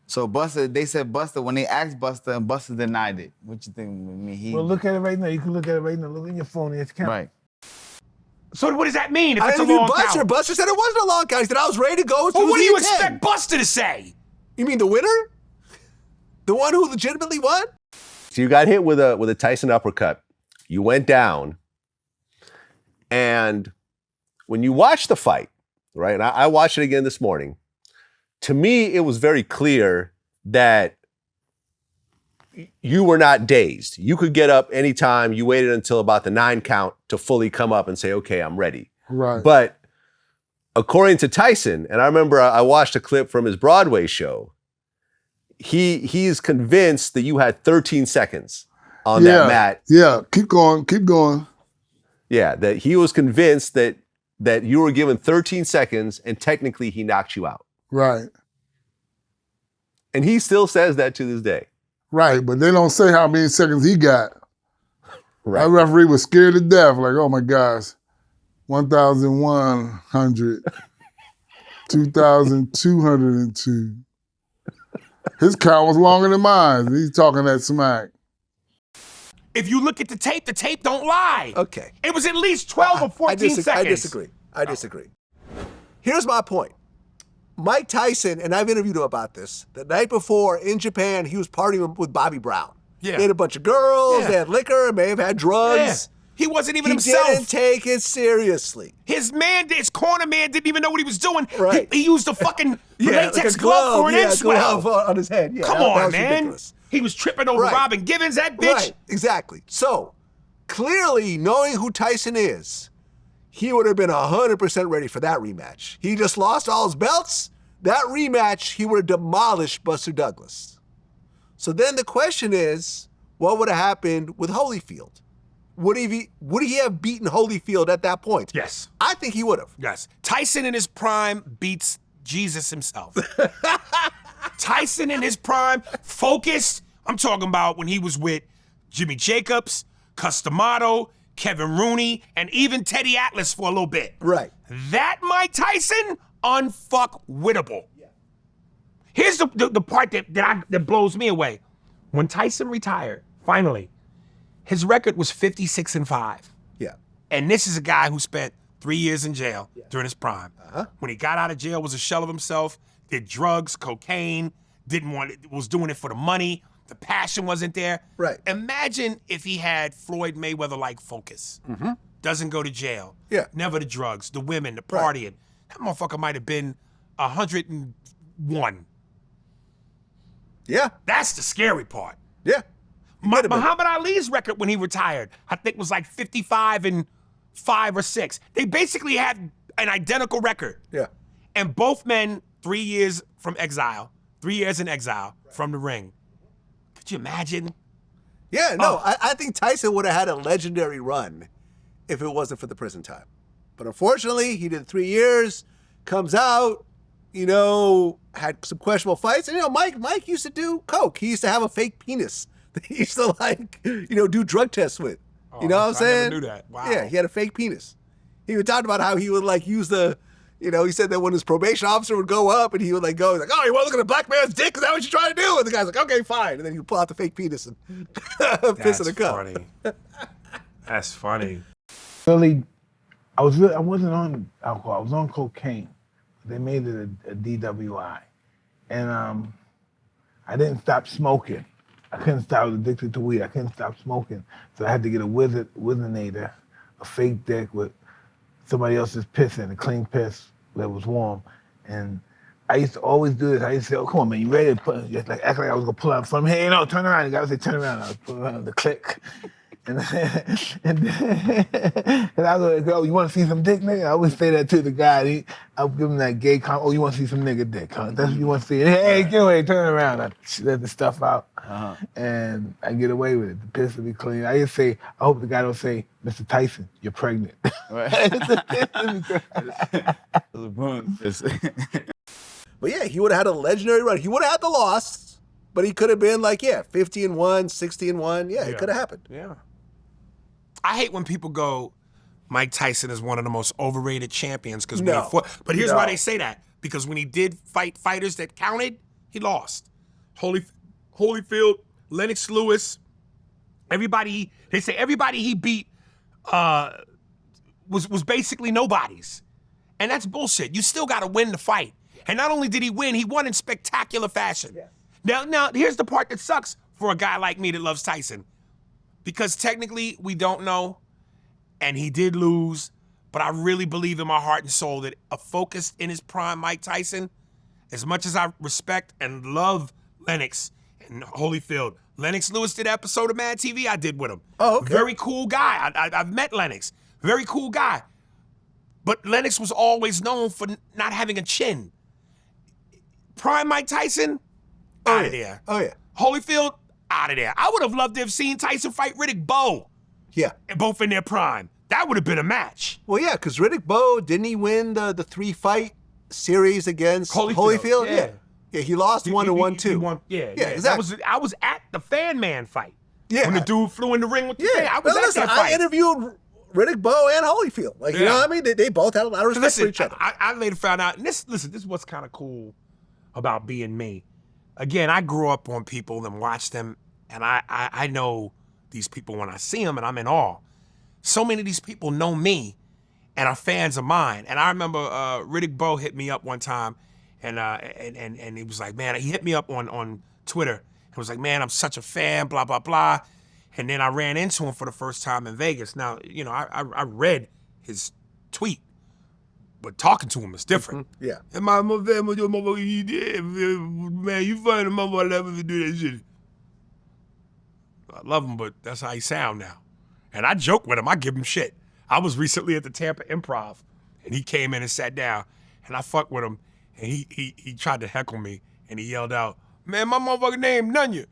So Buster, they said Buster, when they asked Buster, and Buster denied it. What you think? I mean, Well, look at it right now. You can look at it right now. Look in your phone and it's count. Right. So what does that mean if I it's a interviewed long Buster. count? Buster said it wasn't a long count. He said I was ready to go. Well, what do you expect Buster to say? You mean the winner? The one who legitimately won? So you got hit with a Tyson uppercut. You went down. And when you watch the fight, right, and I watched it again this morning, to me, it was very clear that you were not dazed. You could get up anytime. You waited until about the 9 count to fully come up and say, okay, I'm ready. Right. But according to Tyson, and I remember I watched a clip from his Broadway show, he is convinced that you had 13 seconds on that mat. Yeah, keep going. Yeah, that he was convinced that you were given 13 seconds and technically he knocked you out. Right. And he still says that to this day. Right, but they don't say how many seconds he got. Right. That referee was scared to death. Like, oh my gosh, 1,100, 2,202. His count was longer than mine. He's talking that smack. If you look at the tape don't lie. Okay. It was at least 12 or 14 seconds. I disagree. Here's my point. Mike Tyson, and I've interviewed him about this, the night before in Japan, he was partying with Bobby Brown. Yeah. They had a bunch of girls, they had liquor, may have had drugs. He wasn't even He himself. didn't take it seriously. His corner man didn't even know what he was doing. Right. He used a fucking latex like a glove for an end swell. glove on his head. Yeah, Come that on, was man. ridiculous. He was tripping over Right. Robin Givens, that bitch. Right, exactly. So, clearly, knowing who Tyson is, he would have been 100% ready for that rematch. He just lost all his belts. That rematch, he would have demolished Buster Douglas. So then the question is, what would have happened with Holyfield? Would he have beaten Holyfield at that point? Yes. I think he would have. Yes. Tyson in his prime beats Jesus himself. Tyson in his prime, focused. I'm talking about when he was with Jimmy Jacobs, Customato, Kevin Rooney, and even Teddy Atlas for a little bit. Right. That Mike Tyson, unfuck-wittable. Yeah. Here's the part that blows me away. When Tyson retired, finally, his record was 56-5. Yeah. And this is a guy who spent 3 years in jail during his prime. When he got out of jail, was a shell of himself, did drugs, cocaine, was doing it for the money. The passion wasn't there. Right. Imagine if he had Floyd Mayweather-like focus. Mm-hmm. Doesn't go to jail. Yeah. Never the drugs, the women, the partying. That motherfucker might have been 101. Yeah. That's the scary part. Yeah. Muhammad Ali's record when he retired, I think was like 55-5 or 6. They basically had an identical record. Yeah. And both men, 3 years from exile, 3 years in exile from the ring. Could you imagine? Yeah, no, I think Tyson would have had a legendary run if it wasn't for the prison time. But unfortunately, he did 3 years, comes out, had some questionable fights. And, Mike used to do coke. He used to have a fake penis that he used to, do drug tests with. You know what I'm saying? I never knew that. Wow. Yeah, he had a fake penis. He would talk about how he would, use the, he said that when his probation officer would go up and he would, go, he's like, oh, you want to look at a black man's dick? Is that what you're trying to do? And the guy's like, okay, fine. And then he would pull out the fake penis and piss in a cup. Funny. That's funny. Really, I wasn't on alcohol. I was on cocaine. They made it a DWI. And I didn't stop smoking. I couldn't stop. I was addicted to weed. I couldn't stop smoking. So I had to get a Wizinator, a fake dick with somebody else's piss in, a clean piss that was warm. And I used to always do this. I used to say, oh, come on, man, you ready to put, just act like I was gonna pull out from him. Hey, no, turn around. You gotta say, turn around. I was pulling around the click. And I was like, oh, you want to see some dick, nigga? I always say that to the guy. I would give him that gay comment. Oh, you want to see some nigga dick, huh? That's what you want to see. Hey, get away, turn around. I let the stuff out, and I get away with it. The piss will be clean. I just say, I hope the guy don't say, Mr. Tyson, you're pregnant. But yeah, he would have had a legendary run. He would have had the loss, but he could have been 50-1, 60-1. Yeah, it could have happened. Yeah. I hate when people go, Mike Tyson is one of the most overrated champions because when he fought. But here's why they say that. Because when he did fight fighters that counted, he lost. Holyfield, Lennox Lewis, everybody he beat was basically nobodies. And that's bullshit. You still got to win the fight. And not only did he win, he won in spectacular fashion. Yeah. Now, here's the part that sucks for a guy like me that loves Tyson. Because technically, we don't know, and he did lose, but I really believe in my heart and soul that a focused in his prime Mike Tyson, as much as I respect and love Lennox and Holyfield, Lennox Lewis did an episode of Mad TV I did with him. Oh, okay. Very cool guy. I've met Lennox. Very cool guy. But Lennox was always known for not having a chin. Prime Mike Tyson, out of there. Oh, yeah. Holyfield, out of there. I would have loved to have seen Tyson fight Riddick Bowe. Yeah. Both in their prime. That would have been a match. Well, yeah, because Riddick Bowe, didn't he win the 3-fight series against Holyfield? Yeah. Yeah, he lost 1 and 1 2. He won, yeah, exactly. I was at the Fan Man fight. Yeah. When the dude flew in the ring with the fan. I was Now, at listen, that fight. I interviewed Riddick Bowe and Holyfield. Like, you know what I mean? They both had a lot of respect for each other. I later found out, and this is what's kind of cool about being me. Again, I grew up on people and watched them, and I know these people when I see them, and I'm in awe. So many of these people know me and are fans of mine. And I remember Riddick Bowe hit me up one time, and he was like, man, he hit me up on Twitter. He was like, man, I'm such a fan, blah, blah, blah. And then I ran into him for the first time in Vegas. Now, you know, I read his tweet, but talking to him is different. Yeah. And my man, you find a motherfucker that never do that shit. I love him, but that's how he sound now. And I joke with him. I give him shit. I was recently at the Tampa Improv, and he came in and sat down, and I fucked with him, and he tried to heckle me, and he yelled out, man, my motherfucking name Nunya.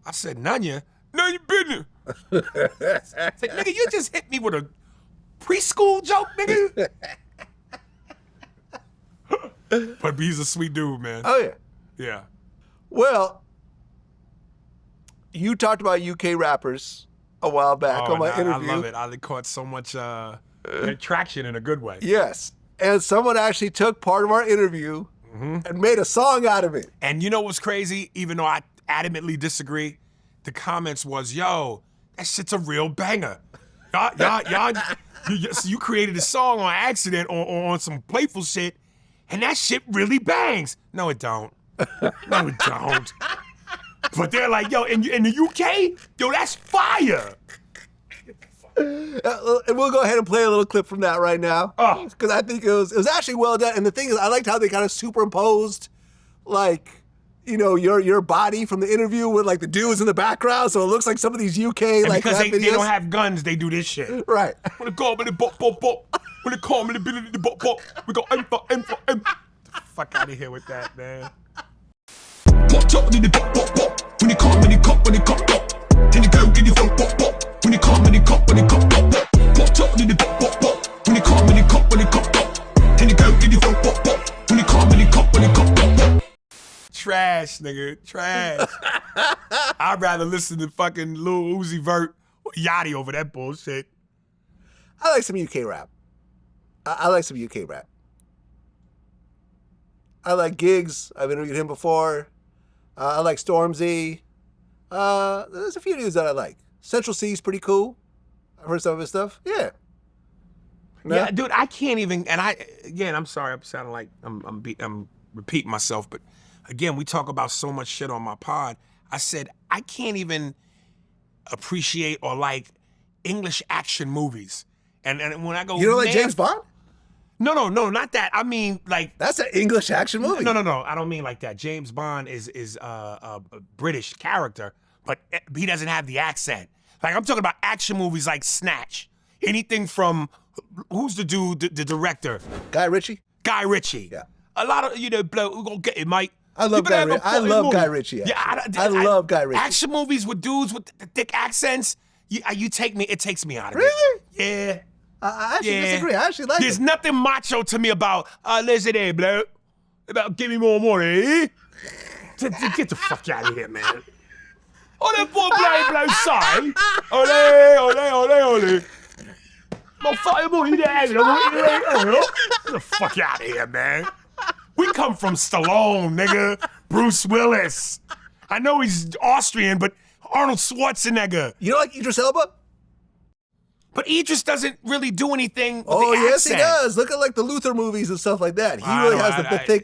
I said, Nunya? None your business. I said, nigga, you just hit me with a preschool joke, nigga. But he's a sweet dude, man. Oh, yeah. Yeah. Well, you talked about UK rappers a while back on my interview. I love it. I caught so much traction in a good way. Yes. And someone actually took part of our interview and made a song out of it. And you know what's crazy? Even though I adamantly disagree, the comments was, yo, that shit's a real banger. You created a song on accident on some playful shit, and that shit really bangs. No, it don't. No, it don't. But they're like, yo, in the UK, yo, that's fire. And we'll go ahead and play a little clip from that right now. Because I think it was actually well done. And the thing is, I liked how they kind of superimposed, like, you know, your body from the interview with like the dudes in the background. So it looks like some of these UK like because rap they videos. don't have guns, they do this shit. Right. When they call me the bop bop bop, when they call me the bop bop, we go M for M for M. Fuck out of here with that, man. Watch out with the bop bop bop. When they call me the cop, when they cop bop. Then the girl get the phone bop bop. When they call me the cop, when they cop bop. Watch out with the bop bop bop. When they call me the cop, when they cop bop. Then the girl get the phone bop bop. When they call me the cop, when they cop bop. Trash, nigga, trash. I'd rather listen to fucking Lil Uzi Vert or Yachty over that bullshit. I like some UK rap. I like some UK rap. I like Giggs. I've interviewed him before. I like Stormzy. There's a few dudes that I like. Central C's pretty cool. I've heard some of his stuff. Yeah. No? Yeah, dude, I can't even. And I'm sorry, I'm sounding like I'm repeating myself, but again, we talk about so much shit on my pod. I said I can't even appreciate or like English action movies. And when I go, you don't like James Bond? No, not that. I mean, like that's an English action movie. No. I don't mean like that. James Bond is a British character, but he doesn't have the accent. Like I'm talking about action movies like Snatch. Anything from who's the dude, the director? Guy Ritchie. Guy Ritchie. Yeah. A lot of blow. We're gonna get it, Mike. I love Guy Ritchie. I love Guy Ritchie. I love Guy Ritchie. Action movies with dudes with the thick accents. You take me. It takes me out of it. Really? Yeah. I actually disagree. I actually like There's it. nothing macho to me about, listen here, bloke. About give me more money. Get the fuck out of here, man. Oh, that boy blow say. Ole. My fucking money there. Get the fuck out of here, man. We come from Stallone, nigga. Bruce Willis. I know he's Austrian, but Arnold Schwarzenegger. You don't like Idris Elba? But Idris doesn't really do anything with Oh, the yes, accent. he does. Look at like the Luther movies and stuff like that. He really has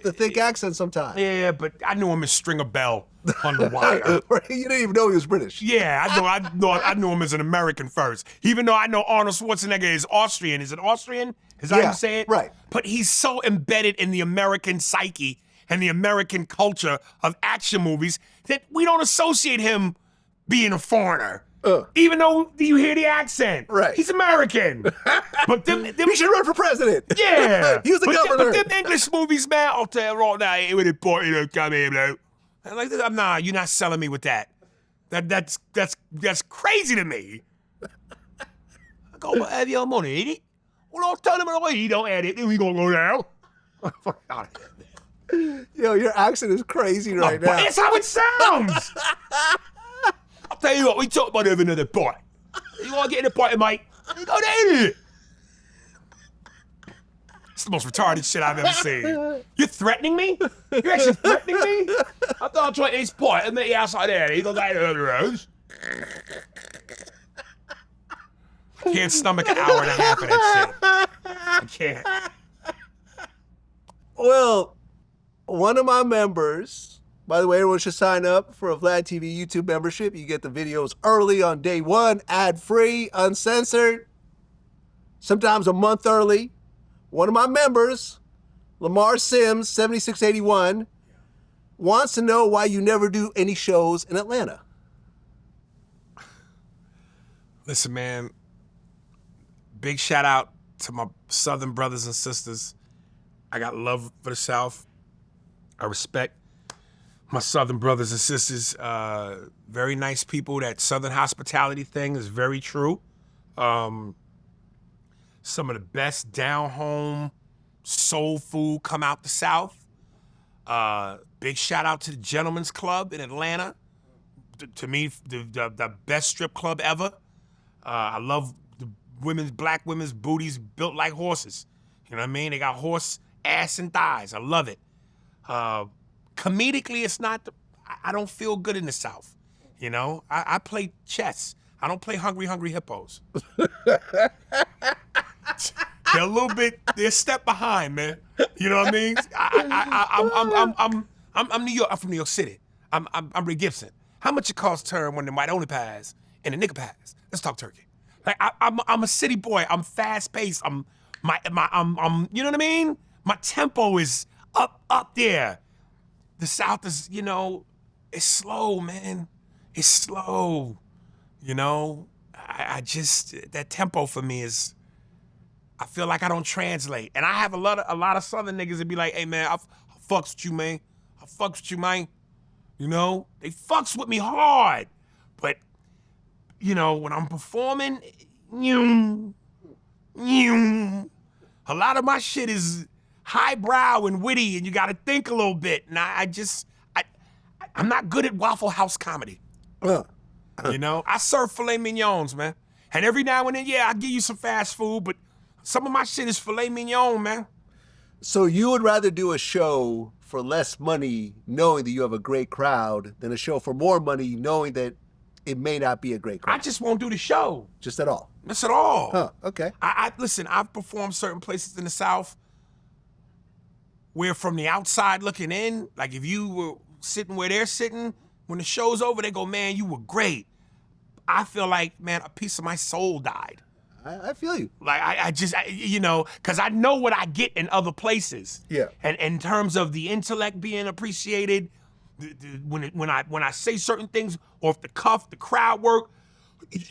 the thick accent sometimes. Yeah, but I knew him as Stringer Bell on The Wire. You didn't even know he was British. Yeah, I knew him as an American first. Even though I know Arnold Schwarzenegger is Austrian. Is it Austrian? Is that how you say it? Right. But he's so embedded in the American psyche and the American culture of action movies that we don't associate him being a foreigner. Even though you hear the accent. Right. He's American. But them he should run for president. Yeah. He was the governor. But them English movies, man, I'll tell you right now, it would important to come here, bloke. I'm like, nah, you're not selling me with that. That's crazy to me. I go, but have your money, eat it. Well, don't tell him away. He don't add it. Then we gonna go down. Fuck out of here. Yo, your accent is crazy right now. That's how it sounds. I'll tell you what, we talk about having another bite. You want to get in the party, mate? You go down it. It's the most retarded shit I've ever seen. You're threatening me? You're actually threatening me? I thought I'd try this part and meet you outside there. You go down the other roads. I can't stomach an hour and a half of that shit. I can't. Well, one of my members, by the way, everyone should sign up for a VladTV YouTube membership. You get the videos early on day one, ad-free, uncensored, sometimes a month early. One of my members, Lamar Sims, 7681, wants to know why you never do any shows in Atlanta. Listen, man, big shout out to my Southern brothers and sisters. I got love for the South. I respect my Southern brothers and sisters. Very nice people. That Southern hospitality thing is very true. Some of the best down-home soul food come out the South. Big shout out to the Gentlemen's Club in Atlanta. To me, the best strip club ever. I love the black women's booties built like horses. You know what I mean? They got horse ass and thighs. I love it. Comedically, it's not, I don't feel good in the South. You know, I play chess. I don't play Hungry Hippos. They're a little bit, they're a step behind, man. You know what I mean? I'm New York, I'm from New York City. I'm Rick Gibson. How much it costs to turn when the white only pass and the nigga pass? Let's talk turkey. Like I'm a city boy. I'm fast paced. I'm you know what I mean? My tempo is up there. The South is, you know, it's slow, man. It's slow. You know, I just, that tempo for me is, I feel like I don't translate. And I have a lot of Southern niggas that be like, hey man, I fucks with you, man. I fucks with you, man. You know, they fucks with me hard. But, you know, when I'm performing, a lot of my shit is highbrow and witty, and you gotta think a little bit. And I'm not good at Waffle House comedy. You know, I serve filet mignons, man. And every now and then, yeah, I give you some fast food, but some of my shit is filet mignon, man. So you would rather do a show for less money knowing that you have a great crowd than a show for more money knowing that it may not be a great crowd? I just won't do the show. Just at all? Just at all. Huh, okay. Listen, I've performed certain places in the South where from the outside looking in, like if you were sitting where they're sitting, when the show's over, they go, man, you were great. I feel like, man, a piece of my soul died. I feel you. Like, you know, because I know what I get in other places. Yeah. And in terms of the intellect being appreciated, when I say certain things, off the cuff, the crowd work,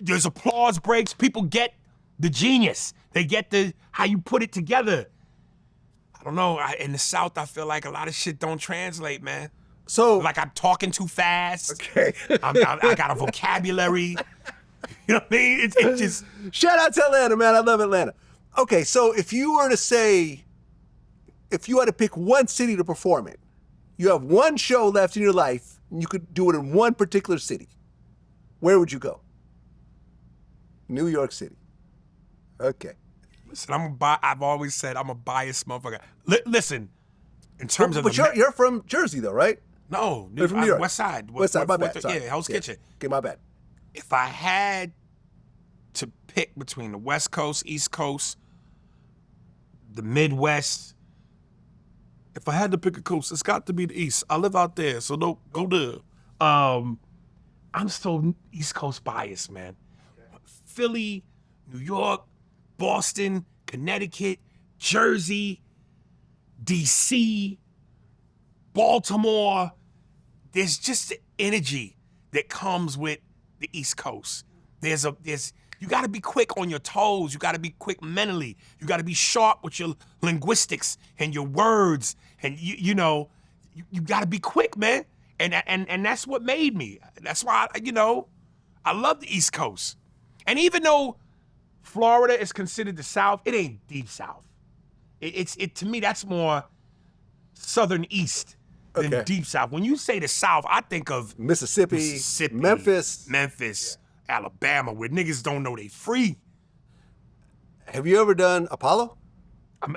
there's applause breaks. People get the genius. They get how you put it together. I don't know. In the South, I feel like a lot of shit don't translate, man. So, like I'm talking too fast. Okay. I got a vocabulary. You know what I mean? It's just. Shout out to Atlanta, man. I love Atlanta. Okay, so if you were to say, if you had to pick one city to perform in, you have one show left in your life, and you could do it in one particular city, where would you go? New York City. Okay. Listen, I've always said I'm a biased motherfucker. Listen, in terms of but you're from Jersey though, right? No, You're from New York. West Side. West Side, my bad. Sorry. Yeah, Hell's Kitchen. Okay, my bad. If I had to pick between the West Coast, East Coast, the Midwest, if I had to pick a coast, it's got to be the East. I live out there, so don't go there. I'm still East Coast biased, man. Philly, New York, Boston, Connecticut, Jersey, DC, Baltimore. There's just the energy that comes with the East Coast. You gotta be quick on your toes. You gotta be quick mentally. You gotta be sharp with your linguistics and your words. And you gotta be quick, man. And that's what made me. That's why, I love the East Coast. And even though Florida is considered the South, it ain't deep South. It's to me, that's more Southern East than deep South. When you say the South, I think of Mississippi, Memphis, Alabama, where niggas don't know they free. Have you ever done Apollo?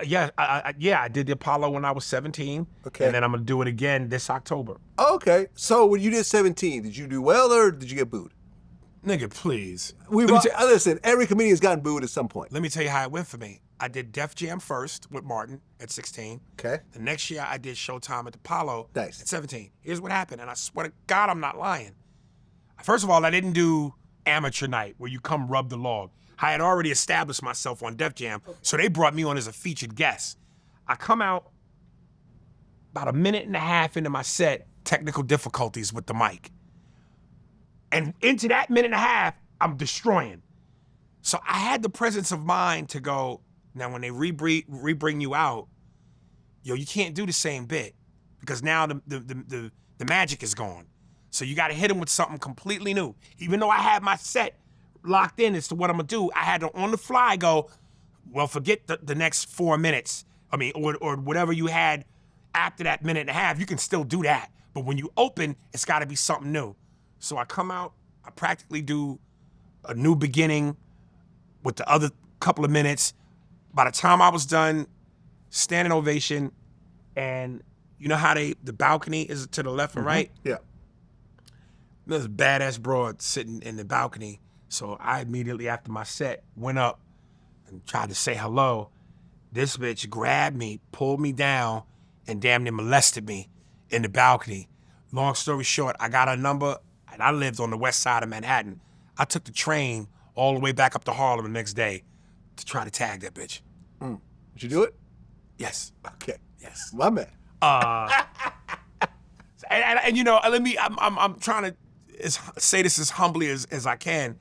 Yeah, I did the Apollo when I was 17. Okay. And then I'm gonna do it again this October. Okay. So when you did 17, did you do well or did you get booed? Nigga, please. Listen, every comedian's gotten booed at some point. Let me tell you how it went for me. I did Def Jam first with Martin at 16. Okay. The next year I did Showtime at the Apollo at 17. Here's what happened, and I swear to God I'm not lying. First of all, I didn't do amateur night where you come rub the log. I had already established myself on Def Jam, so they brought me on as a featured guest. I come out about a minute and a half into my set, technical difficulties with the mic. And into that minute and a half, I'm destroying. So I had the presence of mind to go, now when they re-bring you out, you can't do the same bit because now the magic is gone. So you got to hit them with something completely new. Even though I had my set locked in as to what I'm gonna do, I had to on the fly go, well, forget the next 4 minutes. I mean, or whatever you had after that minute and a half, you can still do that. But when you open, it's got to be something new. So I come out, I practically do a new beginning with the other couple of minutes. By the time I was done, standing ovation, and you know how the balcony is to the left and right? Yeah. There's a badass broad sitting in the balcony. So I immediately after my set went up and tried to say hello. This bitch grabbed me, pulled me down, and damn near molested me in the balcony. Long story short, I got her number, and I lived on the west side of Manhattan. I took the train all the way back up to Harlem the next day to try to tag that bitch. Did you do it? Yes. Okay. Yes. My man. I'm trying to say this as humbly as I can.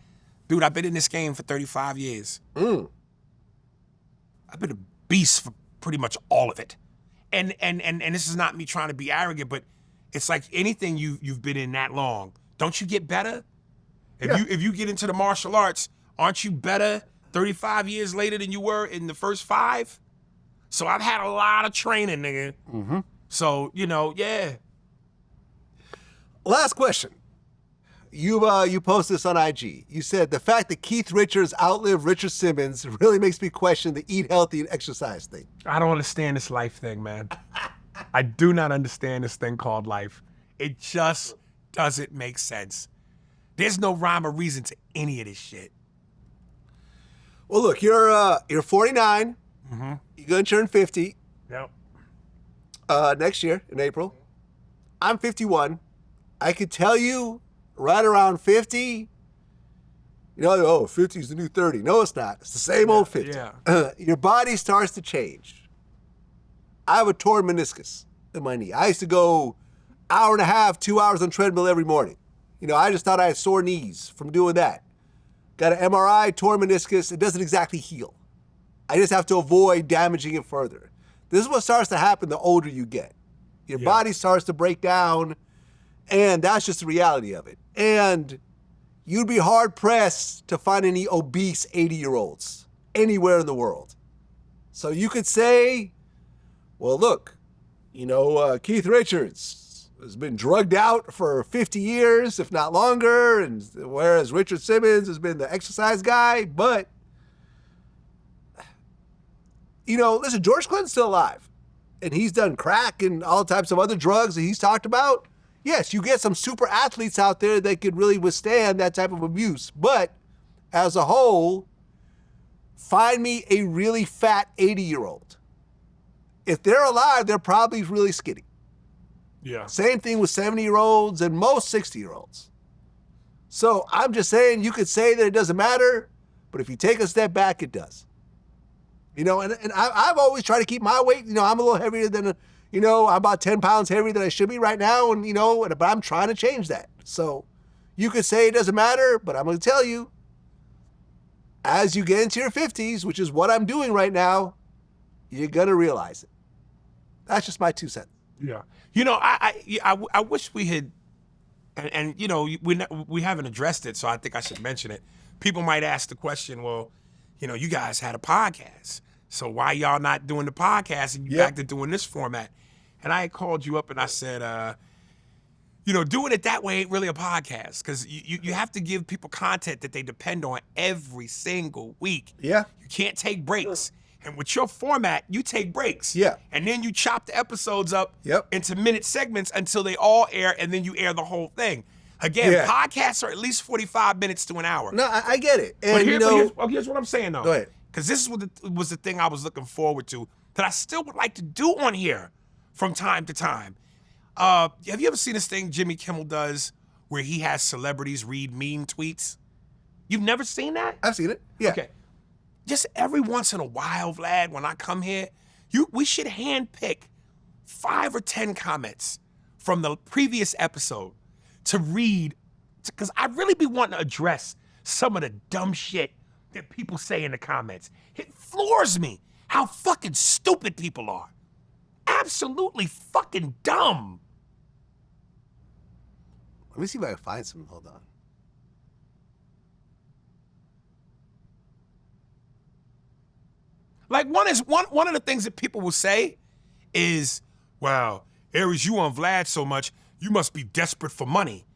Dude, I've been in this game for 35 years. I've been a beast for pretty much all of it. And this is not me trying to be arrogant, but it's like anything you've been in that long, don't you get better? If you get into the martial arts, aren't you better 35 years later than you were in the first 5? So I've had a lot of training, nigga. Mm-hmm. So, yeah. Last question. You posted this on IG. You said the fact that Keith Richards outlived Richard Simmons really makes me question the eat healthy and exercise thing. I don't understand this life thing, man. I do not understand this thing called life. It just doesn't make sense. There's no rhyme or reason to any of this shit. Well, look, you're 49. Mm-hmm. You're gonna turn 50. Yep. Next year in April. I'm 51. I could tell you right around 50. 50 is the new 30. No, it's not. It's the same old 50. Yeah. Your body starts to change. I have a torn meniscus in my knee. I used to go hour and a half, 2 hours on treadmill every morning. I just thought I had sore knees from doing that. Got an MRI, torn meniscus. It doesn't exactly heal. I just have to avoid damaging it further. This is what starts to happen the older you get. Your body starts to break down, and that's just the reality of it. And you'd be hard-pressed to find any obese 80-year-olds anywhere in the world. So you could say, well, look, Keith Richards has been drugged out for 50 years, if not longer, and whereas Richard Simmons has been the exercise guy. But, listen, George Clinton's still alive, and he's done crack and all types of other drugs that he's talked about. Yes, you get some super athletes out there that could really withstand that type of abuse. But as a whole, find me a really fat 80-year-old. If they're alive, they're probably really skinny. Yeah. Same thing with 70-year-olds and most 60-year-olds. So I'm just saying, you could say that it doesn't matter, but if you take a step back, it does. And I've always tried to keep my weight. I'm a little heavier than, I'm about 10 pounds heavier than I should be right now. But I'm trying to change that. So you could say it doesn't matter, but I'm going to tell you, as you get into your 50s, which is what I'm doing right now, you're going to realize it. That's just my 2 cents. Yeah. You know, I wish we had, and you know, we haven't addressed it, so I think I should mention it. People might ask the question, well, you know, you guys had a podcast, so why y'all not doing the podcast and you back to doing this format? And I had called you up and I said, you know, doing it that way ain't really a podcast, because you have to give people content that they depend on every single week. Yeah. You can't take breaks. And with your format, you take breaks. Yeah. And then you chop the episodes up Yep. into minute segments until they all air, and then you air the whole thing. Again, podcasts are at least 45 minutes to an hour. No, I get it. And But, you know, here's what I'm saying, though. Go ahead. Because this is what was the thing I was looking forward to that I still would like to do on here from time to time. Have you ever seen this thing Jimmy Kimmel does where he has celebrities read meme tweets? You've never seen that? I've seen it. Yeah. Okay. Just every once in a while, Vlad, when I come here, we should handpick 5 or 10 comments from the previous episode to read, because I really be wanting to address some of the dumb shit that people say in the comments. It floors me how fucking stupid people are. Absolutely fucking dumb. Let me see if I can find some. Hold on. Like one of the things that people will say is, "Wow, Aries, you on Vlad so much, you must be desperate for money."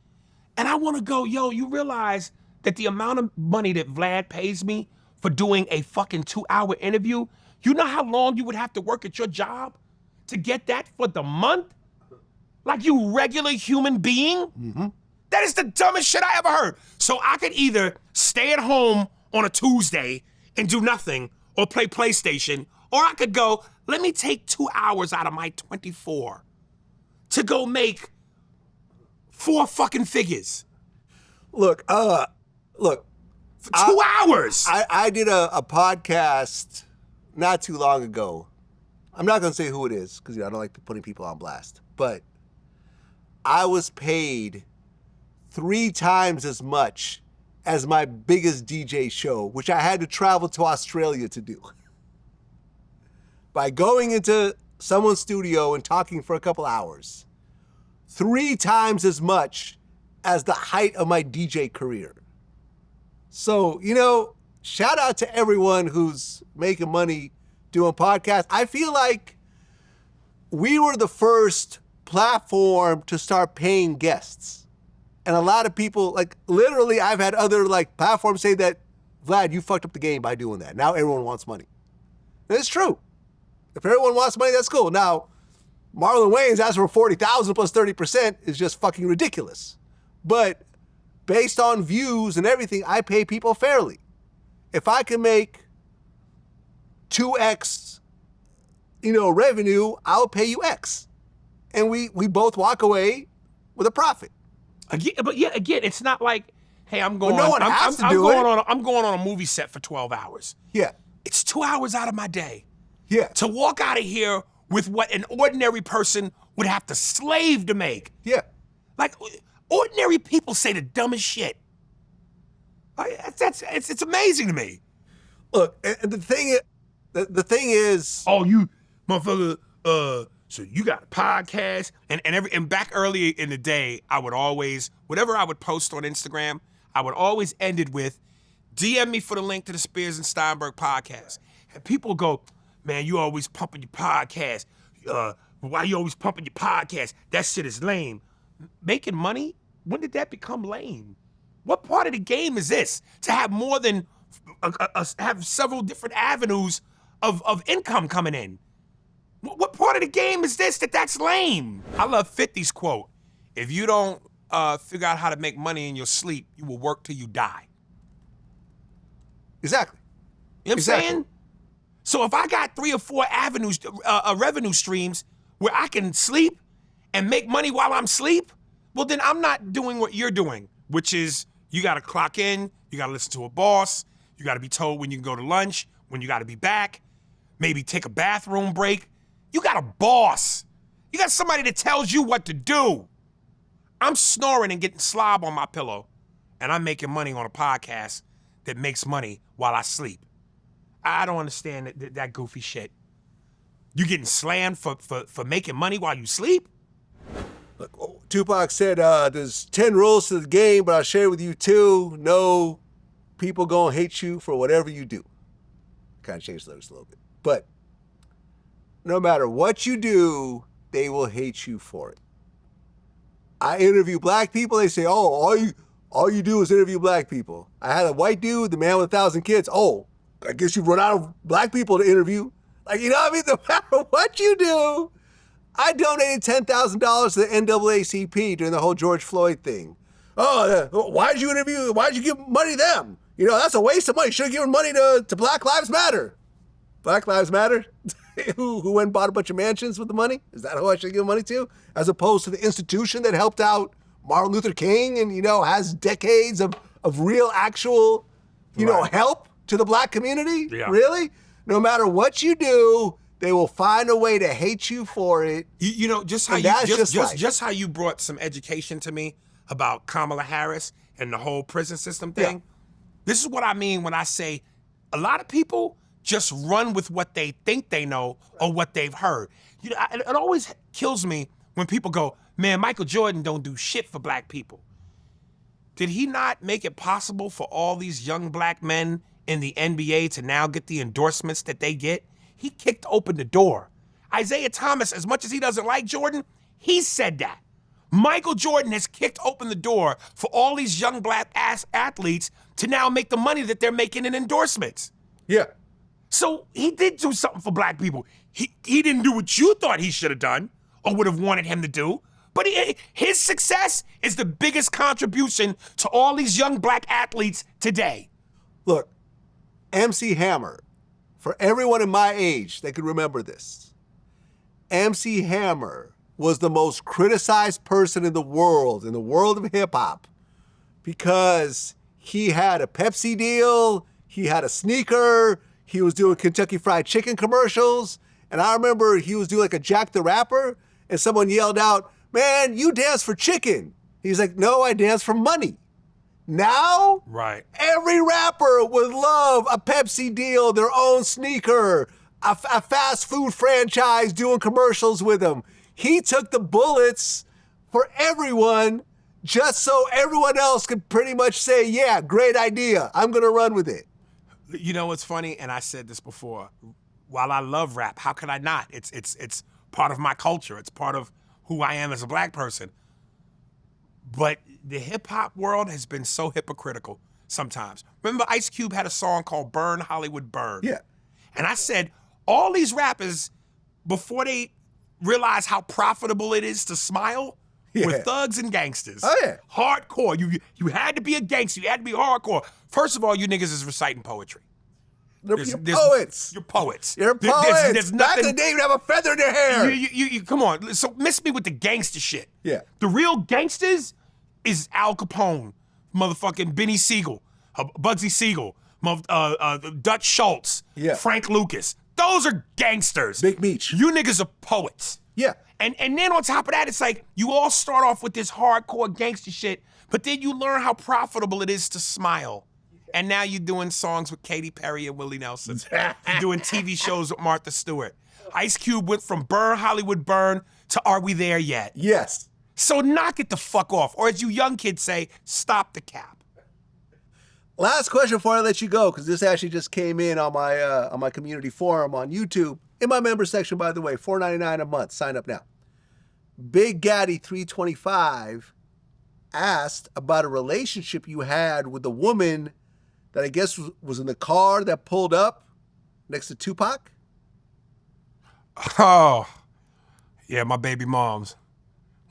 And I want to go, yo, you realize that the amount of money that Vlad pays me for doing a fucking 2-hour interview, you know how long you would have to work at your job to get that for the month? Like, you regular human being? Mm-hmm. That is the dumbest shit I ever heard. So I could either stay at home on a Tuesday and do nothing or play PlayStation, or I could go, let me take 2 hours out of my 24 to go make 4 fucking figures. Look. For 2 hours. I did a podcast not too long ago. I'm not going to say who it is because I don't like putting people on blast. But I was paid 3 times as much as my biggest DJ show, which I had to travel to Australia to do. By going into someone's studio and talking for a couple hours. 3 times as much as the height of my DJ career. So, you know, shout out to everyone who's making money doing podcasts. I feel like we were the first platform to start paying guests. And a lot of people, like literally I've had other like platforms say that, Vlad, you fucked up the game by doing that. Now everyone wants money. And it's true. If everyone wants money, that's cool. Now, Marlon Wayans asking for $40,000 plus 30% is just fucking ridiculous. But based on views and everything, I pay people fairly. If I can make 2x, revenue, I'll pay you X. And we both walk away with a profit. Again, it's not like, hey, I'm going. Well, no one has to do it. I'm going on a movie set for 12 hours. Yeah. It's 2 hours out of my day. Yeah. To walk out of here with what an ordinary person would have to slave to make. Yeah. Like, ordinary people say the dumbest shit. It's amazing to me. Look, and the thing is, oh, you motherfucker. So you got a podcast, and back early in the day, I would always, whatever I would post on Instagram, I would always end it with, DM me for the link to the Spears and Steinberg podcast. And people go, man, you always pumping your podcast. Why you always pumping your podcast? That shit is lame. Making money? When did that become lame? What part of the game is this? To have more than, have several different avenues of income coming in. What part of the game is this that's lame? I love 50's quote. If you don't figure out how to make money in your sleep, you will work till you die. Exactly. You know what I'm saying? So if I got 3 or 4 avenues, revenue streams where I can sleep and make money while I'm asleep, well then I'm not doing what you're doing, which is you gotta clock in, you gotta listen to a boss, you gotta be told when you can go to lunch, when you gotta be back, maybe take a bathroom break. You got a boss. You got somebody that tells you what to do. I'm snoring and getting slob on my pillow, and I'm making money on a podcast that makes money while I sleep. I don't understand that goofy shit. You getting slammed for making money while you sleep? Look, Tupac said, there's 10 rules to the game, but I'll share with you too. No, people gonna hate you for whatever you do. Kind of changed the lyrics a little bit. But no matter what you do, they will hate you for it. I interview black people, they say, oh, all you do is interview black people. I had a white dude, the man with 1,000 kids. Oh, I guess you've run out of black people to interview. Like, you know what I mean? No matter what you do, I donated $10,000 to the NAACP during the whole George Floyd thing. Oh, why'd you give money to them? You know, that's a waste of money. You should have given money to Black Lives Matter. Black Lives Matter? who went and bought a bunch of mansions with the money? Is that who I should give money to? As opposed to the institution that helped out Martin Luther King and, you know, has decades of real, actual, you know, help to the black community? Yeah. Really? No matter what you do, they will find a way to hate you for it. You know, just how just how you brought some education to me about Kamala Harris and the whole prison system thing. Yeah. This is what I mean when I say a lot of people just run with what they think they know or what they've heard. You know, it always kills me when people go, man, Michael Jordan don't do shit for black people. Did he not make it possible for all these young black men in the NBA to now get the endorsements that they get? He kicked open the door. Isaiah Thomas, as much as he doesn't like Jordan, he said that. Michael Jordan has kicked open the door for all these young black ass athletes to now make the money that they're making in endorsements. Yeah. So he did do something for black people. He didn't do what you thought he should have done or would have wanted him to do. But his success is the biggest contribution to all these young black athletes today. Look, MC Hammer, for everyone in my age that could remember this, MC Hammer was the most criticized person in the world of hip hop, because he had a Pepsi deal, he had a sneaker, he was doing Kentucky Fried Chicken commercials, and I remember he was doing like a Jack the Rapper, and someone yelled out, man, you dance for chicken. He's like, no, I dance for money. Now, right, every rapper would love a Pepsi deal, their own sneaker, a fast food franchise doing commercials with him. He took the bullets for everyone just so everyone else could pretty much say, yeah, great idea. I'm going to run with it. You know what's funny? And I said this before. While I love rap, how could I not? It's part of my culture. It's part of who I am as a black person. But the hip hop world has been so hypocritical sometimes. Remember Ice Cube had a song called Burn Hollywood Burn? Yeah. And I said, all these rappers, before they realize how profitable it is to smile, with thugs and gangsters. Oh, yeah. Hardcore. You had to be a gangster. You had to be hardcore. First of all, you niggas is reciting poetry. You're poets. You're poets. You're poets. There's Back nothing. in the day, you'd have a feather in your hair. You come on. So miss me with the gangster shit. Yeah. The real gangsters is Al Capone, motherfucking Benny Siegel, Bugsy Siegel, Dutch Schultz, Frank Lucas. Those are gangsters. Big Meech. You niggas are poets. Yeah. And then on top of that, it's like you all start off with this hardcore gangster shit, but then you learn how profitable it is to smile. And now you're doing songs with Katy Perry and Willie Nelson. You're doing TV shows with Martha Stewart. Ice Cube went from Burn Hollywood Burn to Are We There Yet? Yes. So knock it the fuck off. Or as you young kids say, stop the cap. Last question before I let you go, because this actually just came in on my community forum on YouTube. In my member section, by the way, $4.99 a month. Sign up now. Big Gaddy 325 asked about a relationship you had with a woman that I guess was in the car that pulled up next to Tupac. Oh, yeah, my baby moms.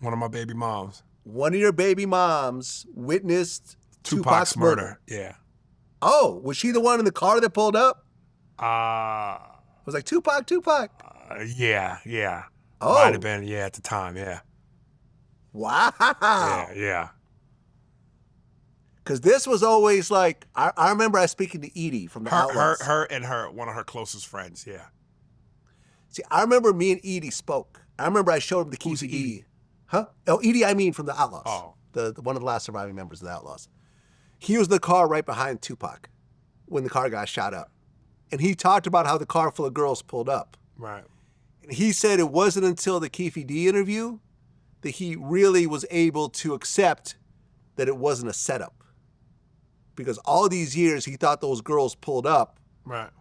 One of my baby moms. One of your baby moms witnessed Tupac's murder. Yeah. Oh, was she the one in the car that pulled up? I was like, Tupac. Yeah. Oh. Might have been, at the time, yeah. Wow. Yeah. Because this was always like, I remember I was speaking to Edie from the Outlaws. Her and one of her closest friends, yeah. See, I remember me and Edie spoke. I remember I showed him the keys to Edie. Huh? Oh, Edie, I mean from the Outlaws. Oh. The one of the last surviving members of the Outlaws. He was in the car right behind Tupac when the car got shot up. And he talked about how the car full of girls pulled up. Right. He said it wasn't until the Keefe D interview that he really was able to accept that it wasn't a setup. Because all these years he thought those girls pulled up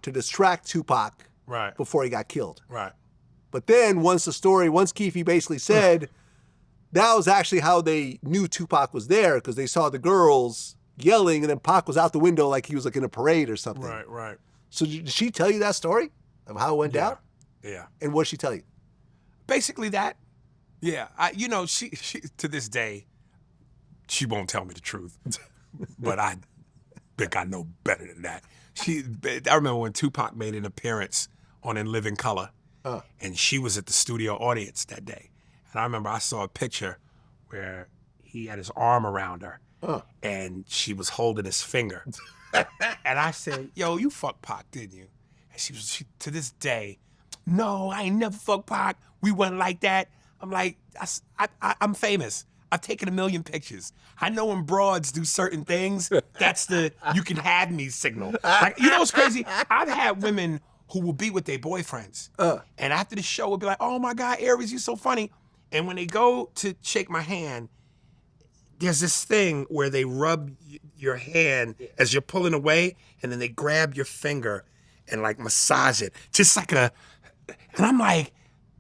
to distract Tupac before he got killed. Right. But then once Keefe basically said that was actually how they knew Tupac was there, because they saw the girls yelling and then Pac was out the window like he was like in a parade or something. Right. So did she tell you that story of how it went down? Yeah. And what did she tell you? Basically that. Yeah. She to this day, she won't tell me the truth. But I think I know better than that. I remember when Tupac made an appearance on In Living Color, and she was at the studio audience that day. And I remember I saw a picture where he had his arm around her, and she was holding his finger. And I said, yo, you fucked Pac, didn't you? And she to this day, no, I ain't never fucked Pac. We wasn't like that. I'm like, I'm famous. I've taken 1 million pictures. I know when broads do certain things, that's the you can have me signal. Like, you know what's crazy? I've had women who will be with their boyfriends. And after the show, will be like, oh my God, Aries, you so funny. And when they go to shake my hand, there's this thing where they rub your hand as you're pulling away, and then they grab your finger and like massage it. Just like and I'm like,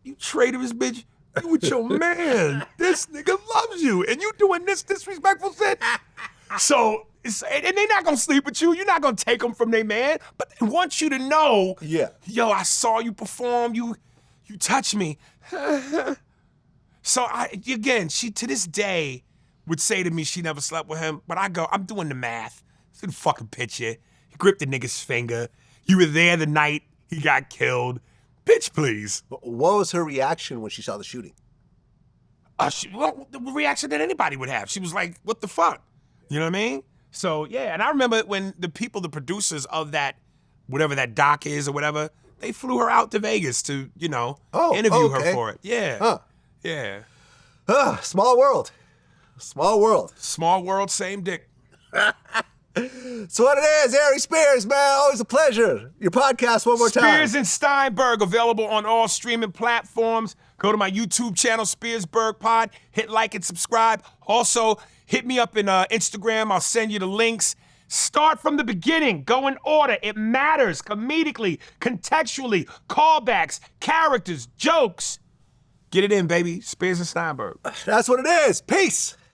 you traitorous bitch. You with your man. This nigga loves you. And you doing this disrespectful shit. So, and they're not gonna sleep with you. You're not gonna take them from their man. But they want you to know, yo, I saw you perform. You touched me. So, she to this day would say to me she never slept with him. But I go, I'm doing the math. See the fucking picture. He gripped the nigga's finger. You were there the night he got killed. Bitch, please. What was her reaction when she saw the shooting? The reaction that anybody would have. She was like, what the fuck? You know what I mean? So, yeah, and I remember when the producers of that, whatever that doc is or whatever, they flew her out to Vegas to, interview her for it. Yeah. Yeah. Small world. Small world. Small world, same dick. So what it is, Aries Spears, man, always a pleasure. Your podcast one more time. Spears and Steinberg, available on all streaming platforms. Go to my YouTube channel, Spearsberg Pod. Hit like and subscribe. Also, hit me up in Instagram. I'll send you the links. Start from the beginning. Go in order. It matters comedically, contextually, callbacks, characters, jokes. Get it in, baby. Spears and Steinberg. That's what it is. Peace.